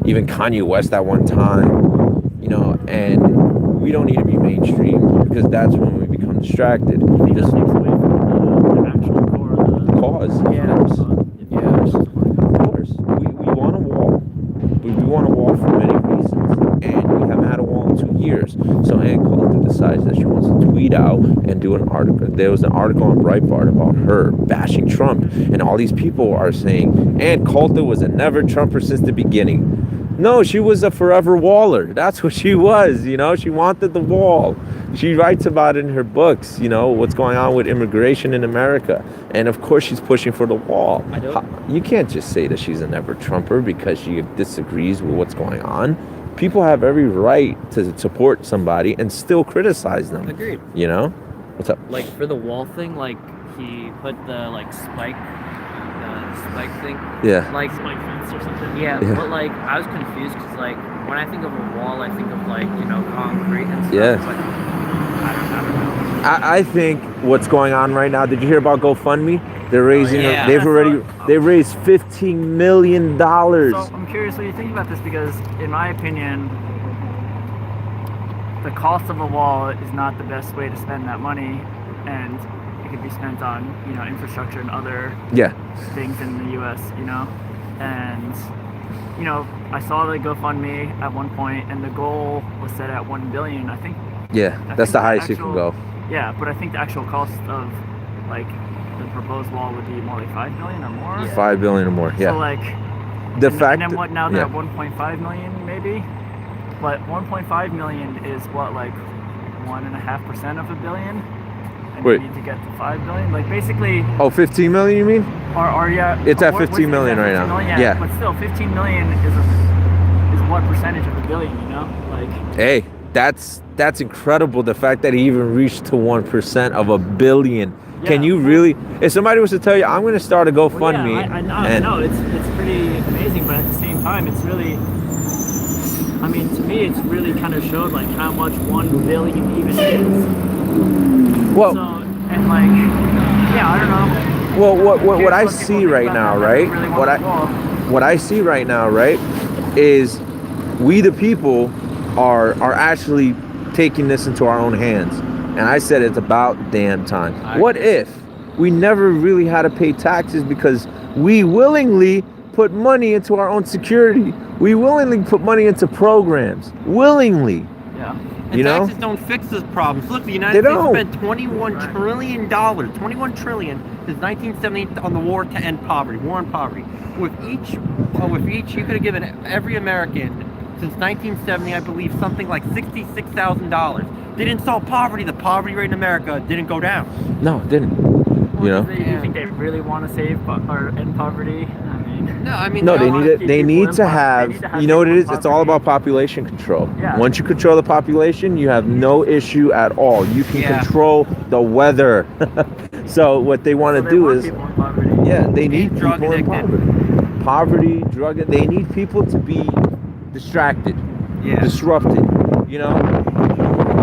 even Kanye West at one time, you know, and we don't need to be mainstream because that's when we become distracted. It just takes away from the actual core of the Cause, yeah. of course. Yes, of course. We want a wall. We want a wall for many reasons, and we haven't had a wall in 2 years. So Ann Coulter decides that she wants to tweet out and do an article. There was an article on Breitbart about her bashing Trump, and all these people are saying Ann Coulter was a never Trumper since the beginning. No, she was a forever waller. That's what she was, you know. She wanted the wall. She writes about it in her books, you know, what's going on with immigration in America. And of course she's pushing for the wall. You can't just say that she's a never Trumper because she disagrees with what's going on. People have every right to support somebody and still criticize them. Agreed. You know? What's up? Like for the wall thing, like he put the like spike thing. Yeah. Like spike fence or something. Yeah, Yeah. but like I was confused because like when I think of a wall, I think of like, you know, concrete and stuff. Yeah. But I don't know. I think what's going on right now, did you hear about GoFundMe? They're raising, yeah. they've raised $15 million. So I'm curious what you think about this because, in my opinion, the cost of a wall is not the best way to spend that money, and it could be spent on, you know, infrastructure and other things in the U.S. You know, and you know, I saw the GoFundMe at one point, and the goal was set at $1 billion. I think. Yeah, that's the highest you can go. Yeah, but I think the actual cost of like the proposed wall would be more like $5 billion or more. Yeah. $5 billion or more. Yeah. So like, the and, fact. and then what? Now they're at 1.5 million, maybe. But 1.5 million is what, like 1.5% of a billion. And Wait. you need to get to 5 billion. Like basically. Oh, 15 million, you mean? Or yeah. It's at what's 15 million right now. Million? Yeah. But still, 15 million is what percentage of a billion? You know, like. Hey, that's incredible. The fact that he even reached to 1% of a billion. Yeah. Can you really? If somebody was to tell you, I'm going to start a GoFundMe. Well, yeah, I know it's pretty amazing, but at the same time, it's really. I mean, to me, it's really kind of showed like how much 1 billion even is. Well. So, and like, yeah, I don't know. Well, what I see right now, right? What I see right now, right, is we the people are actually taking this into our own hands. And I said it's about damn time. What if we never really had to pay taxes because we willingly put money into our own security? We willingly put money into programs. Willingly. Yeah. And you know? taxes don't fix those problems. Look, the United States spent $21 trillion, $21 trillion since 1970 on the war to end poverty, war on poverty. With each, you could have given every American since 1970, I believe, something like $66,000. They didn't solve poverty. The poverty rate in America didn't go down. No, it didn't. You know? Do you think they really want to save or end poverty? No, they need it. They need to have. You know what it is? It's all about population control. Yeah. Once you control the population, you have no issue at all. You can control the weather. So what they want to do is, they need people in poverty, drug. They need people to be distracted, disrupted. You know,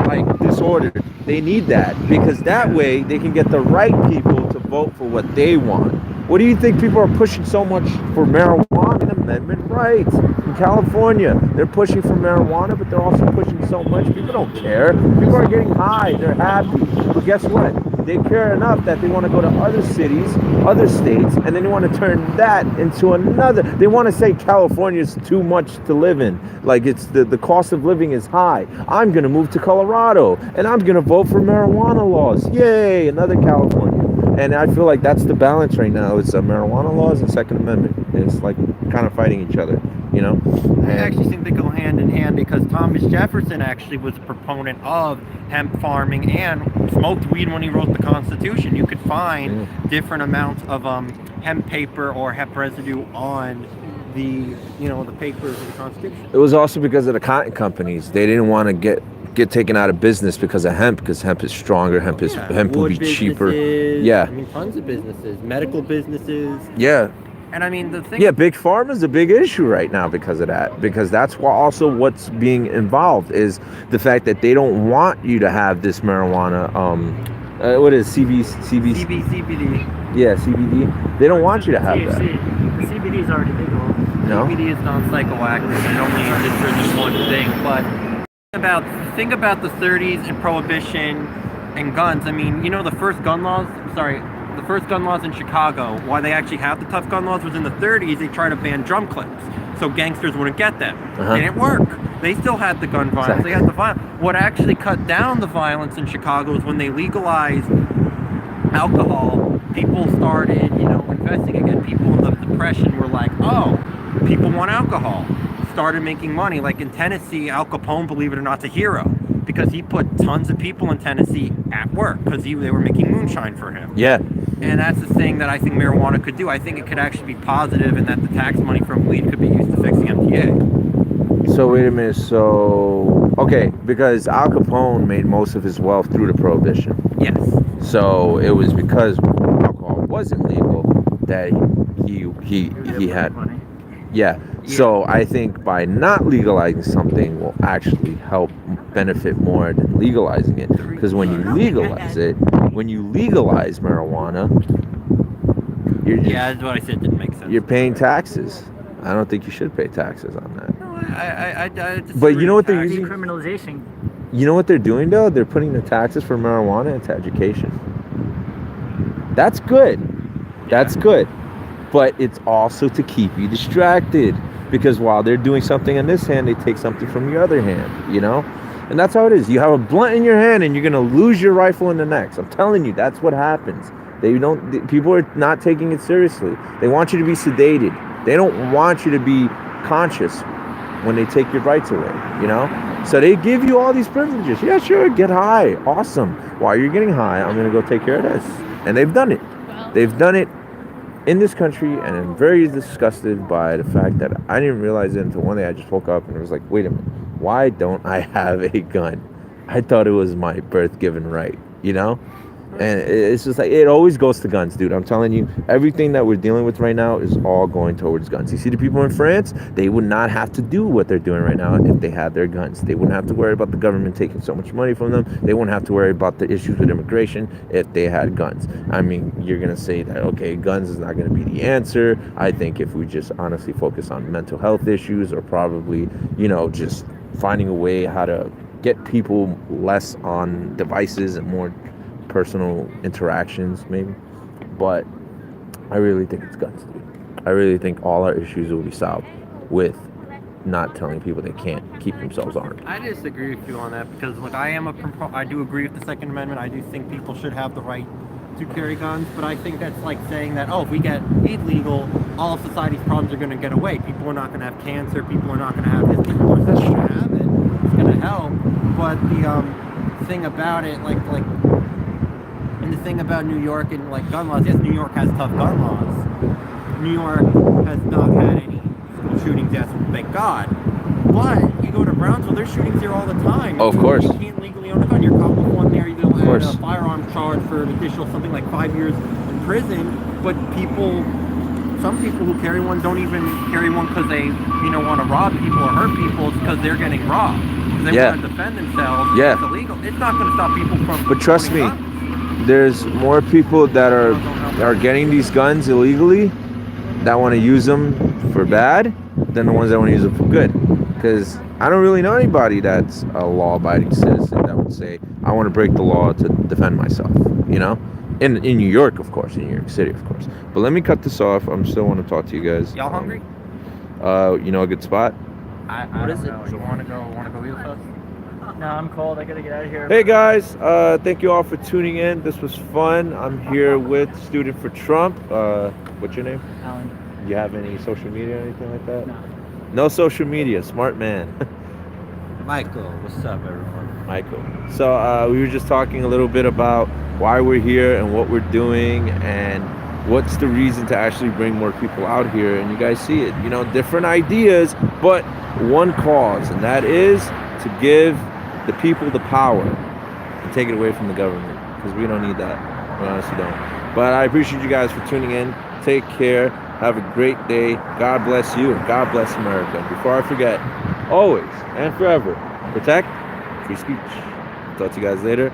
like disordered. They need that because that way they can get the right people to vote for what they want. What do you think people are pushing so much for marijuana amendment rights? California, they're pushing for marijuana, but they're also pushing so much. People don't care. People are getting high. They're happy. But guess what? They care enough that they want to go to other cities, other states, and then they want to turn that into another. They want to say California is too much to live in. Like it's the cost of living is high. I'm going to move to Colorado, and I'm going to vote for marijuana laws. Yay, another California. And I feel like that's the balance right now. It's marijuana laws and Second Amendment. It's like kind of fighting each other, you know? I actually think they go hand in hand because Thomas Jefferson actually was a proponent of hemp farming and smoked weed when he wrote the Constitution. You could find different amounts of hemp paper or hemp residue on the papers of the Constitution. It was also because of the cotton companies. They didn't want to get taken out of business because of hemp, because hemp is stronger, hemp will be cheaper. Yeah. I mean, tons of businesses, medical businesses. Yeah. And I mean, the thing. Yeah, big pharma is a big issue right now because of that. Because that's also what's being involved is the fact that they don't want you to have this marijuana. What is CBD? Yeah, CBD. They don't want you to have that. The CBD is already legal. No. CBD is non-psychoactive and only is for just one thing. But think about the 30s and prohibition and guns. I mean, the first gun laws. The first gun laws in Chicago, why they actually have the tough gun laws was in the 30s, they tried to ban drum clips so gangsters wouldn't get them. They didn't work. They still had the gun violence. They had the violence. What actually cut down the violence in Chicago is when they legalized alcohol, people started, investing again. People in the Depression were like, oh, people want alcohol. Started making money. Like in Tennessee, Al Capone, believe it or not, is a hero because he put tons of people in Tennessee at work because they were making moonshine for him. Yeah. And that's the thing that I think marijuana could do. I think it could actually be positive and that the tax money from weed could be used to fix the MTA. So wait a minute. So, okay, because Al Capone made most of his wealth through the Prohibition. Yes. So it was because alcohol wasn't legal that he had money. Yeah. So I think by not legalizing something will actually help benefit more than legalizing it. Because when you legalize marijuana, that's what I said. Didn't make sense. You're paying taxes. I don't think you should pay taxes on that. No, I but you know what they're using? Decriminalization. You know what they're doing though? They're putting the taxes for marijuana into education. That's good. That's good. But it's also to keep you distracted. Because while they're doing something in this hand, they take something from your other hand, And that's how it is. You have a blunt in your hand and you're going to lose your rifle in the next. I'm telling you, that's what happens. People are not taking it seriously. They want you to be sedated. They don't want you to be conscious when they take your rights away, So they give you all these privileges. Yeah, sure, get high. Awesome. While you're getting high, I'm going to go take care of this. And they've done it. They've done it in this country, and I'm very disgusted by the fact that I didn't realize it until one day I just woke up and it was like, wait a minute, why don't I have a gun? I thought it was my birth-given right, And it's just like, it always goes to guns, dude. I'm telling you, everything that we're dealing with right now is all going towards guns. You see the people in France, they would not have to do what they're doing right now if they had their guns. They wouldn't have to worry about the government taking so much money from them. They wouldn't have to worry about the issues with immigration if they had guns. I mean, you're going to say that, okay, guns is not going to be the answer. I think if we just honestly focus on mental health issues or probably, just finding a way how to get people less on devices and more personal interactions, maybe. But I really think it's guns, dude. I really think all our issues will be solved with not telling people they can't keep themselves armed. I disagree with you on that because, look, I do agree with the Second Amendment. I do think people should have the right to carry guns, but I think that's like saying that, if we get weed legal, all of society's problems are going to get away. People are not going to have cancer. People are not going to have this. People are going to have it. It's going to help. But the thing about it, and the thing about New York and gun laws, yes, New York has tough gun laws. New York has not had any school shootings, yes, thank God. But you go to Brownsville, there's shootings here all the time. Oh, of course. You can't legally own a gun. You're caught with one there, you don't add a firearm charge for an additional something like 5 years in prison. But some people who carry one don't even carry one because they, want to rob people or hurt people. It's because they're getting robbed. Because they want to defend themselves. Yeah. It's illegal. It's not going to stop people from. But trust me, there's more people that are getting these guns illegally that want to use them for bad than the ones that want to use it for good. Because I don't really know anybody that's a law-abiding citizen that would say, I want to break the law to defend myself, you know? In New York, of course, in New York City, of course. But let me cut this off. I'm still want to talk to you guys. Y'all hungry? You know a good spot? What is it? You wanna go eat with us? No, I'm cold. I gotta get out of here. Hey guys, thank you all for tuning in. This was fun. I'm here with Student for Trump. What's your name? Alan. You have any social media or anything like that? No. No social media. Smart man. Michael, what's up, everyone? Michael. So we were just talking a little bit about why we're here and what we're doing and what's the reason to actually bring more people out here. And you guys see it, you know, different ideas, but one cause, and that is to give the people the power and take it away from the government, because we don't need that. We honestly don't. But I appreciate you guys for tuning in. Take care. Have a great day. God bless you and God bless America. And before I forget, always and forever, protect free speech. Talk to you guys later.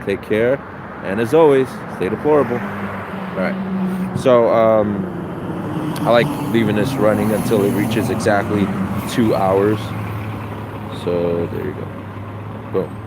Take care. And as always, stay deplorable. All right. So I like leaving this running until it reaches exactly 2 hours. So there you go. Boom.